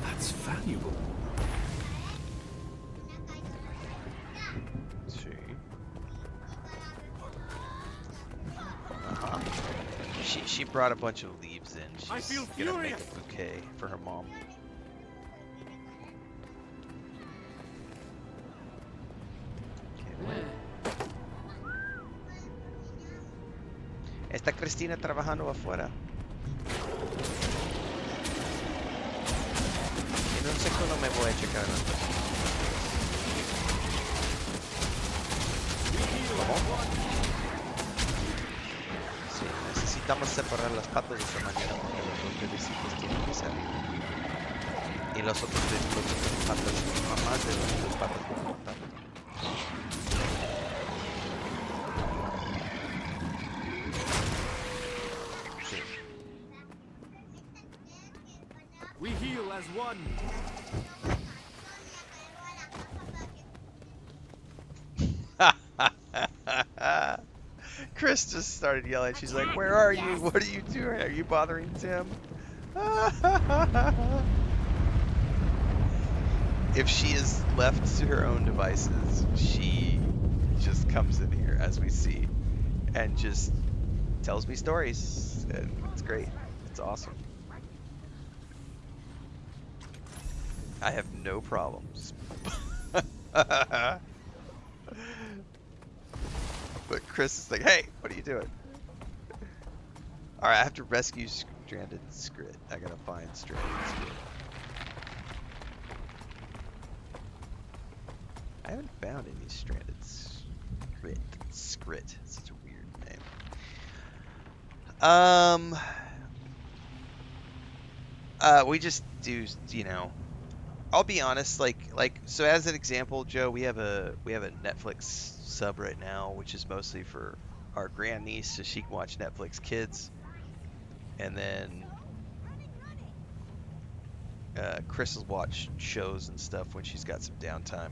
That's valuable. Sí. Uh-huh. She brought a bunch of leaves in. She's gonna make a bouquet for her mom. Está Cristina trabajando afuera. En un segundo me voy a checar las cosas. ¿Cómo? Sí, necesitamos separar las patas de esta manera porque los dos bebecitos tienen que salir. Y los otros patas, mamás de los dos patas por cortar. We heal as one. Chris just started yelling. She's like, "Where are you? What are you doing? Are you bothering Tim?" If she is left to her own devices, she just comes in here, as we see, and just tells me stories. And it's great. It's awesome. I have no problems. But Chris is like, "Hey, what are you doing?" Alright, I have to rescue Stranded Skrit. I gotta find Stranded Skrit. I haven't found any Stranded Skrit. Such a weird name. We just do, you know, I'll be honest, so as an example, Joe, we have a Netflix sub right now, which is mostly for our grandniece so she can watch Netflix Kids. And then Chris will watch shows and stuff when she's got some downtime.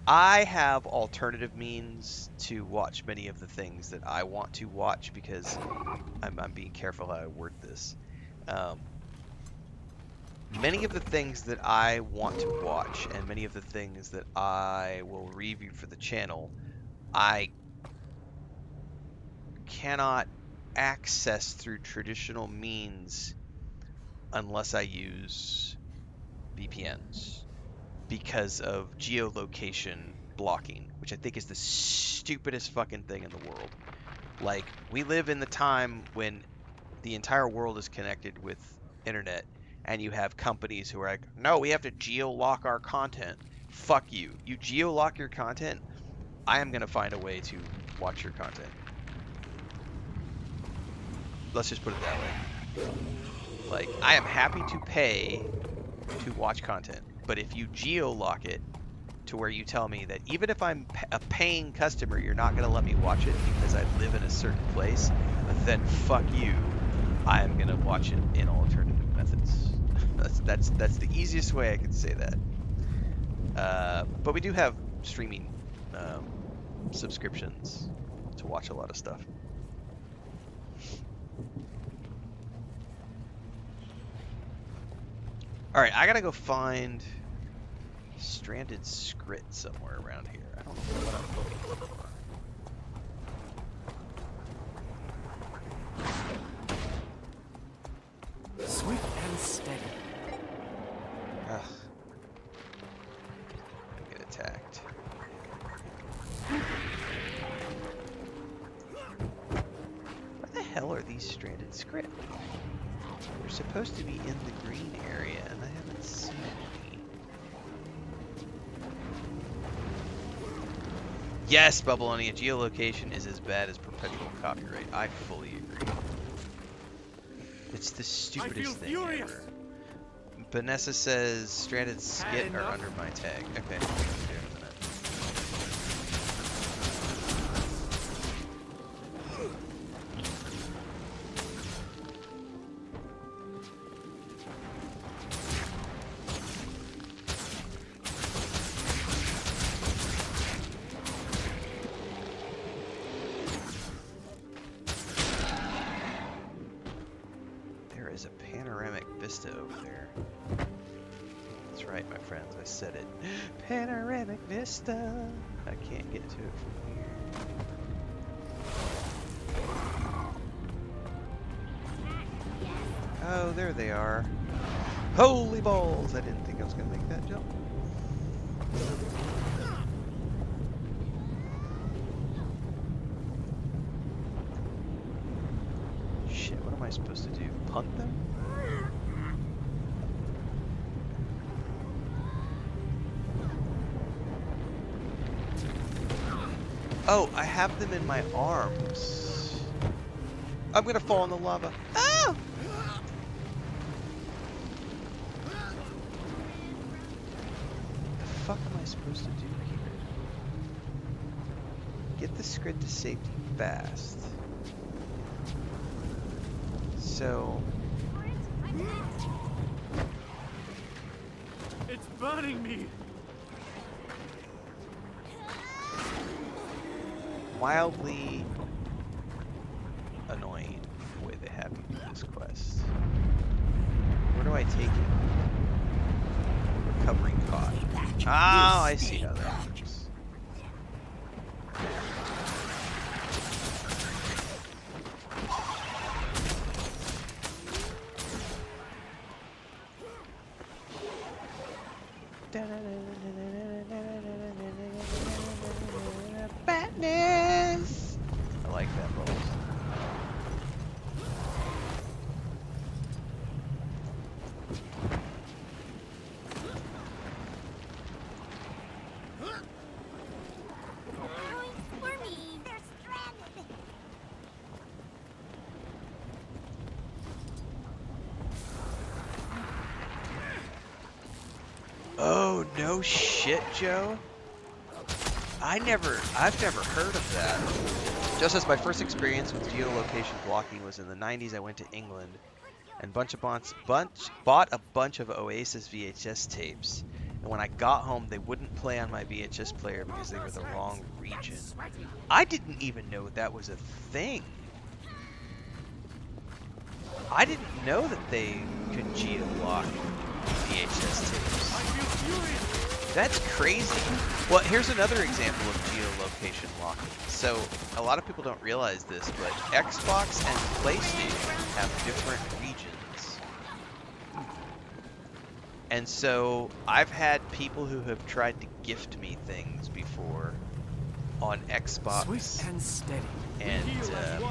I have alternative means to watch many of the things that I want to watch because I'm being careful how I word this. Many of the things that I want to watch and many of the things that I will review for the channel, I cannot access through traditional means unless I use VPNs because of geolocation blocking, which I think is the stupidest fucking thing in the world. Like, we live in the time when the entire world is connected with internet, and you have companies who are like, no, we have to geo-lock our content. Fuck you. You geo-lock your content, I am going to find a way to watch your content. Let's just put it that way. Like, I am happy to pay to watch content, but if you geo-lock it to where you tell me that even if I'm a paying customer, you're not going to let me watch it because I live in a certain place, then fuck you. I am going to watch it in alternative methods. That's the easiest way I can say that. But we do have streaming subscriptions to watch a lot of stuff. All right, I gotta go find stranded scrit somewhere around here. I don't know what I'm looking for. Swift and steady. Ugh. I get attacked. Where the hell are these stranded scrit? They're supposed to be in the green area, and I haven't seen any. Yes, Bubbleonia, geolocation is as bad as perpetual copyright. I fully agree. It's the stupidest thing ever. Vanessa says stranded skit are under my tag. Okay, I'll do it in a minute. Is a panoramic vista over there. That's right, my friends, I said it. Panoramic vista. I can't get to it from here. Oh, there they are. Holy balls! I didn't think I was gonna make that jump. Shit, what am I supposed to do? Punt them? Oh, I have them in my arms. I'm gonna fall in the lava. Ah! The fuck am I supposed to do here? Get the scrid to safety fast. So... It's burning me! Wildly annoying the way they have me do this quest. Where do I take it? Recovering cod. Oh, I see how that works. Fatness! I like that balls. Oh, no shit, Joe. I've never heard of that. Just as my first experience with geolocation blocking was in the 90s, I went to England and bought a bunch of Oasis VHS tapes. And when I got home, they wouldn't play on my VHS player because they were the wrong region. I didn't even know that was a thing. I didn't know that they could geo-lock VHS tapes. That's crazy. Well, here's another example of geolocation locking. So, a lot of people don't realize this, but Xbox and PlayStation have different regions. And so, I've had people who have tried to gift me things before on Xbox Swift and steady. and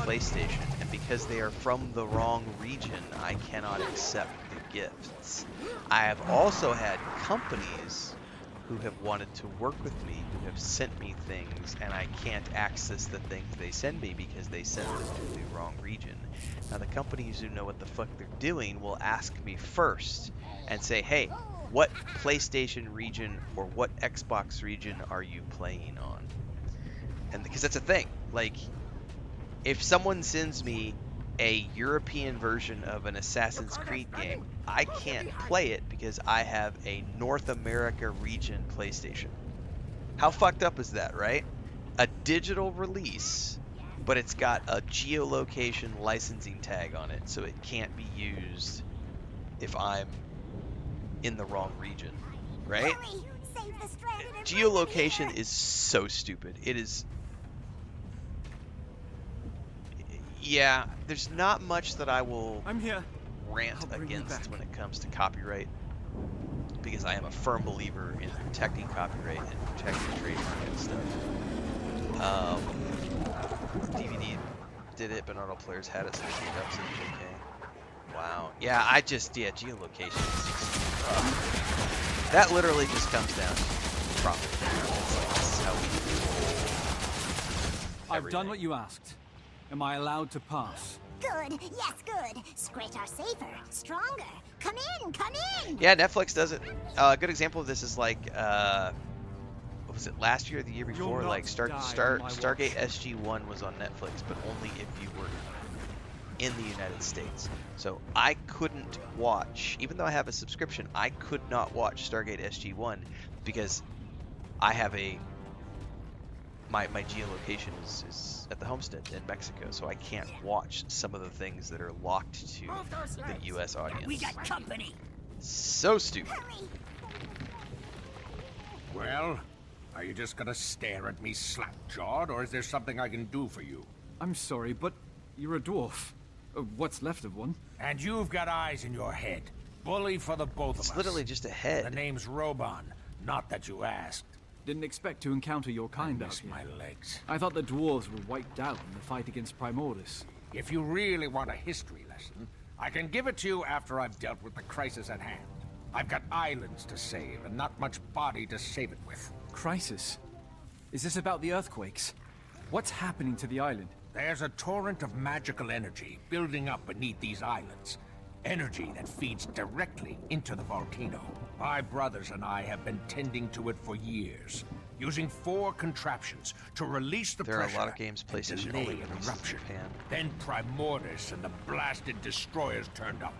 PlayStation, and because they are from the wrong region, I cannot accept the gifts. I have also had companies who have wanted to work with me, who have sent me things, and I can't access the things they send me because they sent them to the wrong region. Now, the companies who know what the fuck they're doing will ask me first and say, hey, what PlayStation region or what Xbox region are you playing on? And because that's a thing. Like, if someone sends me a European version of an Assassin's Creed game, I can't play it because I have a North America region PlayStation. How fucked up is that, right? A digital release, but it's got a geolocation licensing tag on it, so it can't be used if I'm in the wrong region, right? Geolocation is so stupid. It is... Yeah, there's not much that I will rant against when it comes to copyright, because I am a firm believer in protecting copyright and protecting trademark and stuff. DVD did it, but not all players had it, so they gave up, so JK. Wow. Yeah, geolocation is just... that literally just comes down to profit. It's like, this is how we do I've done what you asked. Am I allowed to pass? Good, yes, good. Scratch are safer, stronger. Come in! Yeah, Netflix does it. A good example of this is like, what was it, last year or the year before? Like, Stargate SG-1 was on Netflix, but only if you were in the United States. So I couldn't watch, even though I have a subscription, I could not watch Stargate SG-1 because I have my geolocation is at the homestead in Mexico, so I can't watch some of the things that are locked to the U.S. audience. We got company. So stupid. Well, are you just gonna stare at me slack-jawed, or is there something I can do for you? I'm sorry, but you're a dwarf. What's left of one. And you've got eyes in your head. Bully for the both of us. It's literally just a head. The name's Roban. Not that you asked. Didn't expect to encounter your kind out here. My legs. I thought the dwarves were wiped out in the fight against Primordus. If you really want a history lesson, I can give it to you after I've dealt with the crisis at hand. I've got islands to save, and not much body to save it with. Crisis? Is this about the earthquakes? What's happening to the island? There's a torrent of magical energy building up beneath these islands. Energy that feeds directly into the volcano. My brothers and I have been tending to it for years, using 4 contraptions to release the pressure. There are a lot of games PlayStation only releases in Japan. Then Primordus and the blasted destroyers turned up,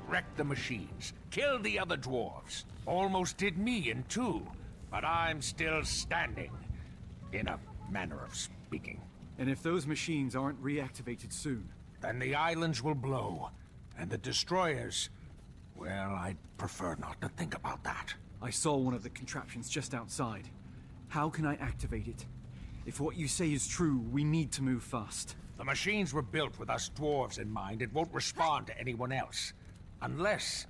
wrecked the machines, killed the other dwarves. Almost did me in 2, but I'm still standing, in a manner of speaking. And if those machines aren't reactivated soon? Then the islands will blow. And the destroyers... well, I'd prefer not to think about that. I saw one of the contraptions just outside. How can I activate it? If what you say is true, we need to move fast. The machines were built with us dwarves in mind. It won't respond to anyone else. Unless...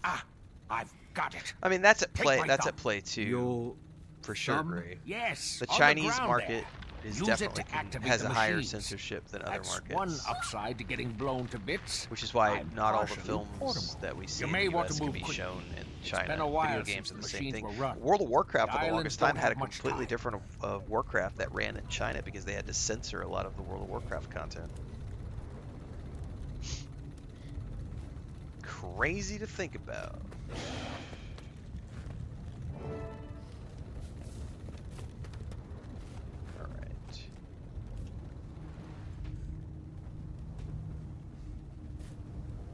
ah, I've got it. I mean, that's at play. That's at play too. For sure, Gray. Yes. The Chinese market there. is Use definitely it to activate has the a higher machines. censorship than other That's markets. one upside to getting blown to bits. Which is why I'm not all the partially films portable. that we see You in may the want US to can move be quickly. shown in It's China. been a while Video since games are the the same machines thing. were run. World of Warcraft The for the islands longest time don't had a have much completely time. different Warcraft that ran in China because they had to censor a lot of the World of Warcraft content. Crazy to think about.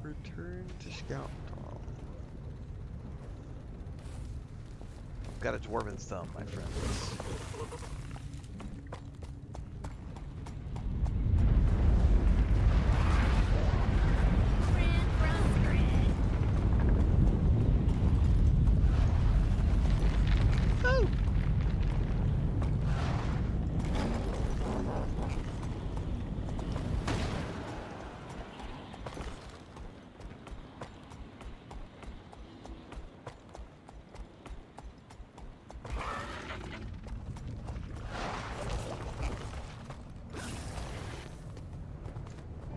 Return Return to Scout Hall. Got a dwarven thumb, my friends.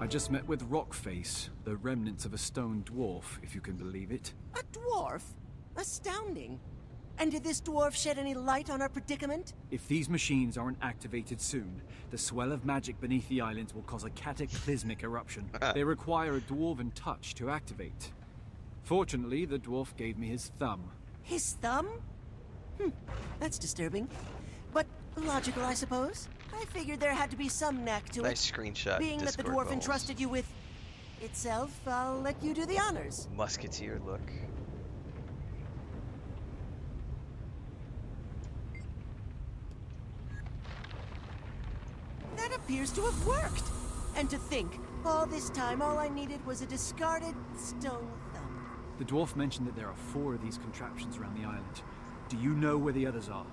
I just met with Rockface, the remnants of a stone dwarf, if you can believe it. A dwarf? Astounding. And did this dwarf shed any light on our predicament? If these machines aren't activated soon, the swell of magic beneath the islands will cause a cataclysmic eruption. They require a dwarven touch to activate. Fortunately, the dwarf gave me his thumb. His thumb? That's disturbing. But logical, I suppose. I figured there had to be some knack to it. Nice screenshot. Being that the Discord dwarf goals. entrusted you with itself, I'll let you do the honors. Musketeer look. That appears to have worked. And to think, all this time all I needed was a discarded stone thumb. The dwarf mentioned that there are 4 of these contraptions around the island. Do you know where the others are?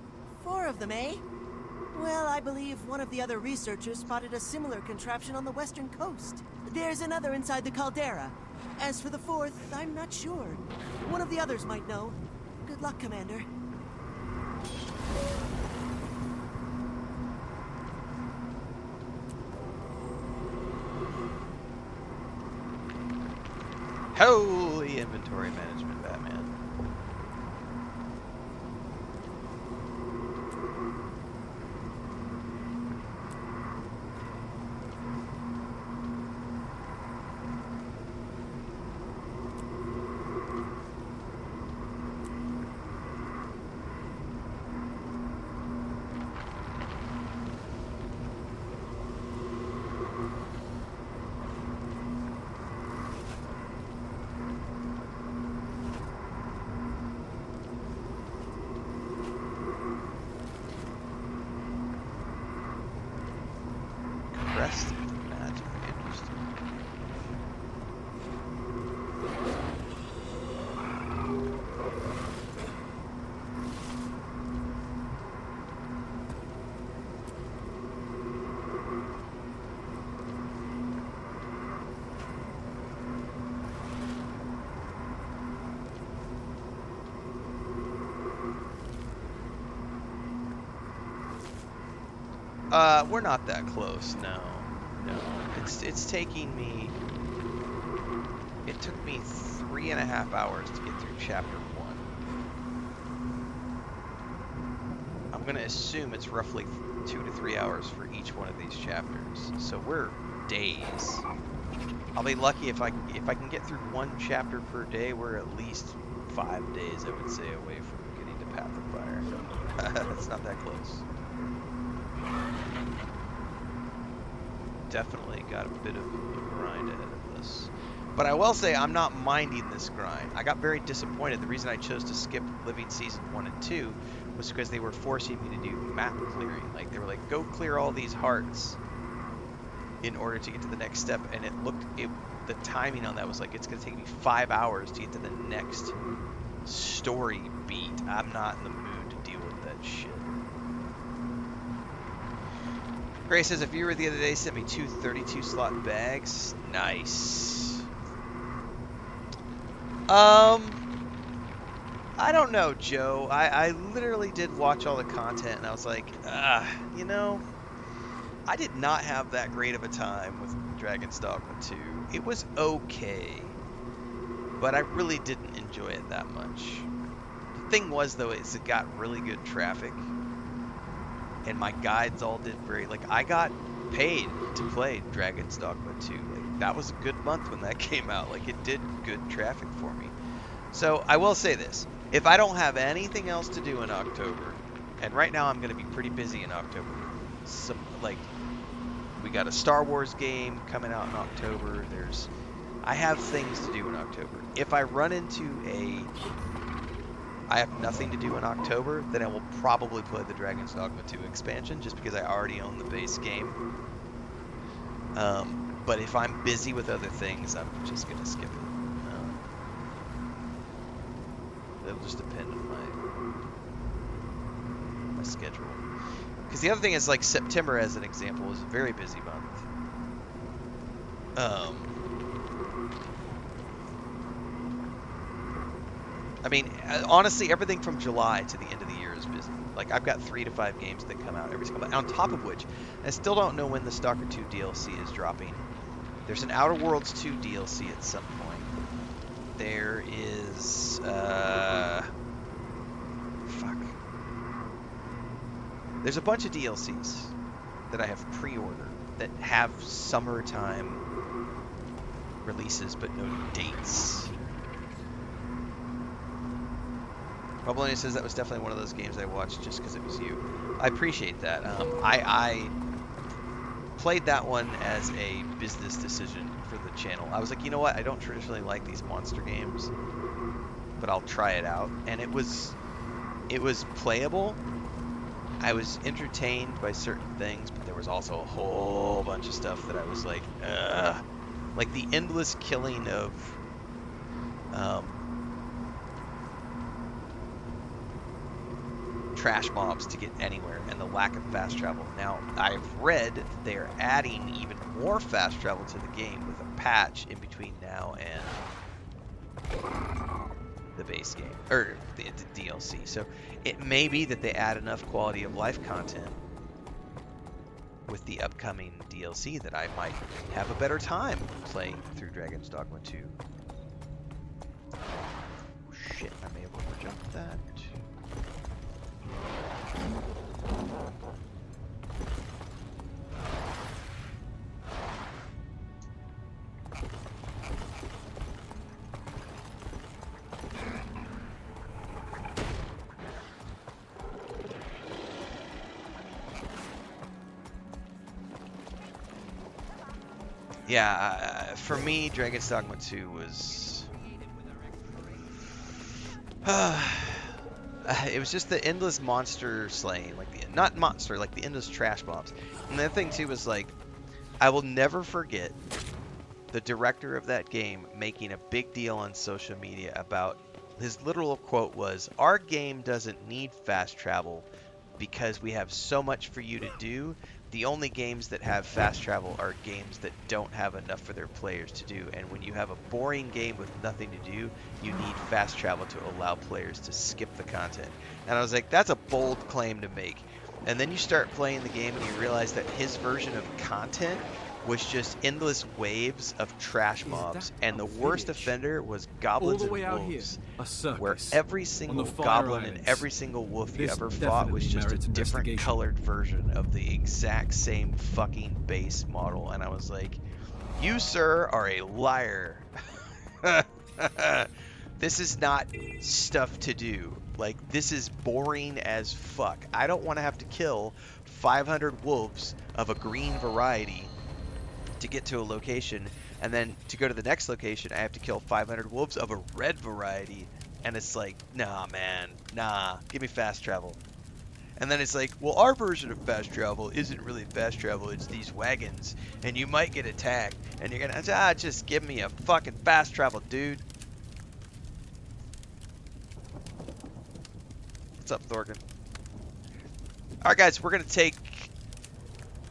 4 of them, eh? Well, I believe one of the other researchers spotted a similar contraption on the western coast. There's another inside the caldera. As for the 4th, I'm not sure. One of the others might know. Good luck, Commander. Holy inventory management, Batman. Crest of magic. Interesting. We're not that close, no. No. It's taking me... It took me 3.5 hours to get through chapter 1. I'm gonna assume it's roughly 2 to 3 hours for each one of these chapters. So we're days. I'll be lucky if I can get through 1 chapter per day. We're at least 5 days, I would say, away from getting to Path of Fire. It's not that close. Definitely got a bit of a grind ahead of this. But I will say I'm not minding this grind. I got very disappointed. The reason I chose to skip Living Season 1 and 2 was because they were forcing me to do map clearing. Like, they were like, go clear all these hearts in order to get to the next step. And the timing on that was like, it's going to take me 5 hours to get to the next story beat. I'm not in the mood to deal with that shit. Gray says, a viewer the other day sent me 2 32-slot bags. Nice. I don't know, Joe. I literally did watch all the content, and I was like, you know, I did not have that great of a time with Dragon's Dogma 2. It was okay, but I really didn't enjoy it that much. The thing was, though, is it got really good traffic. And my guides all did I got paid to play Dragon's Dogma 2. Like, that was a good month when that came out. Like, it did good traffic for me. So, I will say this. If I don't have anything else to do in October, and right now I'm going to be pretty busy in October. We got a Star Wars game coming out in October. There's I have things to do in October. If I run into I have nothing to do in October, then I will probably play the Dragon's Dogma 2 expansion, just because I already own the base game. But if I'm busy with other things, I'm just going to skip it. It'll just depend on my schedule. Because the other thing is, like, September, as an example, is a very busy month. I mean, honestly, everything from July to the end of the year is busy. Like, I've got 3 to 5 games that come out every single month. On top of which, I still don't know when the Stalker 2 DLC is dropping. There's an Outer Worlds 2 DLC at some point. There is, fuck. There's a bunch of DLCs that I have pre-ordered that have summertime releases, but no dates. Bubbleini says that was definitely one of those games I watched just because it was you. I appreciate that. I played that one as a business decision for the channel. I was like, you know what? I don't traditionally like these monster games, but I'll try it out. And it was playable. I was entertained by certain things, but there was also a whole bunch of stuff that I was like, ugh. Like the endless killing of trash mobs to get anywhere, and the lack of fast travel. Now, I've read they're adding even more fast travel to the game with a patch in between now and the base game, or the DLC. So it may be that they add enough quality of life content with the upcoming DLC that I might have a better time playing through Dragon's Dogma 2. Oh, shit, I may have overjumped that. Yeah, for me, Dragon's Dogma 2 was... it was just the endless monster slaying, like not monster, like the endless trash mobs. And the other thing too was like, I will never forget the director of that game making a big deal on social media about, his literal quote was, "Our game doesn't need fast travel because we have so much for you to do. The only games that have fast travel are games that don't have enough for their players to do. And when you have a boring game with nothing to do, you need fast travel to allow players to skip the content." And I was like, that's a bold claim to make. And then you start playing the game and you realize that his version of content was just endless waves of trash mobs, and the worst offender was goblins and wolves, where every single goblin and every single wolf you ever fought was just a different colored version of the exact same fucking base model. And I was like, you, sir, are a liar. This is not stuff to do. Like, this is boring as fuck. I don't want to have to kill 500 wolves of a green variety to get to a location, and then to go to the next location I have to kill 500 wolves of a red variety. And it's like, nah, man, nah, give me fast travel. And then it's like, well, our version of fast travel isn't really fast travel, it's these wagons, and you might get attacked, and you're gonna, just give me a fucking fast travel, dude. What's up, Thorgan? Alright guys, we're gonna take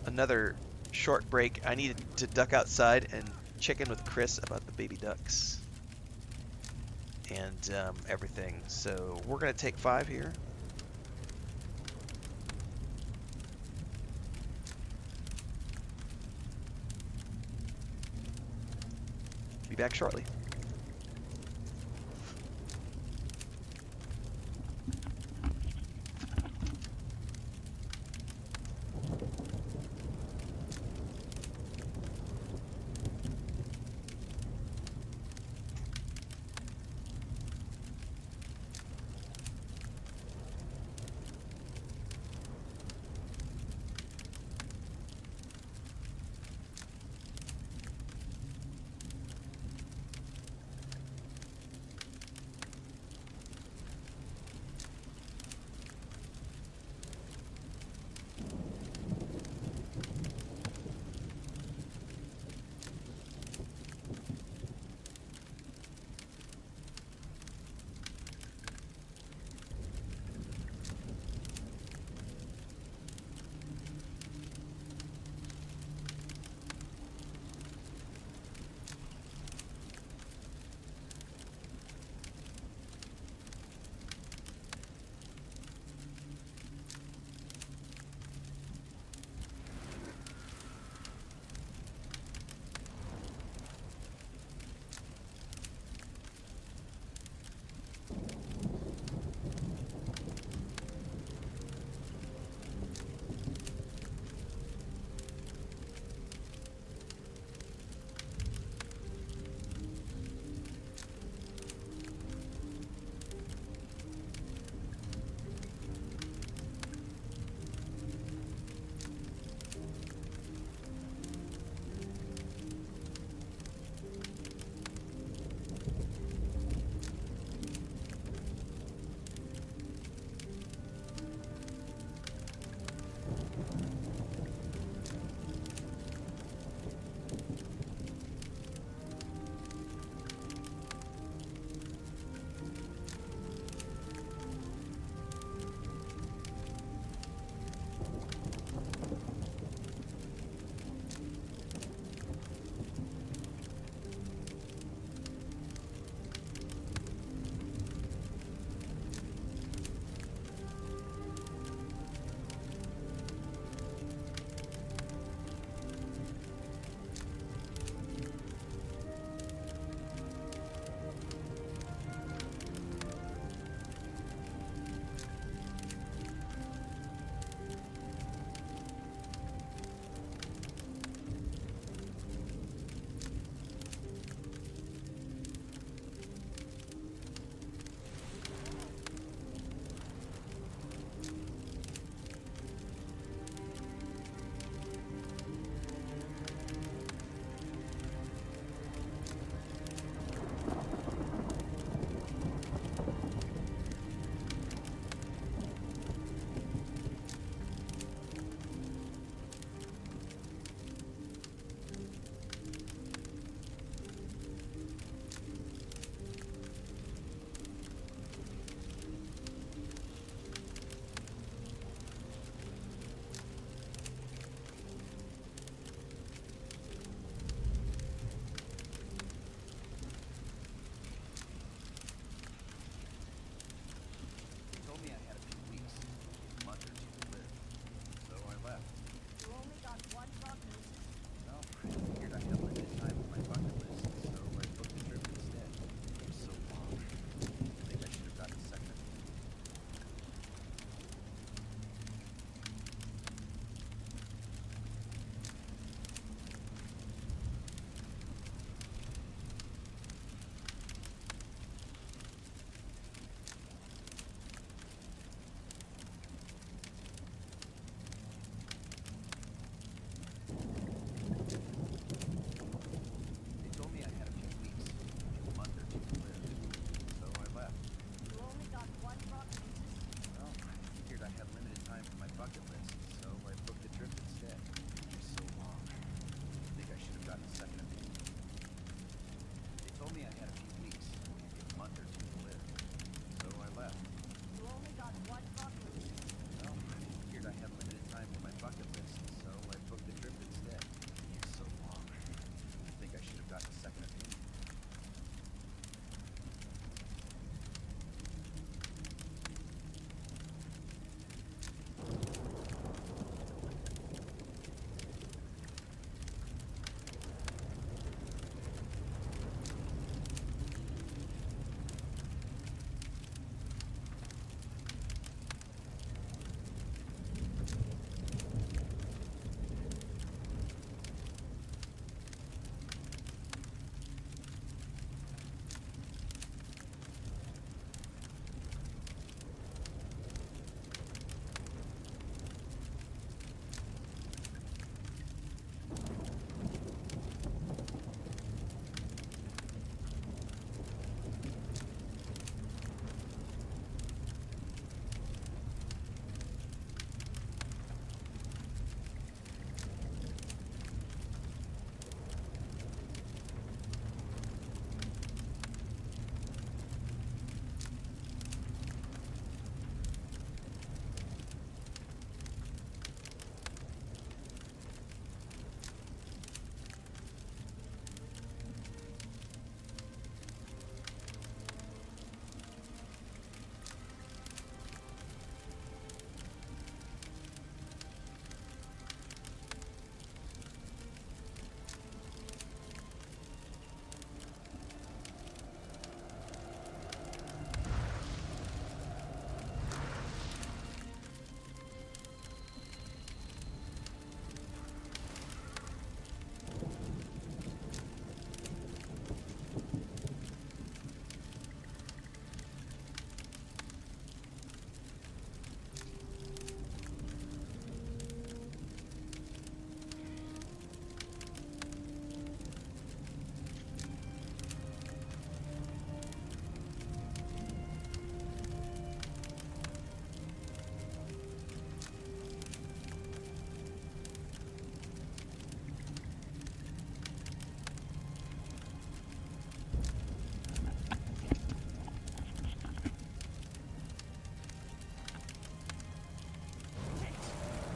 another short break. I needed to duck outside and check in with Chris about the baby ducks and everything. So we're gonna take 5 here. Be back shortly.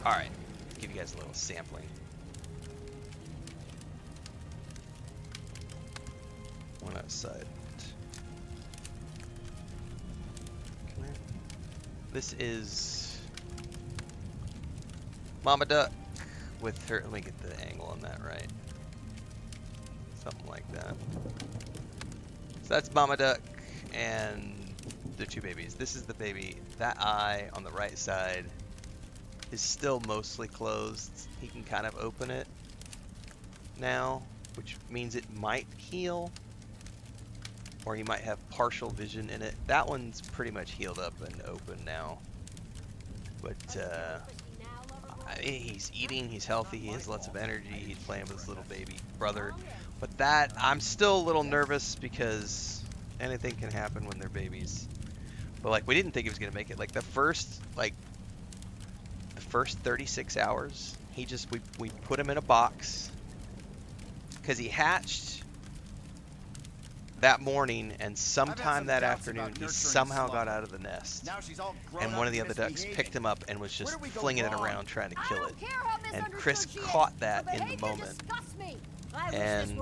Alright, give you guys a little sampling. One outside. Come here. This is Mama Duck with her. Let me get the angle on that right. Something like that. So that's Mama Duck and the two babies. This is the baby. That eye on the right side is still mostly closed. He can kind of open it now, which means it might heal, or he might have partial vision in it. That one's pretty much healed up and open now. But he's eating, he's healthy, he has lots of energy, he's playing with his little baby brother. But that, I'm still a little nervous because anything can happen when they're babies. But like, we didn't think he was gonna make it. Like the first 36 hours, we put him in a box because he hatched that morning, and sometime that afternoon he somehow got out of the nest, and one of the other ducks picked him up and was just flinging it around trying to kill it. And Chris caught that in the moment and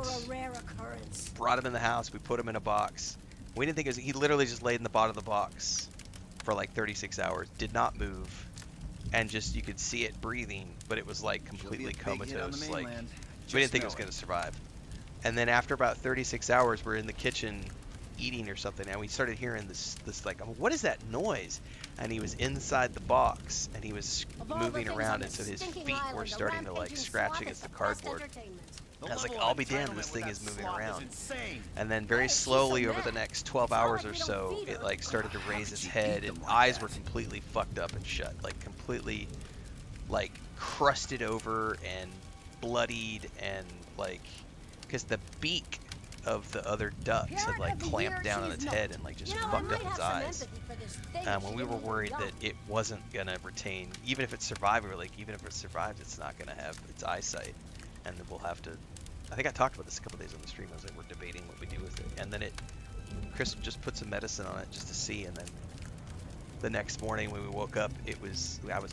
brought him in the house. We put him in a box. We didn't think it was, he literally just laid in the bottom of the box for like 36 hours, did not move, and just, you could see it breathing, but it was like completely comatose. Like, we didn't think it was going to survive. And then after about 36 hours, we're in the kitchen eating or something, and we started hearing this like, what is that noise? And he was inside the box, and he was moving around, and so his feet were starting to like scratch against the cardboard. And I was like, I'll be damned, this thing is moving around. And then very slowly over the next 12 hours or so, it like started to raise its head, and eyes were completely fucked up and shut, like completely like crusted over and bloodied, and like, because the beak of the other ducks had like clamped down on its head and like just fucked up its eyes. When we were worried that it wasn't gonna retain, even if it survived, we were like, even if it survives, it's not gonna have its eyesight, and then we'll have to. I think I talked about this a couple days on the stream. I was like, we're debating what we do with it, and then Chris just put some medicine on it just to see, and then the next morning when we woke up, it was I was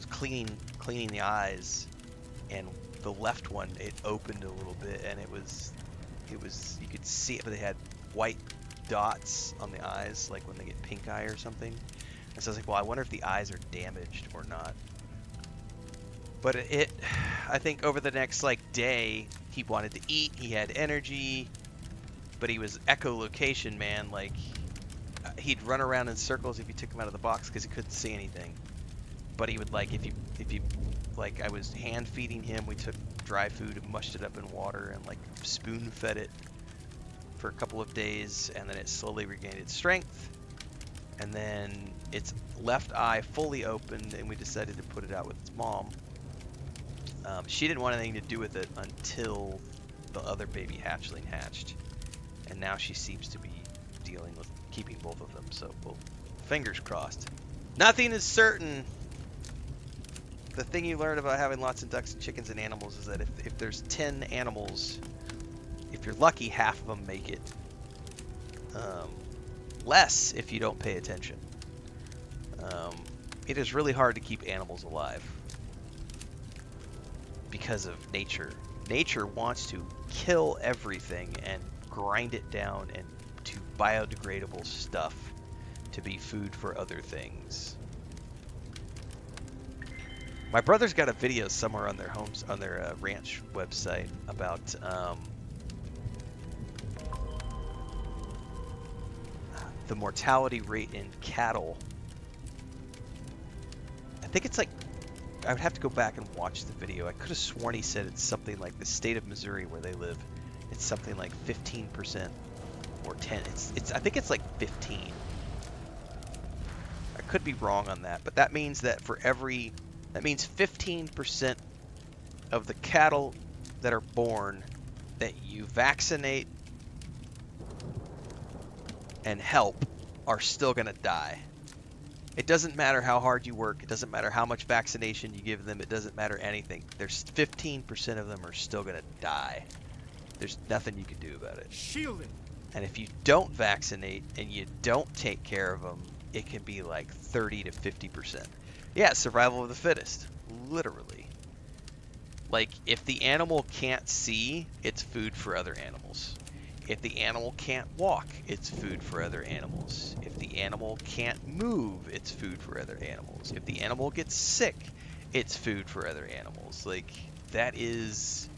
cleaning the eyes, and the left one, it opened a little bit, and it was you could see it, but they had white dots on the eyes, like when they get pink eye or something. And so I was like, well, I wonder if the eyes are damaged or not. But I think over the next like day, he wanted to eat, he had energy, but he was echolocation, man. Like, he'd run around in circles if you took him out of the box because he couldn't see anything. But he would, like, if you like, I was hand feeding him, we took dry food and mushed it up in water and like spoon fed it for a couple of days, and then it slowly regained its strength, and then its left eye fully opened, and we decided to put it out with its mom. She didn't want anything to do with it until the other baby hatchling hatched, and now she seems to be dealing with keeping both of them, so well, fingers crossed. Nothing is certain. The thing you learn about having lots of ducks and chickens and animals is that if there's 10 animals, if you're lucky, half of them make it. Less if you don't pay attention. It is really hard to keep animals alive because of nature. Nature wants to kill everything and grind it down into biodegradable stuff to be food for other things. My brother's got a video somewhere on their ranch website about the mortality rate in cattle. I think it's like, I would have to go back and watch the video. I could have sworn he said it's something like the state of Missouri where they live. It's something like 15% or 10. I think it's like 15. I could be wrong on that, but that means that that means 15% of the cattle that are born that you vaccinate and help are still going to die. It doesn't matter how hard you work. It doesn't matter how much vaccination you give them. It doesn't matter anything. There's 15% of them are still going to die. There's nothing you can do about it. Shielding. And if you don't vaccinate and you don't take care of them, it can be like 30 to 50%. Yeah, survival of the fittest, literally. Like, if the animal can't see, it's food for other animals. If the animal can't walk, it's food for other animals. If the animal can't move, it's food for other animals. If the animal gets sick, it's food for other animals. Like, that is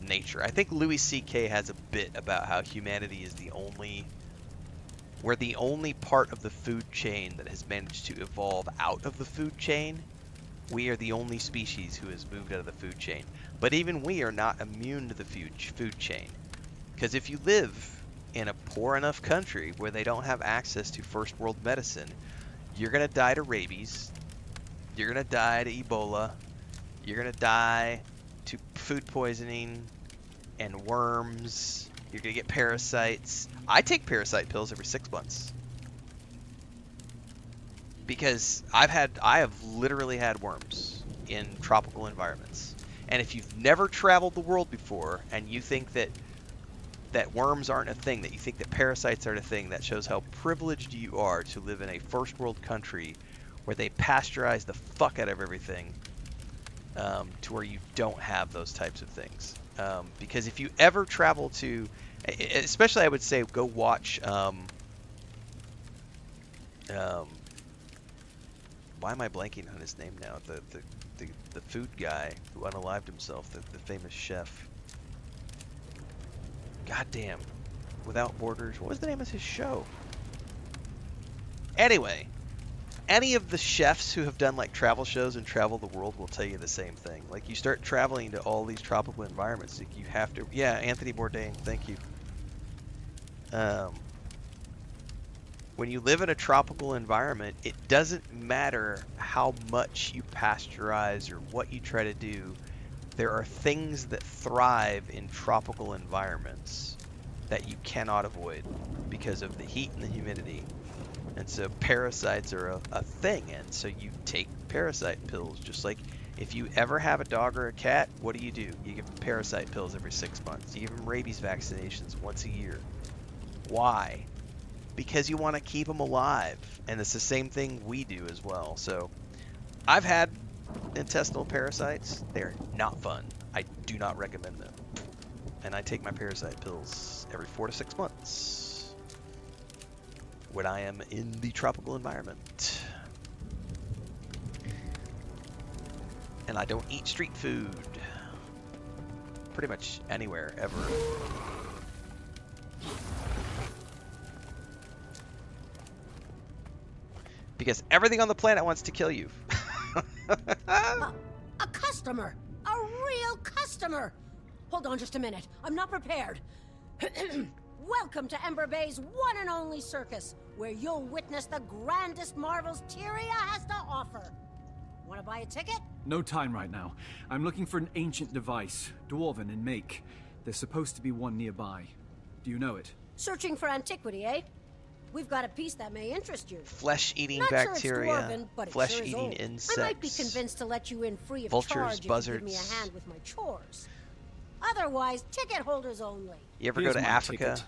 nature. I think Louis C.K. has a bit about how humanity is we're the only part of the food chain that has managed to evolve out of the food chain. We are the only species who has moved out of the food chain. But even we are not immune to the food chain. Because if you live in a poor enough country where they don't have access to first world medicine, you're going to die to rabies, you're going to die to Ebola, you're going to die to food poisoning and worms, you're going to get parasites. I take parasite pills every 6 months. Because I have literally had worms in tropical environments. And if you've never traveled the world before and you think that worms aren't a thing, that you think that parasites aren't a thing, that shows how privileged you are to live in a first world country where they pasteurize the fuck out of everything, to where you don't have those types of things. Because if you ever travel to, especially I would say go watch, why am I blanking on his name now? The food guy who unalived himself, the famous chef. Goddamn. Without Borders. What was the name of his show? Anyway, any of the chefs who have done like travel shows and travel the world will tell you the same thing. Like, you start traveling to all these tropical environments, like, you have to. Yeah, Anthony Bourdain, thank you. When you live in a tropical environment, it doesn't matter how much you pasteurize or what you try to do. There are things that thrive in tropical environments that you cannot avoid because of the heat and the humidity. And so parasites are a thing, and so you take parasite pills. Just like if you ever have a dog or a cat, what do? You give them parasite pills every 6 months. You give them rabies vaccinations once a year. Why? Because you want to keep them alive. And it's the same thing we do as well. So I've had intestinal parasites. They're not fun. I do not recommend them. And I take my parasite pills every 4 to 6 months when I am in the tropical environment. And I don't eat street food pretty much anywhere ever. Because everything on the planet wants to kill you. A customer! A real customer! Hold on just a minute. I'm not prepared. Welcome to Ember Bay's one and only circus, where you'll witness the grandest marvels Tyria has to offer. Want to buy a ticket? No time right now. I'm looking for an ancient device, dwarven in make. There's supposed to be one nearby. Do you know it? Searching for antiquity, eh? We've got a piece that may interest you. Flesh-eating Not bacteria, sure it's dwarven, but flesh-eating it sure is insects. I might be convinced to let you in free of vultures, charge if buzzards. you give me a hand with my chores. Otherwise, ticket holders only. You ever Here's go to my Africa? ticket.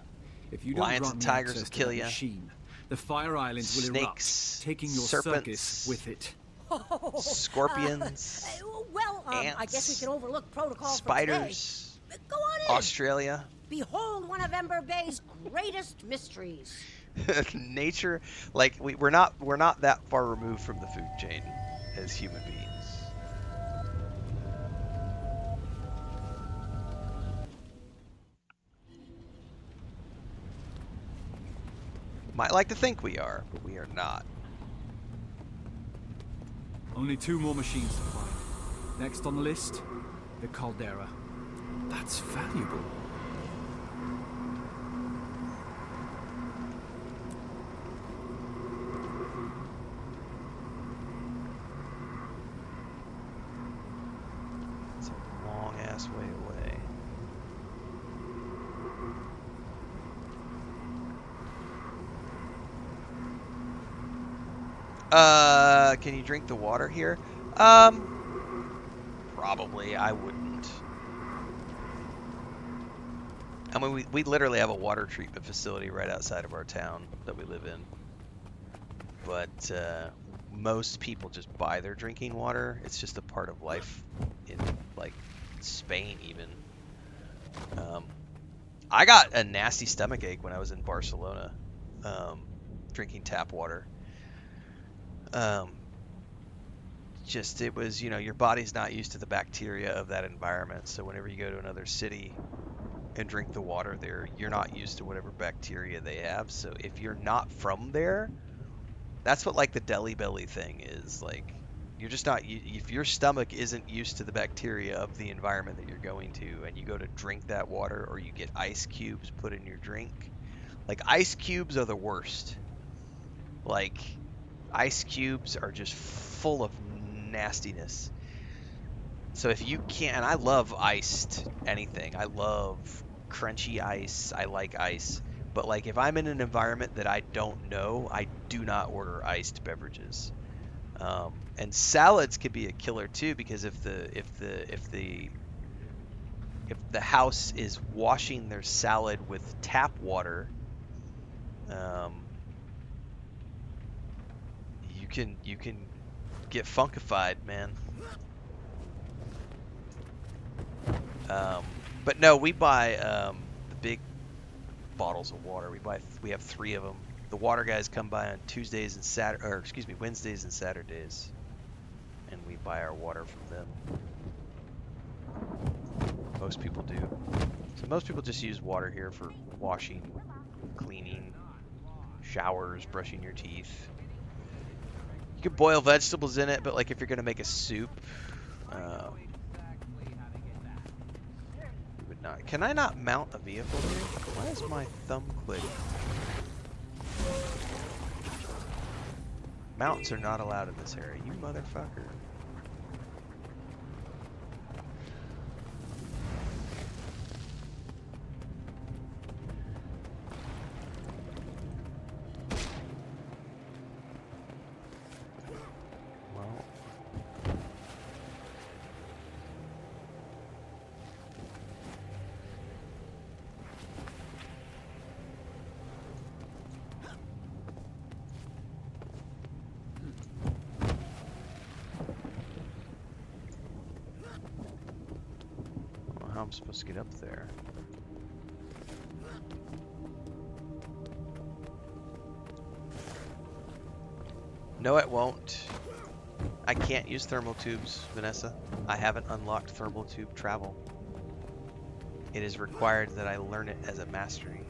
If you don't Lions grant and me tigers access will to kill that you. machine, the Fire Islands will Snakes, erupt, taking your serpents, circus with it. Scorpions, ants, I guess we can overlook protocol spiders, for today. Go on in. Australia. Behold one of Ember Bay's greatest mysteries. Nature, like we're not that far removed from the food chain as human beings. Might like to think we are, but we are not. Only 2 more machines to find. Next on the list, the caldera. That's valuable. It's a long-ass way away. Can you drink the water here? Probably. I wouldn't. I mean, we literally have a water treatment facility right outside of our town that we live in. but most people just buy their drinking water. It's just a part of life in like Spain even. I got a nasty stomach ache when I was in Barcelona, drinking tap water. Just it was, you know, your body's not used to the bacteria of that environment. So whenever you go to another city and drink the water there, you're not used to whatever bacteria they have. So if you're not from there, that's what like the deli belly thing is. Like you're just not, if your stomach isn't used to the bacteria of the environment that you're going to, and you go to drink that water, or you get ice cubes put in your drink, like ice cubes are the worst. Like ice cubes are just full of nastiness. So if you can't, and I love iced anything. I love crunchy ice. I like ice. But like if I'm in an environment that I don't know, I do not order iced beverages. And salads could be a killer too, because if the house is washing their salad with tap water, you can get funkified, man. But no, we buy the big bottles of water. We have 3 of them. The water guys come by on Wednesdays and Saturdays, and we buy our water from them. Most people do. So most people just use water here for washing, cleaning, showers, brushing your teeth. You could boil vegetables in it, but like if you're gonna make a soup, you would not. Can I not mount a vehicle here? Why is my thumb clicking? Mounts are not allowed in this area, you motherfucker. How I'm supposed to get up there? No, it won't. I can't use thermal tubes, Vanessa. I haven't unlocked thermal tube travel. It is required that I learn it as a mastery.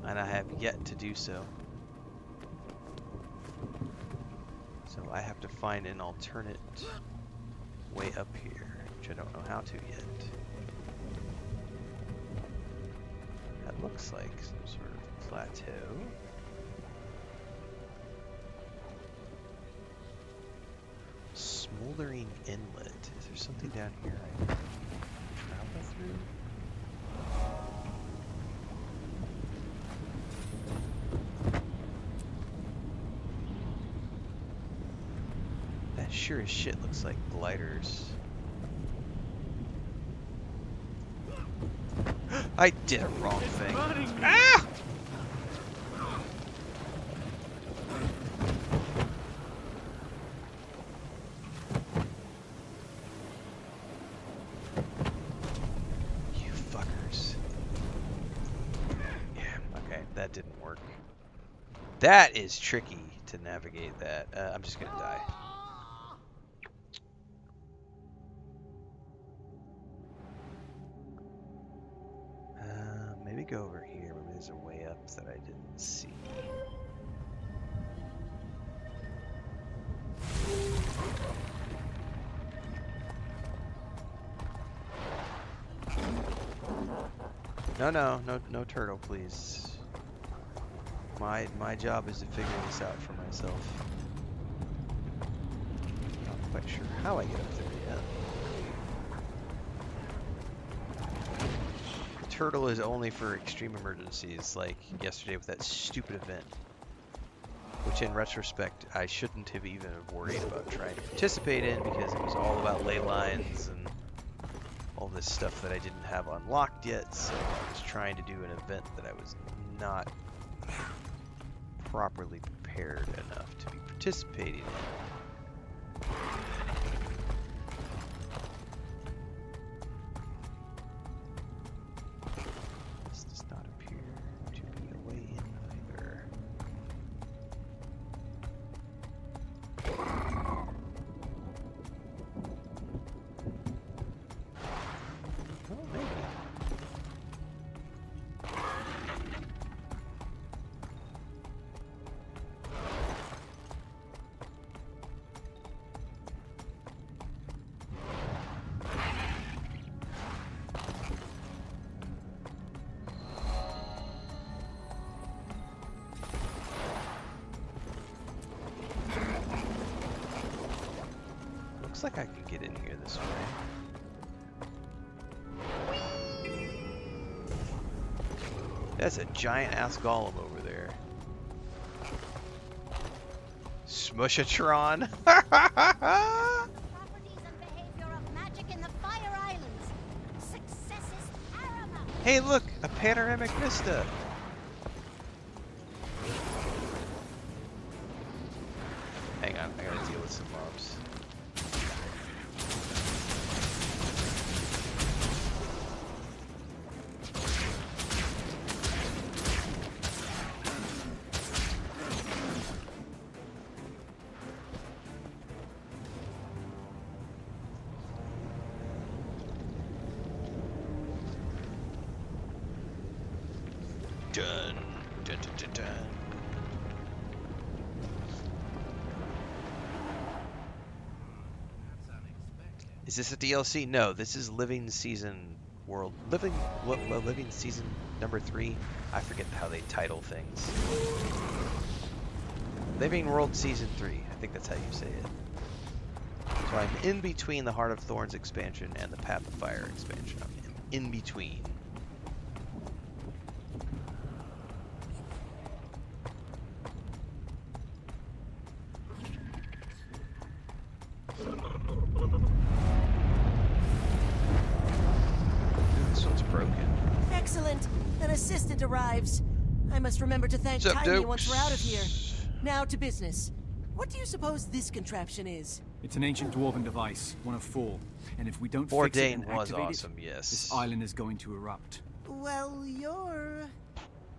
And I have yet to do so. So I have to find an alternate way up here, which I don't know how to yet. That looks like some sort of plateau. Smoldering Inlet. Is there something down here I can travel through? Sure as shit looks like gliders. I did a wrong thing. Ah! You fuckers. Yeah, okay, that didn't work. That is tricky to navigate that. I'm just gonna die. Maybe go over here. Maybe there's a way up that I didn't see. No turtle, please. My job is to figure this out for myself. Not quite sure how I get up there yet. Turtle is only for extreme emergencies, like yesterday with that stupid event. Which in retrospect, I shouldn't have even worried about trying to participate in, because it was all about ley lines and all this stuff that I didn't have unlocked yet, so I was trying to do an event that I was not properly prepared enough to be participating in. This does not appear to be a way in either. Oh, maybe. Looks like I can get in here this way. That's a giant ass golem over there. Smushatron. Hey, look, a panoramic vista. Hang on, I gotta deal with some mobs. Dun, dun, dun, dun, dun. Is this a DLC? No, this is Living Season World. Living Season number 3. I forget how they title things. Living World Season 3. I think that's how you say it. So I'm in between the Heart of Thorns expansion and the Path of Fire expansion. I'm in between. This one's broken. Excellent. An assistant arrives. I must remember to thank What's up, Tiny Duke? once we're out of here. Now to business. What do you suppose this contraption is? It's an ancient dwarven device, one of 4. And if we don't fix it Bourdain and was activate awesome, yes. this island is going to erupt. Well, you're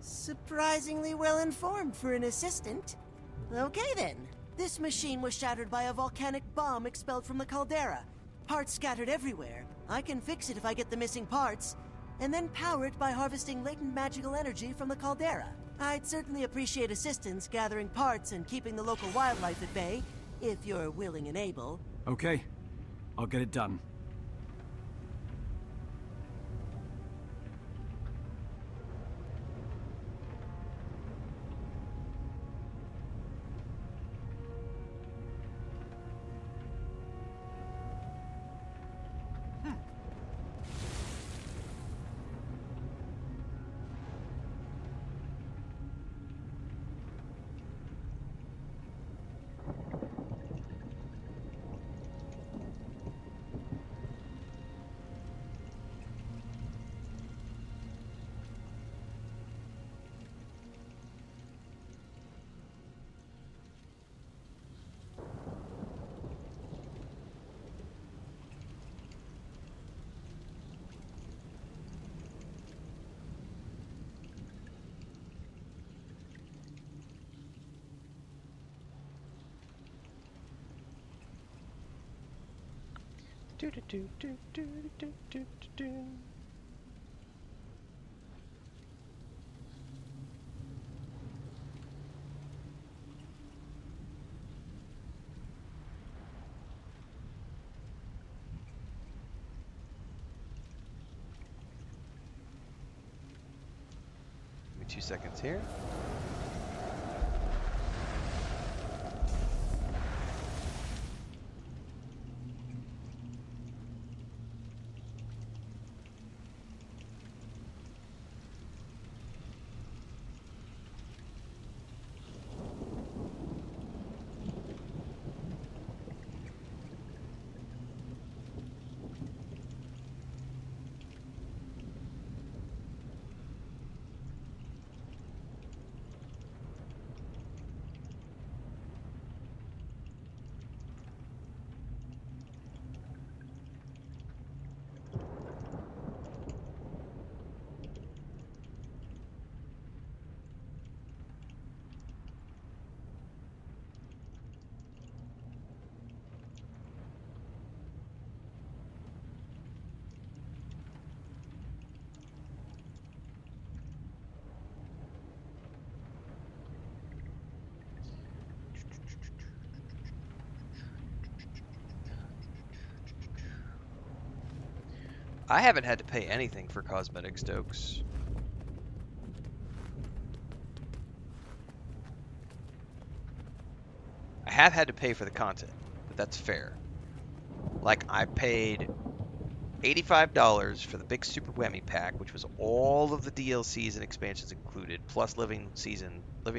surprisingly well informed for an assistant. Okay then. This machine was shattered by a volcanic bomb expelled from the caldera. Parts scattered everywhere. I can fix it if I get the missing parts, and then power it by harvesting latent magical energy from the caldera. I'd certainly appreciate assistance gathering parts and keeping the local wildlife at bay, if you're willing and able. Okay, I'll get it done. Do do do do do do do do. Give me 2 seconds here. I haven't had to pay anything for cosmetic stokes. I have had to pay for the content, but that's fair. Like, I paid $85 for the big Super Whammy pack, which was all of the DLCs and expansions included, plus Living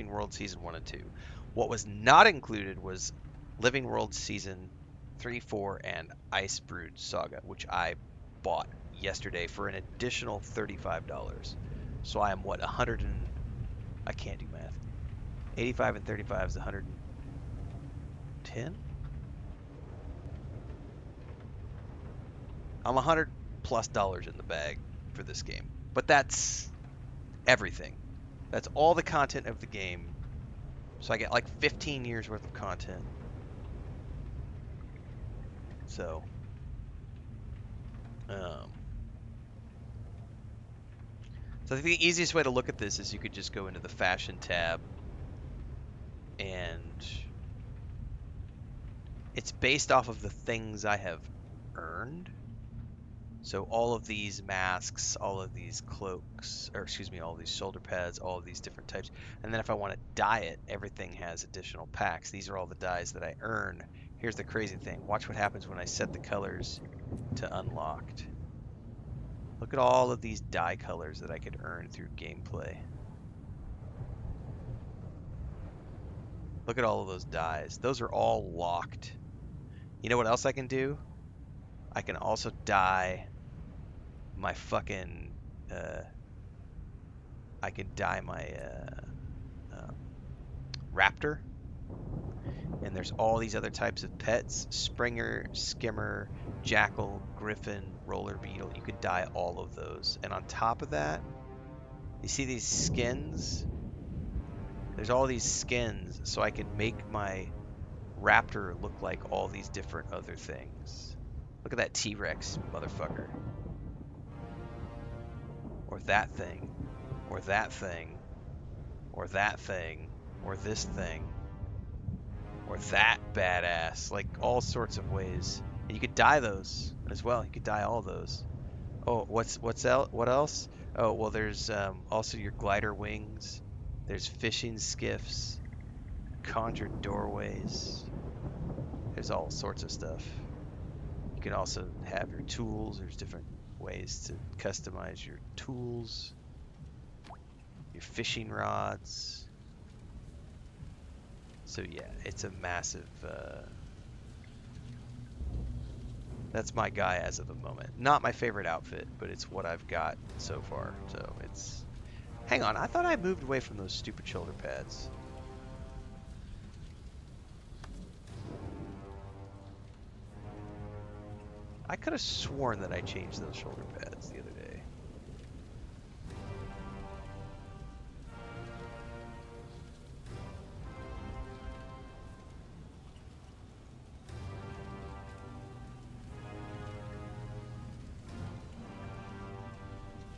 World Season 1 and 2. What was not included was Living World Season 3, 4, and Ice Brood Saga, which I bought yesterday for an additional $35. So I am what, I can't do math. 85 and 35 is 110? I'm $100+ in the bag for this game. But that's everything. That's all the content of the game. So I get like 15 years worth of content. So I think the easiest way to look at this is you could just go into the fashion tab, and it's based off of the things I have earned. So all of these masks, all of these cloaks, or excuse me, all of these shoulder pads, all of these different types. And then if I want to dye it, everything has additional packs. These are all the dyes that I earn. Here's the crazy thing. Watch what happens when I set the colors to unlocked. Look at all of these dye colors that I could earn through gameplay. Look at all of those dyes. Those are all locked. You know what else I can do? I can also dye my fucking I can dye my raptor, and there's all these other types of pets: Springer, Skimmer, Jackal, Griffin, Roller Beetle. You could dye all of those, and on top of that, you see these skins? There's all these skins, so I can make my raptor look like all these different other things. Look at that T-Rex motherfucker. Or that thing. Or that thing. Or that thing. Or this thing. Or that badass. Like, all sorts of ways. And you could dye those as well. You could dye all those. Oh, what else? Oh, well, there's also your glider wings. There's fishing skiffs. Conjured doorways. There's all sorts of stuff. You can also have your tools. There's different ways to customize your tools. Your fishing rods. So yeah, it's a massive... that's my guy as of the moment. Not my favorite outfit, but it's what I've got so far. So it's... Hang on, I thought I moved away from those stupid shoulder pads. I could have sworn that I changed those shoulder pads the other day.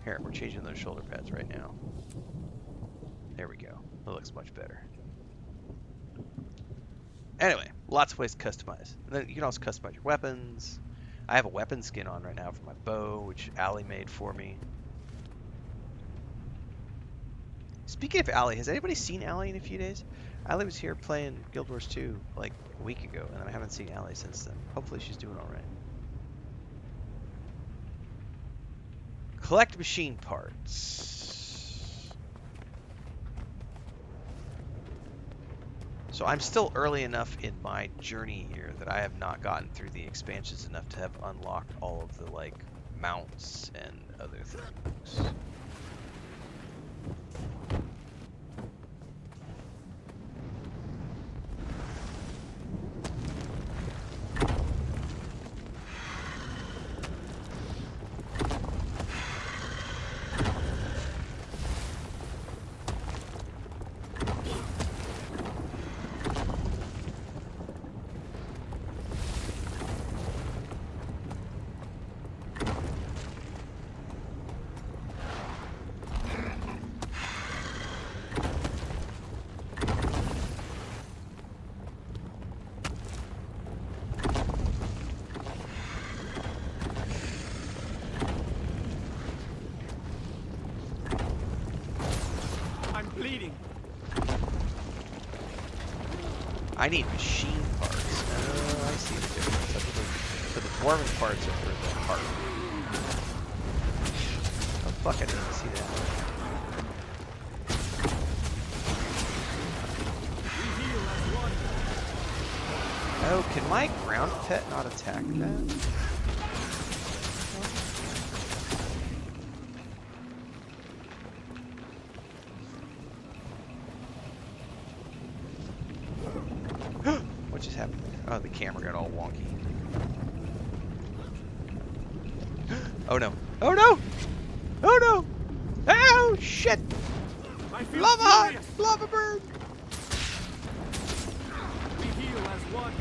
Here, we're changing those shoulder pads right now. There we go. That looks much better. Anyway, lots of ways to customize. And then you can also customize your weapons. I have a weapon skin on right now for my bow, which Allie made for me. Speaking of Allie, has anybody seen Allie in a few days? Allie was here playing Guild Wars 2 like a week ago, and I haven't seen Allie since then. Hopefully she's doing alright. Collect machine parts. So I'm still early enough in my journey here that I have not gotten through the expansions enough to have unlocked all of the, like, mounts and other things. I need machine parts. Oh, I see the difference. So the dwarven parts are for the heart. Oh fuck, I didn't see that. Oh, can my ground pet not attack that? What just happened there? Oh, the camera got all wonky. Oh no. Oh no! Oh no! Oh shit! Lava hut! Lava bird! We heal as one.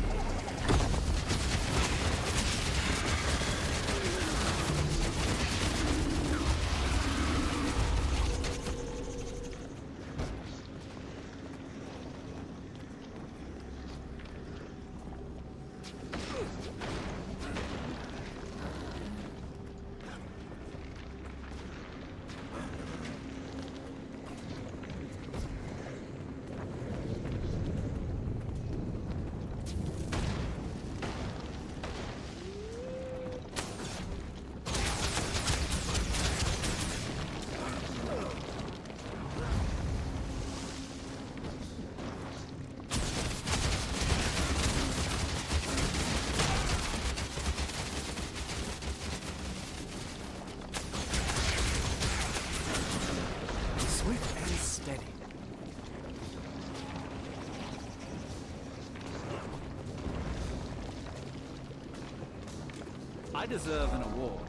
I deserve an award.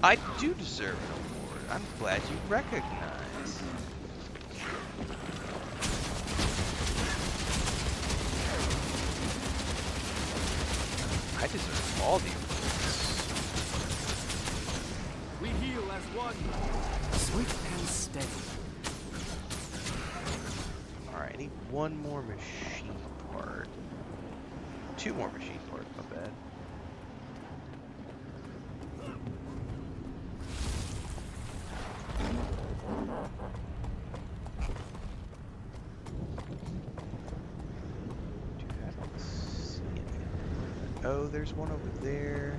I do deserve an award. I'm glad you recognize. I deserve all the awards. We heal as one. Swift and steady. Alright, I need one more machine part. Two more machine parts, not bad. Oh, there's one over there.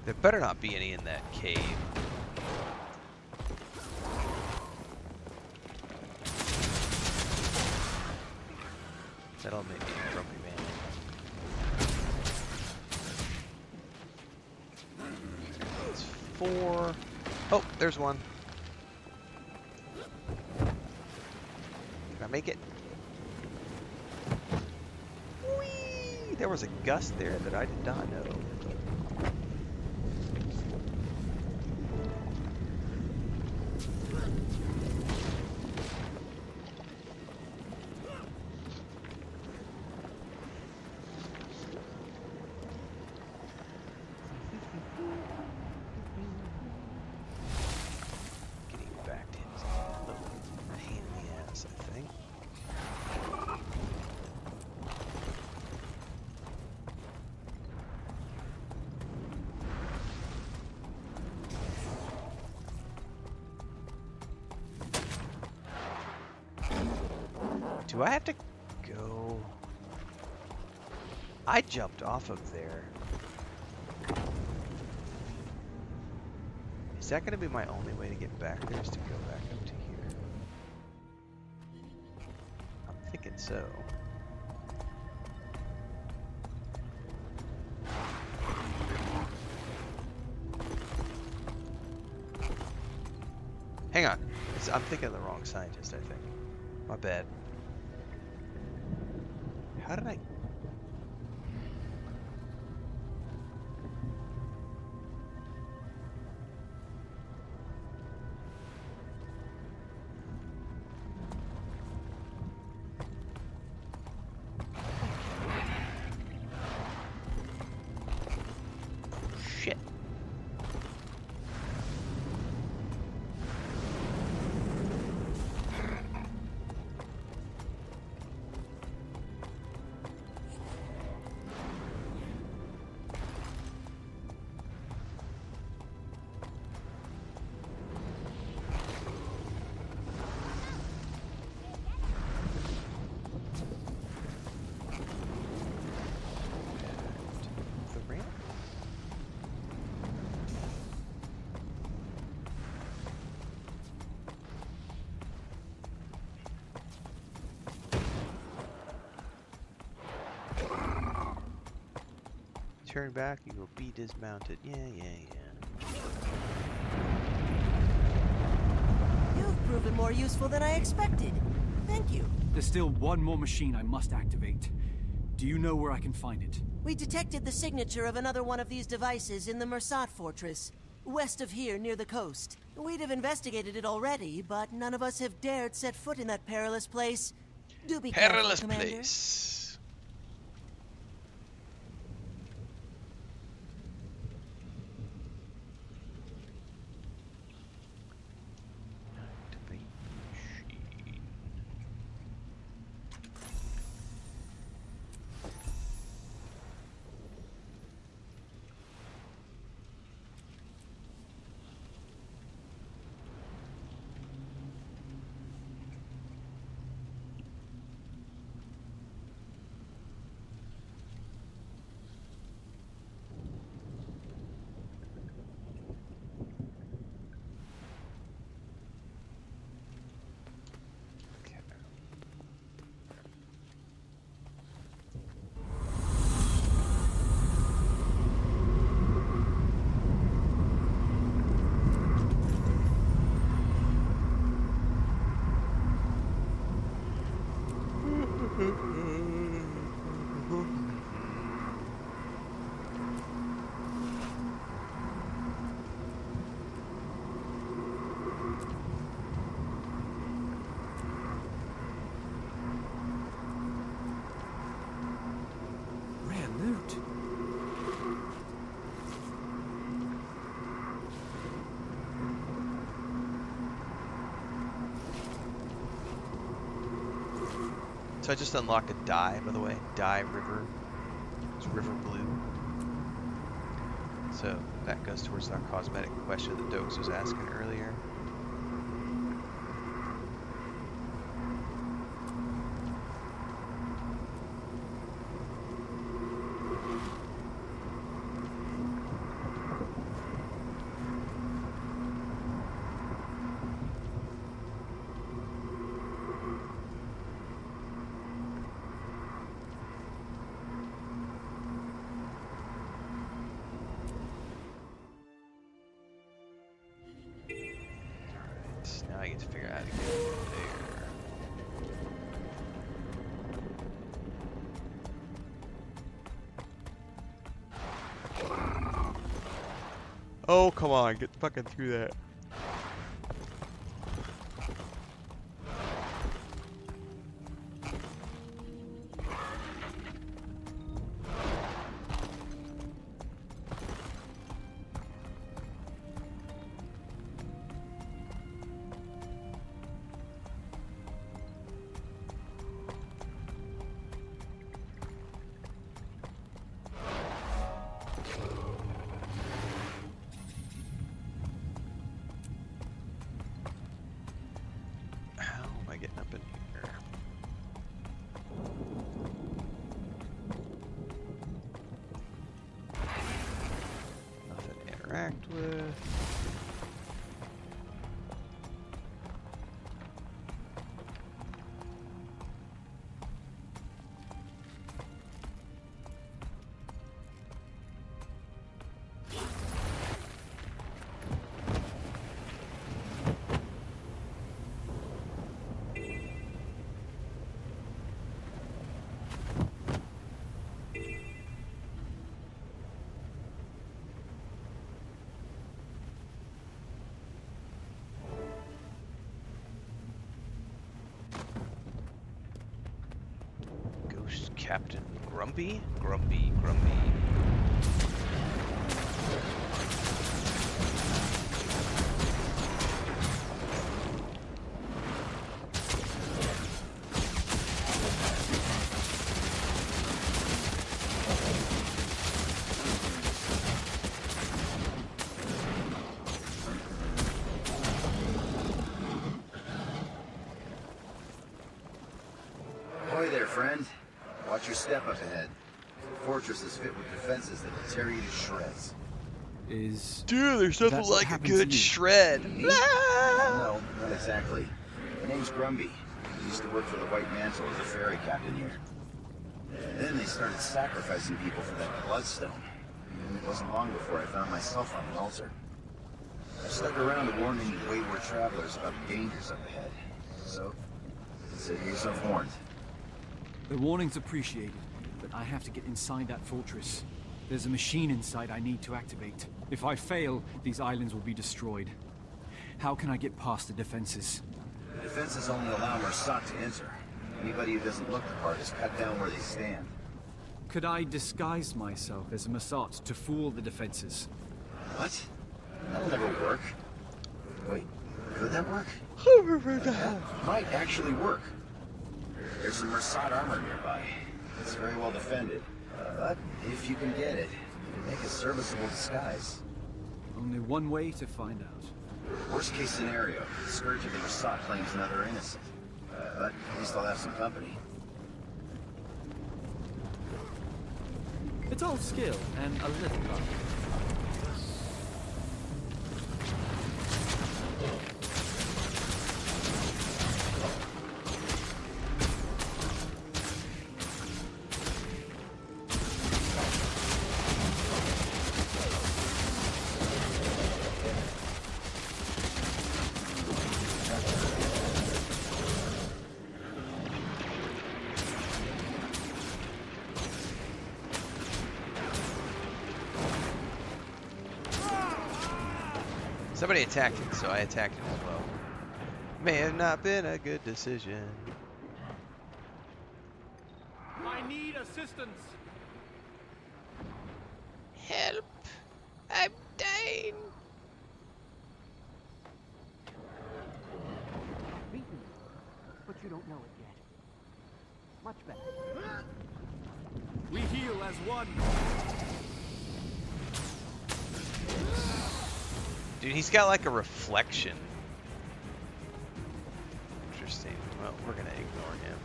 There better not be any in that cave. That'll make me a grumpy man. It's 4. Oh, there's one. Can I make it? Whee! There was a gust there that I did not know. Do I have to go? I jumped off of there. Is that going to be my only way to get back there, is to go back up to here? I'm thinking so. Hang on. I'm thinking of the wrong scientist, I think. My bad. How did I... Shit. turn back, you will be dismounted. Yeah. You've proven more useful than I expected. Thank you. There's still one more machine I must activate. Do you know where I can find it? We detected the signature of another one of these devices in the Mersat fortress, west of here near the coast. We'd have investigated it already, but none of us have dared set foot in that perilous place. Do be careful, Commander. Place. So I just unlocked a dye, by the way. Dye river. It's river blue. So that goes towards our cosmetic question that Dokes was asking earlier. Now I get to figure out how to get there. Oh, come on, get fucking through that. Getting up in here. Nothing to interact with. Captain Grumpy? Grumpy. Ahoy there, friend. Watch your step up ahead. The fortress is fit with defenses that will tear you to shreds. Dude, there's nothing like a good shred. No, not exactly. My name's Grumby. I used to work for the White Mantle as a ferry captain here. Then they started sacrificing people for that bloodstone. And it wasn't long before I found myself on an altar. I stuck around to warn any wayward travelers about the dangers up ahead. So, consider yourself warned. The warning's appreciated, but I have to get inside that fortress. There's a machine inside I need to activate. If I fail, these islands will be destroyed. How can I get past the defenses? The defenses only allow Mersat to enter. Anybody who doesn't look the part is cut down where they stand. Could I disguise myself as a Mersat to fool the defenses? What? That'll never work. Wait, could that work? That might actually work. There's some Mersat armor nearby. It's very well defended. But if you can get it, it'll make a serviceable disguise. Only one way to find out. Worst case scenario, the Scourge of the Mersat claims another innocent. But at least I'll have some company. It's all skill and a little luck. Somebody attacked it, so I attacked it as well. May have not been a good decision. I need assistance. Help! I'm dying. Beaten, but you don't know it yet. Much better. We heal as one. Dude, he's got like a reflection. Interesting. Well, we're gonna ignore him.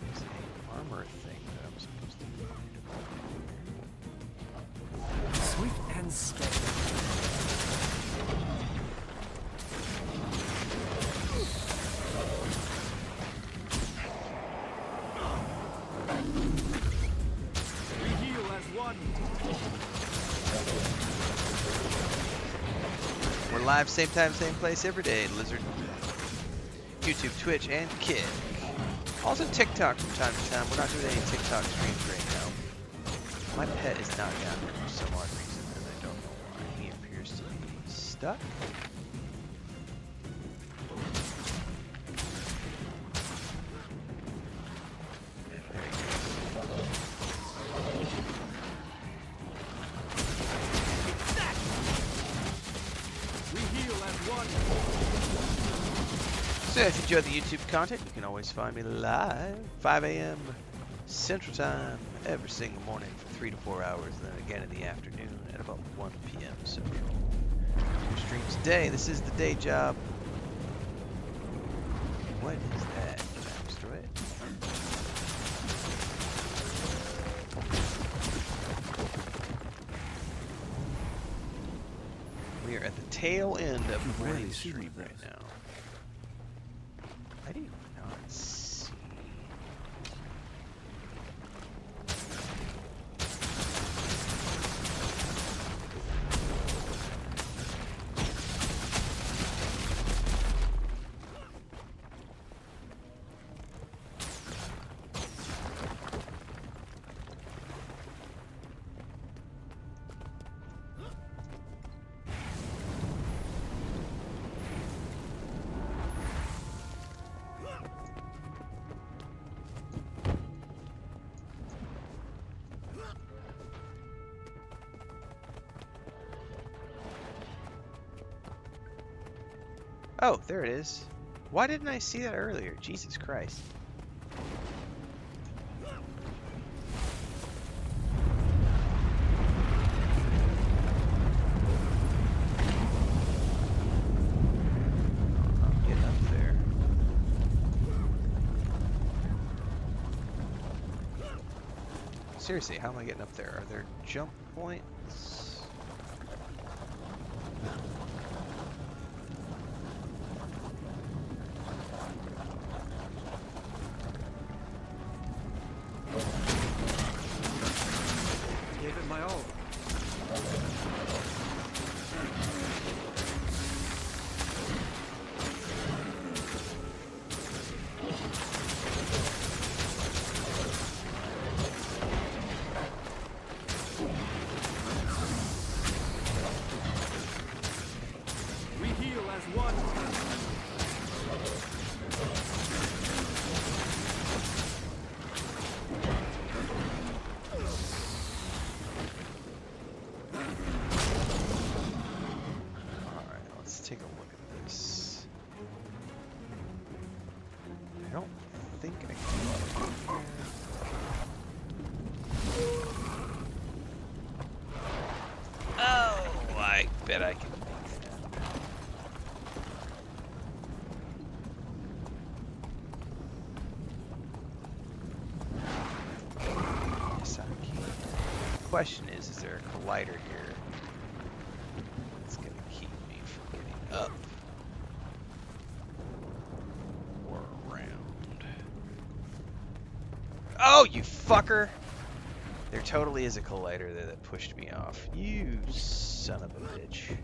There's an armor thing that I'm supposed to find. Swift and steady. We're live same time, same place every day, Lizard. YouTube, Twitch, and Kick. Also TikTok from time to time. We're not doing any TikTok streams right now. My pet is not down here for some odd reason, and I don't know why. He appears to be stuck. So if you enjoy the YouTube content, you can always find me live 5 a.m. Central Time every single morning for 3 to 4 hours, then again in the afternoon at about 1 p.m. Central. 2 streams a day. This is the day job. What is that? Can I destroy it? We are at the tail end of the morning stream right now. I do not see. Oh, there it is. Why didn't I see that earlier? Jesus Christ. I'm getting up there. Seriously, how am I getting up there? Are there jump points? one. Alright, let's take a look at this. I don't think I can. Oh, I bet I can make that. Yes, I can. The question is there a collider here that's gonna keep me from getting up or around? Oh, you fucker! There totally is a collider there that pushed me off. You son of a bitch.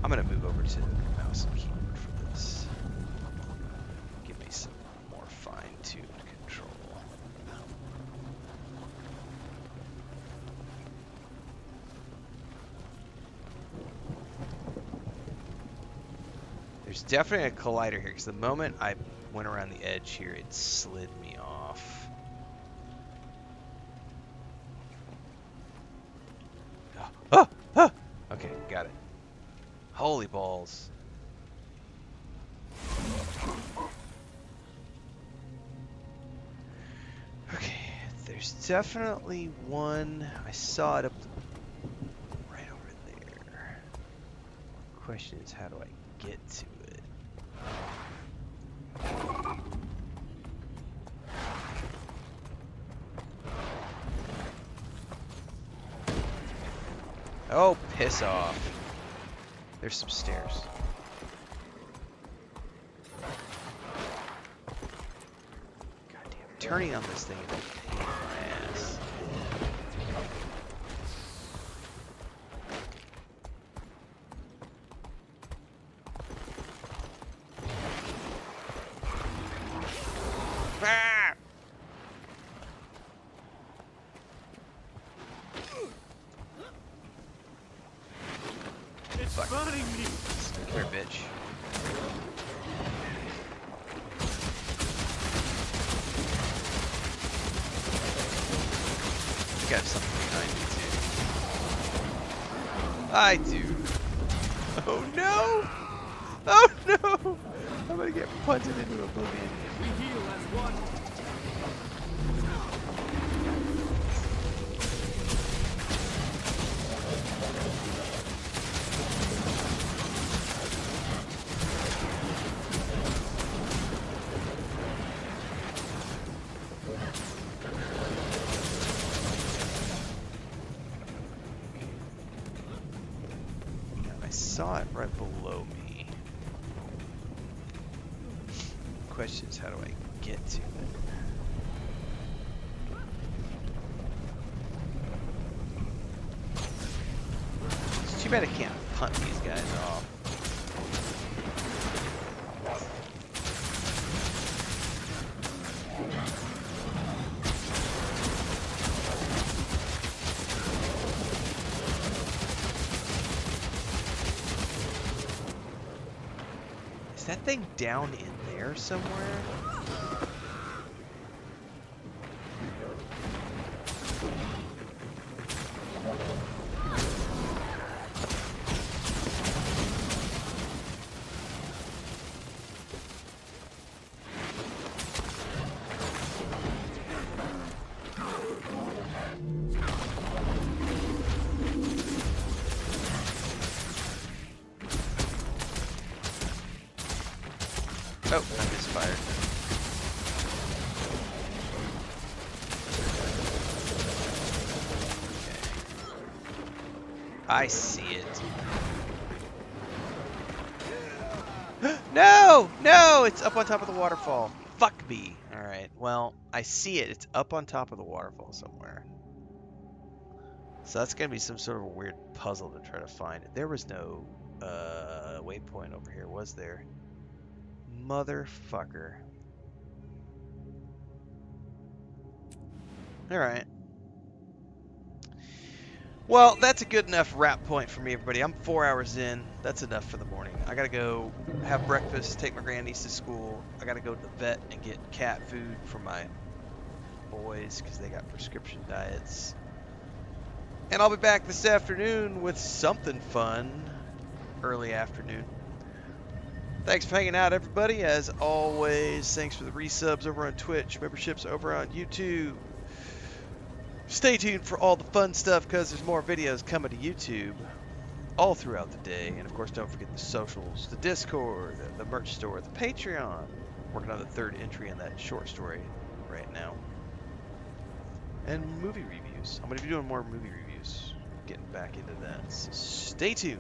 I'm gonna move over to mouse and keyboard for this. Give me some more fine-tuned control. There's definitely a collider here, because the moment I went around the edge here, it slid me off. Oh, oh, okay, got it. Holy balls. Okay, there's definitely one. I saw it up right over there. Question is, how do I get to it? Oh, piss off. There's some stairs. Goddamn, turning on this thing is a pain in my ass. Ah! It's burning me. Come here, bitch. You got something behind me, too. I do. Oh, no! Oh, no! I'm gonna get punted into oblivion. We heal as one. I saw it right below me. Question is, how do I get to it? It's too bad I can't punt these guys off. Is that thing down in there somewhere? Oh, I misfired. Okay. I see it. No! No! It's up on top of the waterfall. Fuck me. Alright, well, I see it. It's up on top of the waterfall somewhere. So that's gonna be some sort of a weird puzzle to try to find. There was no waypoint over here, was there? Motherfucker. Alright. Well, that's a good enough wrap point for me, everybody. I'm 4 hours in. That's enough for the morning. I gotta go have breakfast, take my grandniece to school. I gotta go to the vet and get cat food for my boys because they got prescription diets. And I'll be back this afternoon with something fun. Early afternoon. Thanks for hanging out, everybody. As always, thanks for the resubs over on Twitch, memberships over on YouTube. Stay tuned for all the fun stuff because there's more videos coming to YouTube all throughout the day. And of course, don't forget the socials, the Discord, the merch store, the Patreon. Working on the 3rd entry in that short story right now. And movie reviews. I'm going to be doing more movie reviews. Getting back into that. So stay tuned.